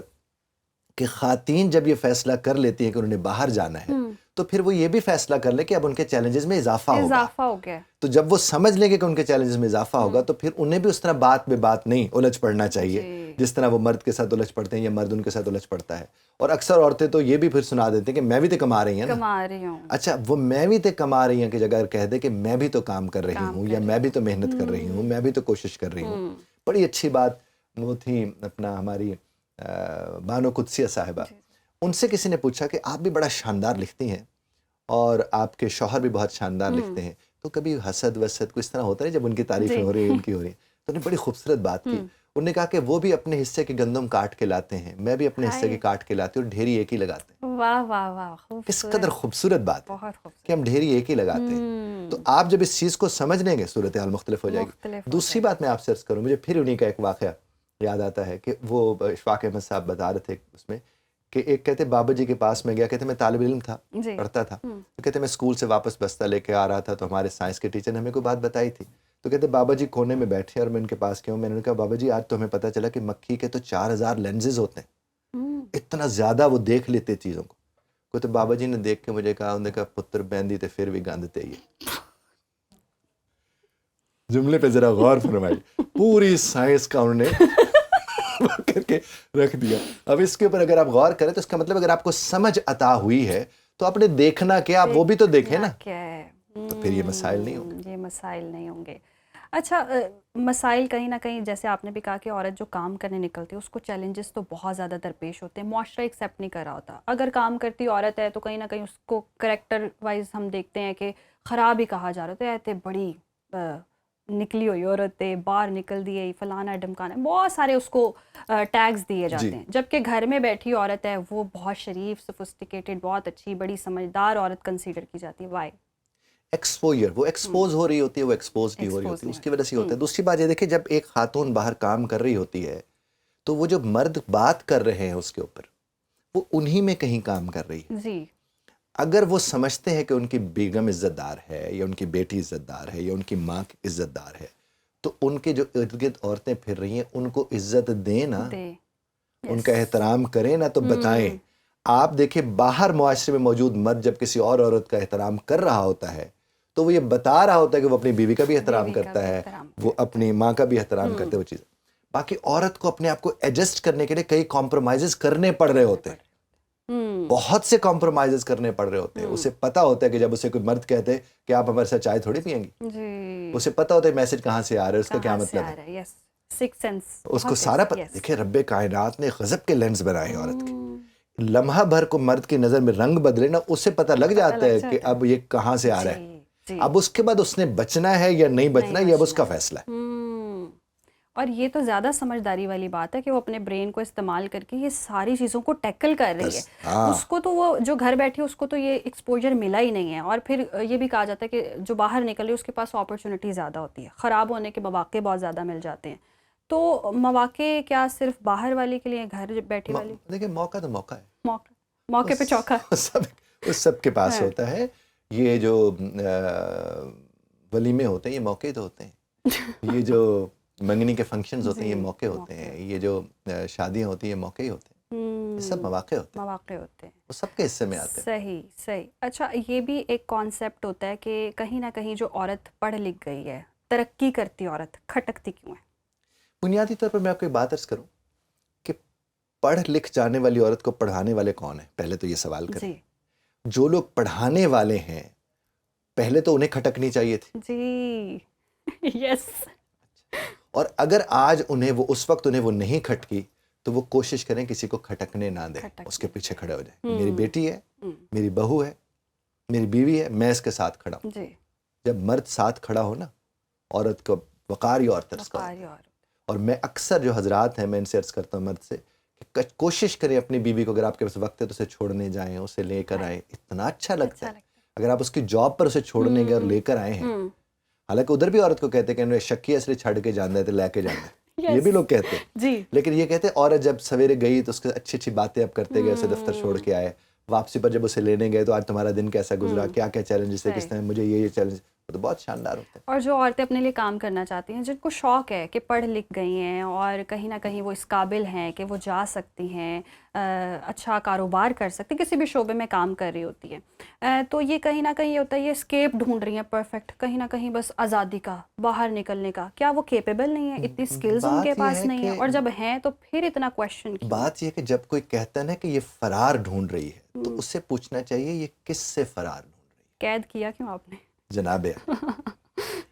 کہ خواتین جب یہ فیصلہ کر لیتی ہیں کہ انہوں نے باہر جانا ہے تو پھر وہ یہ بھی فیصلہ کر لیں کہ اب ان کے چیلنجز میں اضافہ ہو گیا. تو جب وہ سمجھ لیں گے کہ ان کے چیلنجز میں اضافہ ہوگا تو پھر انہیں بھی اس طرح بات بے بات نہیں الجھ پڑنا چاہیے جس طرح وہ مرد کے ساتھ الجھ پڑتے ہیں یا مرد ان کے ساتھ الجھ پڑتا ہے. اور اکثر عورتیں تو یہ بھی پھر سنا دیتے ہیں کہ میں بھی تو کما رہی ہیں نا. اچھا, وہ میں بھی تو کما رہی ہیں کہ جگہ کہہ دے کہ میں بھی تو کام کر رہی ہوں یا میں بھی تو محنت کر رہی ہوں, میں بھی تو کوشش کر رہی ہوں. بڑی اچھی بات وہ تھی اپنا ہماری بانو قدسیہ صاحبہ, ان سے کسی نے پوچھا کہ آپ بھی بڑا شاندار لکھتی ہیں اور آپ کے شوہر بھی بہت شاندار لکھتے ہیں, تو کبھی حسد وسد کو اس طرح ہوتا ہے جب ان کی تعریفیں ہو رہی ہیں ان کی ہو رہی ہیں؟ تو انہوں نے بڑی خوبصورت بات کی. انہوں نے کہا کہ وہ بھی اپنے حصے کی گندم کاٹ کے لاتے ہیں, میں بھی اپنے حصے کی کاٹ کے لاتی ہوں, اور ڈھیری ایک ہی لگاتے ہیں. واہ واہ واہ, کس قدر خوبصورت بات ہے کہ ہم ڈھیری ایک ہی لگاتے ہیں. تو آپ جب اس چیز کو سمجھ لیں گے صورتحال مختلف ہو جائے گی. دوسری بات میں آپ سے عرض کروں, مجھے پھر انہیں کا ایک واقعہ یاد آتا ہے کہ وہ اشفاق احمد صاحب بتا رہے تھے اس میں کہ ایک کہتے بابا جی کے پاس میں گیا, کہتے میں طالب علم تھا, پڑھتا تھا, تو کہتے میں اسکول سے واپس بستہ لے کے آ رہا تھا, تو ہمارے سائنس کے ٹیچر نے ہمیں کوئی بات بتائی تھی. تو کہتے بابا جی کونے میں بیٹھے اور میں ان کے پاس گیا ہوں. میں نے کہا بابا جی آج تو ہمیں پتہ چلا کہ مکھی کے تو 4000 لینزز ہوتے ہیں, اتنا زیادہ وہ دیکھ لیتے چیزوں کو. کہتے بابا جی نے دیکھ کے مجھے کہا, انہوں نے کہا پتر بہندی تے پھر بھی گندتے ہی. جملے پہ ذرا غور فرمائیے, پوری سائنس کا انہوں نے کر کے رکھ دیا. اب اس کے اوپر اگر آپ غور کریں تو اس کا مطلب اگر آپ کو سمجھ عطا ہوئی ہے تو آپ نے دیکھنا کیا, آپ وہ بھی تو دیکھیں نا, تو پھر یہ مسائل نہیں ہوں گے. یہ مسائل نہیں ہوں گے. اچھا, مسائل کہیں نہ کہیں جیسے آپ نے بھی کہا کہ عورت جو کام کرنے نکلتی ہے اس کو چیلنجز تو بہت زیادہ درپیش ہوتے ہیں, معاشرہ ایکسیپٹ نہیں کر رہا ہوتا. اگر کام کرتی عورت ہے تو کہیں نہ کہیں اس کو کریکٹر وائز ہم دیکھتے ہیں کہ خراب ہی کہا جا رہا ہوتا ہے, بڑی نکلی ہوئی عورت ہے, باہر نکل دی, فلانا ڈمکانا, بہت سارے اس کو ٹیگز دیے جاتے ہیں. جبکہ گھر میں بیٹھی عورت ہے وہ بہت شریف, سوفسٹیکیٹڈ, بہت اچھی, بڑی سمجھدار عورت کنسیڈر کی جاتی ہے. وائی؟ ایکسپوجر, وہ ایکسپوز ہو رہی ہوتی ہے, وہ ایکسپوز نہیں ہو رہی ہوتی ہے, اس کی وجہ سے ہوتا ہے. دوسری بات یہ دیکھیں, جب ایک خاتون باہر کام کر رہی ہوتی ہے تو وہ جو مرد بات کر رہے ہیں اس کے اوپر, وہ انہی میں کہیں کام کر رہی ہے. جی, اگر وہ سمجھتے ہیں کہ ان کی بیگم عزت دار ہے یا ان کی بیٹی عزت دار ہے یا ان کی ماں عزت دار ہے, تو ان کے جو ارد گرد عورتیں پھر رہی ہیں ان کو عزت دیں نا, ان کا احترام کریں نا, تو بتائیں. آپ دیکھیں باہر معاشرے میں موجود مرد جب کسی اور عورت کا احترام کر رہا ہوتا ہے تو وہ یہ بتا رہا ہوتا ہے کہ وہ اپنی بیوی کا بھی احترام کرتا ہے, وہ اپنی ماں کا بھی احترام کرتے ہیں, وہ چیز. باقی عورت کو اپنے آپ کو ایڈجسٹ کرنے کے لیے کئی کمپرومائزز کرنے پڑ رہے ہوتے ہیں, بہت سے کمپرومائزز کرنے پڑ رہے ہوتے ہیں. اسے پتا ہوتا ہے کہ جب اسے کوئی مرد کہتے کہ آپ ہمارے ساتھ چائے تھوڑی پئیں گی, اسے پتا ہوتا ہے میسج کہاں سے آ رہا ہے, اس کا کیا مطلب ہے, اس کو سارا پتا. دیکھیں رب کائنات نے غضب کے لینس بنائے ہیں عورت کے, لمحہ بھر کو مرد کی نظر میں رنگ بدلے نا, اس سے پتہ لگ جاتا ہے کہ اب یہ کہاں سے آ رہا ہے. اب اس کے بعد اس نے بچنا ہے یا نہیں بچنا, یہ اب اس کا فیصلہ ہے. اور یہ تو زیادہ سمجھداری والی بات ہے کہ وہ اپنے برین کو استعمال کر کے یہ ساری چیزوں کو ٹیکل کر رہی ہے. اس کو تو وہ جو گھر بیٹھی اس کو تو یہ ایکسپوجر ملا ہی نہیں ہے. اور پھر یہ بھی کہا جاتا ہے کہ جو باہر نکل رہی ہے اس کے پاس اپرچونٹی زیادہ ہوتی ہے, خراب ہونے کے مواقع بہت زیادہ مل جاتے ہیں. تو مواقع کیا صرف باہر والی کے لیے, گھر بیٹھی والی؟ دیکھیں موقع تو موقع ہے, موقع پہ چوکا سب کے پاس ہوتا ہے. یہ جو ولیمے ہوتے ہیں یہ موقع تو ہوتے ہیں, یہ جو منگنی کے فنکشنز ہوتے ہیں یہ موقع ہوتے ہیں, یہ جو شادیاں ہوتی ہیں یہ موقع ہی ہوتے ہیں, یہ سب مواقع ہوتے ہیں, وہ سب کے حصے میں آتے ہیں. صحیح. اچھا, یہ بھی ایک کانسیپٹ ہوتا ہے کہ کہیں نہ کہیں جو عورت پڑھ لکھ گئی ہے, ترقی کرتی عورت کھٹکتی کیوں ہے؟ بنیادی طور پر میں آپ کو ایک بات عرض کروں کہ پڑھ لکھ جانے والی عورت کو پڑھانے والے کون ہیں, پہلے تو یہ سوال کریں. جو لوگ پڑھانے والے ہیں پہلے تو انہیں کھٹکنی چاہیے تھی. جی, یس. اور اگر آج انہیں وہ اس وقت انہیں وہ نہیں کھٹکی تو وہ کوشش کریں کسی کو کھٹکنے نہ دیں, اس کے پیچھے کھڑے ہو جائیں. میری بیٹی ہے, میری بہو ہے, میری بیوی ہے, میں اس کے ساتھ کھڑا ہوں. جب مرد ساتھ کھڑا ہو نا, عورت کو وقار اور ترس کا. اور میں اکثر جو حضرات ہیں میں ان سے عرض کرتا ہوں مرد سے کہ کوشش کریں اپنی بیوی کو, اگر آپ کے پاس وقت ہے تو اسے چھوڑنے جائیں, اسے لے کر آئیں, اتنا اچھا لگتا ہے. اگر آپ اس کی جاب پر اسے چھوڑنے گئے اور لے کر آئے ہیں, حالانکہ ادھر بھی عورت کو کہتے ہیں کہ انہیں شکی اسری چھڑ کے جانا ہے تو لے کے جانا ہے, یہ بھی لوگ کہتے ہیں جی. لیکن یہ کہتے ہیں عورت جب سویرے گئی تو اس کے اچھی اچھی باتیں اب کرتے گئے, اسے دفتر چھوڑ کے آئے, واپسی پر جب اسے لینے گئے تو آج تمہارا دن کیسا گزرا, کیا کیا چیلنجز تھے, کس نے مجھے یہ چیلنج, تو بہت شاندار ہوتا ہے. اور جو عورتیں اپنے لیے کام کرنا چاہتی ہیں, جن کو شوق ہے کہ پڑھ لکھ گئی ہیں اور کہیں نہ کہیں وہ اس قابل ہیں کہ وہ جا سکتی ہیں, اچھا کاروبار کر سکتی, کسی بھی شعبے میں کام کر رہی ہوتی ہیں, تو یہ کہیں نہ کہیں یہ ہوتا ہے, یہ اسکیپ ڈھونڈ رہی ہیں پرفیکٹ, کہیں نہ کہیں بس آزادی کا, باہر نکلنے کا. کیا وہ کیپیبل نہیں ہے, اتنی اسکلز ان کے پاس نہیں ہے, اور جب ہیں تو پھر اتنا کویشچن کیوں؟ بات یہ کہ جب کوئی کہتا ہے نا کہ یہ فرار ڈھونڈ رہی ہے تو اس سے پوچھنا چاہیے یہ کس سے فرار ڈھونڈ رہی ہے. قید کیا کیوں آپ نے جناب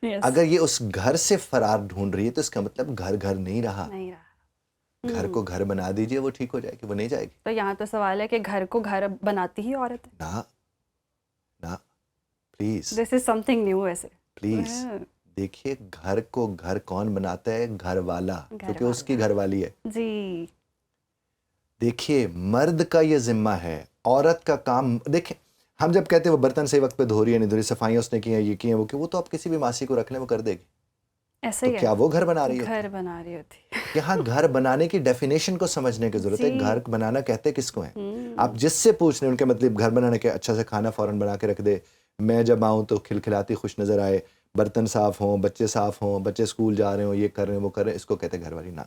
اگر یہ اس گھر سے فرار ڈھونڈ رہی ہے تو اس کا مطلب گھر گھر نہیں رہا. گھر کو گھر بنا دیجئے, وہ ٹھیک ہو جائے گی, وہ نہیں جائے گی. تو یہاں تو سوال ہے کہ گھر کو گھر بناتی ہی عورت ہے. نا please, this is some thing new. ایسے پلیز دیکھیے, گھر کو گھر کون بناتا ہے؟ گھر والا, کیونکہ اس کی گھر والی ہے. جی دیکھیے مرد کا یہ ذمہ ہے, عورت کا کام. دیکھیں ہم جب کہتے ہیں وہ برتن صحیح وقت پہ دھو رہی ہے, نہیں دھو رہی, صفائیاں اس نے کی ہیں, یہ کی ہیں, وہ تو آپ کسی بھی ماسی کو رکھ لیں, وہ کر دے گی. ایسے تو ہی ہے, کیا وہ گھر بنا رہی ہے؟ گھر بنا رہی ہوتی ہے. یہاں گھر بنانے کی ڈیفینیشن کو سمجھنے کی ضرورت ہے. گھر بنانا کہتے کس کو ہیں؟ آپ جس سے پوچھ رہے ہیں ان کے مطلب گھر بنانے کے اچھا سے کھانا فوراً بنا کے رکھ دے, میں جب آؤں تو کھلکھلاتی خوش نظر آئے, برتن صاف ہوں, بچے صاف ہوں, بچے اسکول جا رہے ہوں, یہ کر رہے ہیں, وہ کر رہے ہیں, اس کو کہتے ہیں گھر والی. نا,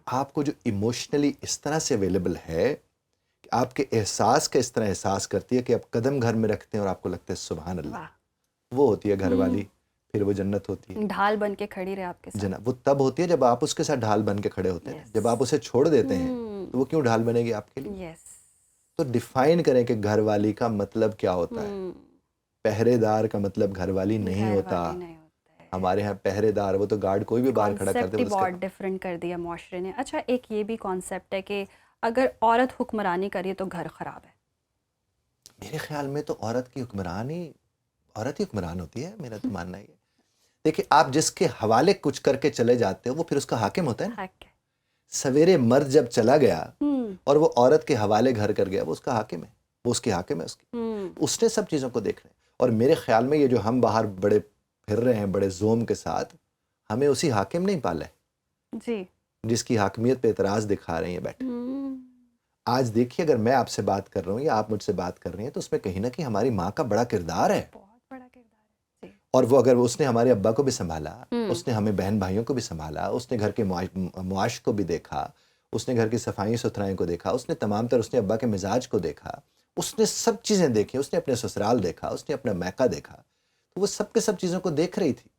آپ کو جو ایموشنلی اس طرح سے اویلیبل ہے کہ آپ کے احساس کا اس طرح احساس کرتی ہے کہ آپ قدم گھر میں رکھتے ہیں اور آپ کو لگتا ہے سبحان اللہ, وہ ہوتی ہے گھر والی. پھر وہ جنت ہوتی ہے, ڈھال بن کے کھڑی رہے آپ کے ساتھ. جنت وہ تب ہوتی ہے جب آپ اس کے ساتھ ڈھال بن کے کھڑے ہوتے ہیں. جب آپ اسے چھوڑ دیتے ہیں تو وہ کیوں ڈھال بنے گی آپ کے لیے؟ تو ڈیفائن کریں کہ گھر والی کا مطلب کیا ہوتا ہے. پہرے دار کا مطلب گھر والی نہیں ہوتا. ہمارے ہاں پہرے دار وہ تو گارڈ کوئی بھی باہر کھڑا کر دے. بہت ڈفرینٹ کر دیا معاشرے نے. اچھا ایک یہ بھی کانسیپٹ ہے کہ اگر عورت حکمرانی کریے تو گھر خراب ہے. میرے خیال میں تو عورت ہی حکمران ہوتی ہے, میرا تو ماننا ہے. دیکھیں آپ جس کے حوالے کچھ کر کے چلے جاتے ہو وہ پھر اس کا حاکم ہوتا ہے نا. سویرے مرد جب چلا گیا اور وہ عورت کے حوالے گھر کر گیا, وہ اس کا حاکم ہے, وہ اس کی حاکم ہے, اس نے سب چیزوں کو دیکھنا ہے. اور میرے خیال میں یہ جو ہم باہر بڑے پھر رہے ہیں بڑے زوم کے ساتھ, ہمیں اسی حاکم نہیں پالا ہے جی جس کی حاکمیت پہ اعتراض دکھا رہے ہیں بیٹھے. آج دیکھیے اگر میں آپ سے بات کر رہا ہوں یا آپ مجھ سے بات کر رہے ہیں تو اس میں کہیں نہ کہیں ہماری ماں کا بڑا کردار ہے. اور وہ اگر اس نے ہمارے ابا کو بھی سنبھالا, اس نے ہمیں بہن بھائیوں کو بھی سنبھالا, اس نے گھر کے معاش کو بھی دیکھا, اس نے گھر کی صفائی ستھرائی کو دیکھا, اس نے تمام تر اس نے ابا کے مزاج کو دیکھا, اس نے سب چیزیں دیکھی, اس نے اپنے سسرال دیکھا, اس نے اپنا میکہ دیکھا, تو وہ سب کے سب چیزوں کو دیکھ رہی تھی.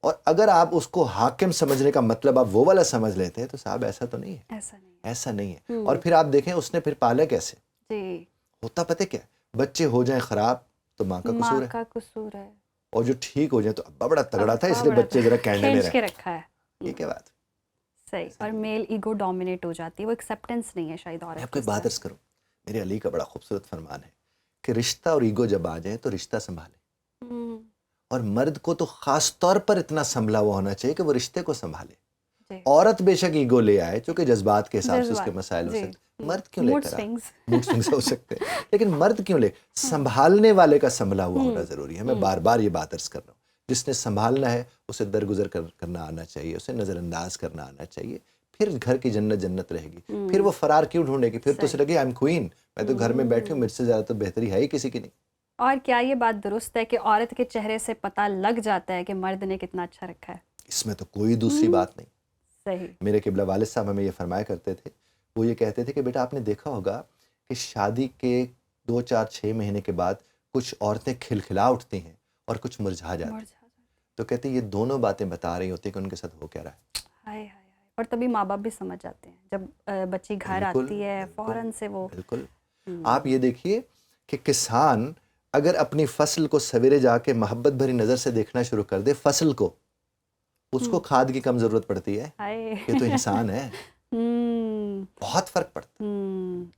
اور اگر آپ اس کو حاکم سمجھنے کا مطلب آپ وہ والا سمجھ لیتے ہیں تو صاحب ایسا تو نہیں ہے, ایسا نہیں ہے. اور پھر آپ دیکھیں اس نے پھر پالا کیسے ہوتا, پتہ کیا, بچے ہو جائیں خراب تو ماں کا قصور ہے, اور جو ٹھیک ہو جائیں تو ابا بڑا تگڑا تھا اس لیے بچے ذرا کینڈے میں رکھا ہے. یہ کیا بات صحیح. اور میل ایگو ڈومینیٹ ہو جاتی ہے, وہ ایکسیپٹنس نہیں ہے شاید. میں آپ کو بات عرض کروں, میرے علی کا بڑا خوبصورت فرمان ہے کہ رشتہ اور ایگو جب آ جائیں تو رشتہ سنبھالیں, اور مرد کو تو خاص طور پر اتنا سنبھلا ہوا ہونا چاہیے کہ وہ رشتے کو سنبھالے. عورت بے شک ایگو لے آئے چونکہ جذبات کے حساب سے اس کے مسائل ہو سکتے, مرد کیوں لے کر موڈ سوئنگز ہو سکتے ہیں, لیکن مرد کیوں لے, سنبھالنے والے کا سنبھلا ہوا ہونا ضروری ہے. میں بار بار یہ بات عرض کر رہا ہوں, جس نے سنبھالنا ہے اسے درگزر کرنا آنا چاہیے, اسے نظر انداز کرنا آنا چاہیے, پھر گھر کی جنت جنت رہے گی. پھر وہ فرار کیوں ڈھونڈے گی, پھر تو اسے لگے آئی ایم کوئین, میں تو گھر میں بیٹھی ہوں, مجھ سے زیادہ تو بہتری ہے ہی کسی کی نہیں. اور کیا یہ بات درست ہے کہ عورت کے چہرے سے پتہ لگ جاتا ہے کہ مرد نے کتنا اچھا رکھا ہے؟ اس میں تو کوئی دوسری بات نہیں. صحیح. میرے قبلہ والد صاحب ہمیں یہ فرمایا کرتے تھے, وہ یہ کہتے تھے کہ بیٹا آپ نے دیکھا ہوگا کہ شادی کے 2 4 6 مہینے کے بعد کچھ عورتیں کھلکھلا اٹھتی ہیں اور کچھ مرجھا جاتی ہیں. تو کہتے ہیں یہ دونوں باتیں بتا رہی ہوتی ہیں کہ ان کے ساتھ ہو کیا رہا ہے. اور تبھی ماں باپ بھی سمجھ جاتے ہیں جب بچی گھر آتی ہے فوراً سے وہ. بالکل. آپ یہ دیکھیے کہ کسان اگر اپنی فصل کو سویرے جا کے محبت بھری نظر سے دیکھنا شروع کر دے, فصل کو, اس کو کھاد کی کم ضرورت پڑتی ہے, یہ تو انسان ہے, بہت فرق پڑتا ہے.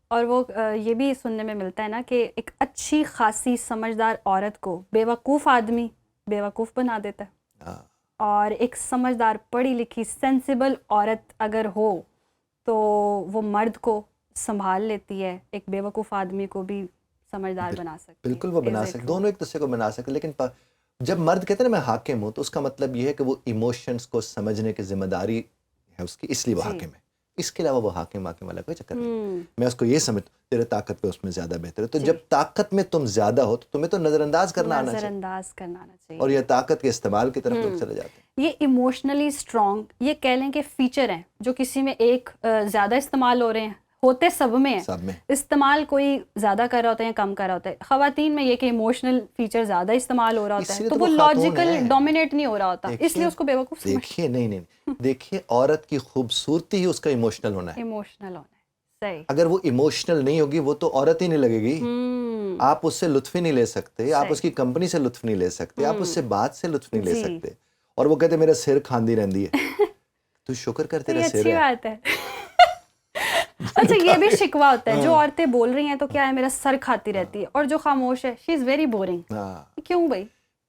اور وہ یہ بھی سننے میں ملتا ہے نا کہ ایک اچھی خاصی سمجھدار عورت کو بیوقوف آدمی بیوقوف بنا دیتا ہے, اور ایک سمجھدار پڑھی لکھی سینسیبل عورت اگر ہو تو وہ مرد کو سنبھال لیتی ہے, ایک بیوقوف آدمی کو بھی سمجھدار بنا سکتی ہے. بالکل وہ بنا سکتے, دونوں ایک دوسرے کو بنا سکتے. لیکن جب مرد کہتے ہیں نا میں حاکم ہوں, تو اس کا مطلب یہ ہے کہ وہ ایموشنز کو سمجھنے کی ذمہ داری ہے اس کی اس لیے وہ حاکم ہے, اس کے علاوہ وہ حاکم والا کوئی چکر نہیں. میں اس کو یہ سمجھتا ہوں تیرے طاقت پہ اس میں زیادہ بہتر ہے, تو جب طاقت میں تم زیادہ ہو تو تمہیں تو نظر انداز کرنا آنا چاہیے, اور یہ طاقت کے استعمال کی طرف لوگ چلے جاتے ہیں. یہ ایموشنلی اسٹرانگ, یہ کہہ لیں کہ فیچر ہیں جو کسی میں ایک زیادہ استعمال ہو رہے ہیں, ہوتے سب میں ہیں, سب میں استعمال کوئی زیادہ کر رہا ہوتا ہے یا کم کر رہا ہوتا ہے. خواتین میں یہ کہ ایموشنل فیچر زیادہ استعمال ہو رہا ہوتا ہے تو وہ لاجیکل ڈومینیٹ نہیں ہو رہا ہوتا, اس لیے اس کو بیوقوف سمجھتے ہیں. دیکھیے نہیں دیکھیے عورت کی خوبصورتی ہی اس کا ایموشنل ہونا ہے. ایموشنل ہونا ہے, صحیح. اگر وہ ایموشنل نہیں ہوگی وہ تو عورت ہی نہیں لگے گی. آپ اس سے لطف ہی نہیں لے سکتے, آپ اس کی کمپنی سے لطف نہیں لے سکتے, آپ اس سے بات سے لطف نہیں لے سکتے. اور وہ کہتے میرا سر کھاندی رہندی ہے, تو شکر کر تیرا سر ہے. اچھی بات ہے. اچھا یہ بھی شکوہ ہوتا ہے, جو عورتیں بول رہی ہیں تو کیا ہے میرا سر کھاتی رہتی ہے, اور جو خاموش ہے شی از ویری بورنگ. کیوں بھائی؟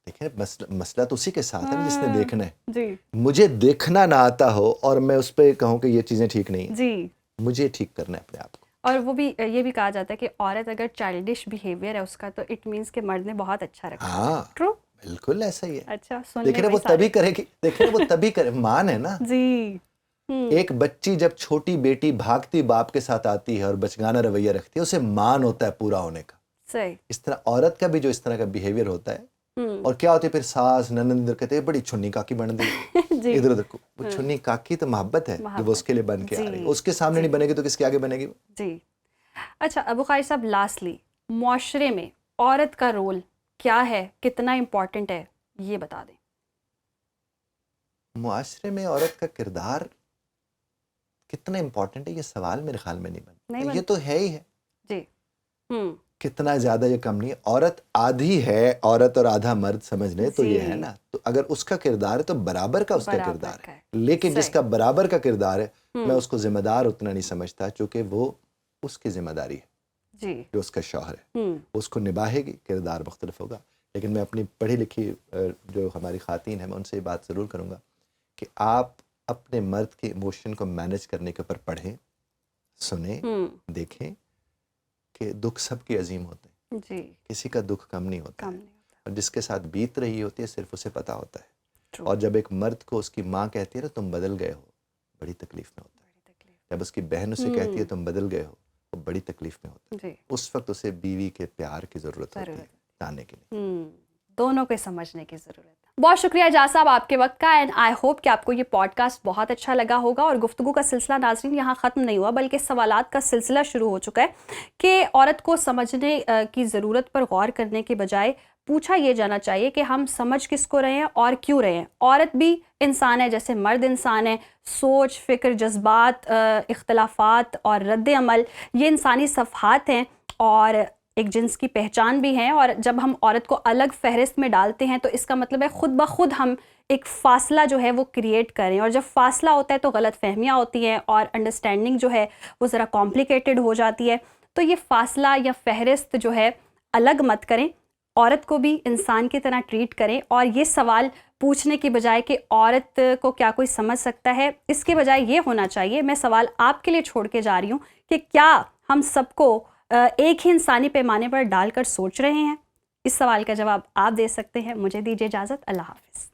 دیکھیں مسئلہ تو اسی کے ساتھ ہے جس نے دیکھنا ہے. جی مجھے دیکھنا نہ آتا ہو اور میں اس پہ کہوں کہ یہ چیزیں ٹھیک نہیں ہیں, جی مجھے ٹھیک کرنا ہے اپنے آپ کو. اور وہ بھی یہ بھی کہا جاتا ہے کہ عورت اگر چائلڈش بیہیویئر ہے اس کا تو اٹ مینس کہ مرد نے بہت اچھا رکھا. ہاں ٹرو, بالکل ایسا ہی ہے. اچھا دیکھ رہے وہ تبھی کرے گی, دیکھ رہے وہ تبھی کرے, مان ہے نا. جی ایک بچی جب چھوٹی بیٹی بھاگتی باپ کے ساتھ آتی ہے اور بچگانہ رویہ رکھتی ہے, اسے مان ہوتا ہے پورا ہونے کا. صحیح. اس طرح عورت کا بھی جو اس طرح کا بیہیویئر ہوتا ہے, اور کیا ہوتی ہے پھر ساس ننند کہتے ہیں بڑی چھنی کاکی بن دی, ادھر ادھر کو. وہ چھنی کاکی تو محبت ہے جو وہ اس کے لیے بن کے آ رہی ہے, اس کے سامنے نہیں بنے گی تو کس کے آگے بنے گی. جی اچھا ابو خالد صاحب, لاسٹلی معاشرے میں عورت کا رول کیا ہے, کتنا امپورٹنٹ ہے, یہ بتا دیں. معاشرے میں عورت کا کردار کتنا امپورٹنٹ ہے, یہ سوال میرے خیال میں نہیں بنتا. یہ تو ہے ہی ہے. جی کتنا زیادہ یہ کم نہیں ہے. عورت آدھی ہے عورت اور آدھا مرد سمجھ لیں تو یہ ہے نا. تو اگر اس کا کردار ہے تو برابر کا اس کا کردار ہے, لیکن جس کا برابر کا کردار ہے میں اس کو ذمہ دار اتنا نہیں سمجھتا, چونکہ وہ اس کی ذمہ داری ہے جو اس کا شوہر ہے, اس کو نباہے گی, کردار مختلف ہوگا. لیکن میں اپنی پڑھی لکھی جو ہماری خواتین ہیں میں ان سے یہ بات ضرور کروں گا کہ آپ اپنے مرد کے ایموشن کو مینیج کرنے کے اوپر پڑھیں, سنیں, دیکھیں کہ دکھ سب کے عظیم ہوتے ہیں. جی کسی کا دکھ کم نہیں ہوتا, اور جس کے ساتھ بیت رہی ہوتی ہے صرف اسے پتہ ہوتا ہے. اور جب ایک مرد کو اس کی ماں کہتی ہے نا تم بدل گئے ہو, بڑی تکلیف میں ہوتا ہے. جب اس کی بہن اسے کہتی ہے تم بدل گئے ہو, وہ بڑی تکلیف میں ہوتا ہے. اس وقت اسے بیوی کے پیار کی ضرورت ہوتی ہے جانے کے لیے. دونوں کو سمجھنے کی ضرورت ہے. بہت شکریہ اعجاز صاحب آپ کے وقت کا, اینڈ آئی ہوپ کہ آپ کو یہ پوڈ کاسٹ بہت اچھا لگا ہوگا. اور گفتگو کا سلسلہ ناظرین یہاں ختم نہیں ہوا, بلکہ سوالات کا سلسلہ شروع ہو چکا ہے کہ عورت کو سمجھنے کی ضرورت پر غور کرنے کے بجائے پوچھا یہ جانا چاہیے کہ ہم سمجھ کس کو رہے ہیں اور کیوں رہے ہیں. عورت بھی انسان ہے جیسے مرد انسان ہے, سوچ, فکر, جذبات, اختلافات اور رد عمل یہ انسانی صفحات ہیں اور ایک جنس کی پہچان بھی ہیں. اور جب ہم عورت کو الگ فہرست میں ڈالتے ہیں تو اس کا مطلب ہے خود بخود ہم ایک فاصلہ جو ہے وہ کریٹ کریں, اور جب فاصلہ ہوتا ہے تو غلط فہمیاں ہوتی ہیں اور انڈرسٹینڈنگ جو ہے وہ ذرا کمپلیکیٹڈ ہو جاتی ہے. تو یہ فاصلہ یا فہرست جو ہے الگ مت کریں, عورت کو بھی انسان کی طرح ٹریٹ کریں. اور یہ سوال پوچھنے کی بجائے کہ عورت کو کیا کوئی سمجھ سکتا ہے, اس کے بجائے یہ ہونا چاہیے, میں سوال آپ کے لیے چھوڑ کے جا رہی ہوں کہ کیا ہم سب کو ایک ہی انسانی پیمانے پر ڈال کر سوچ رہے ہیں. اس سوال کا جواب آپ دے سکتے ہیں. مجھے دیجیے اجازت, اللہ حافظ.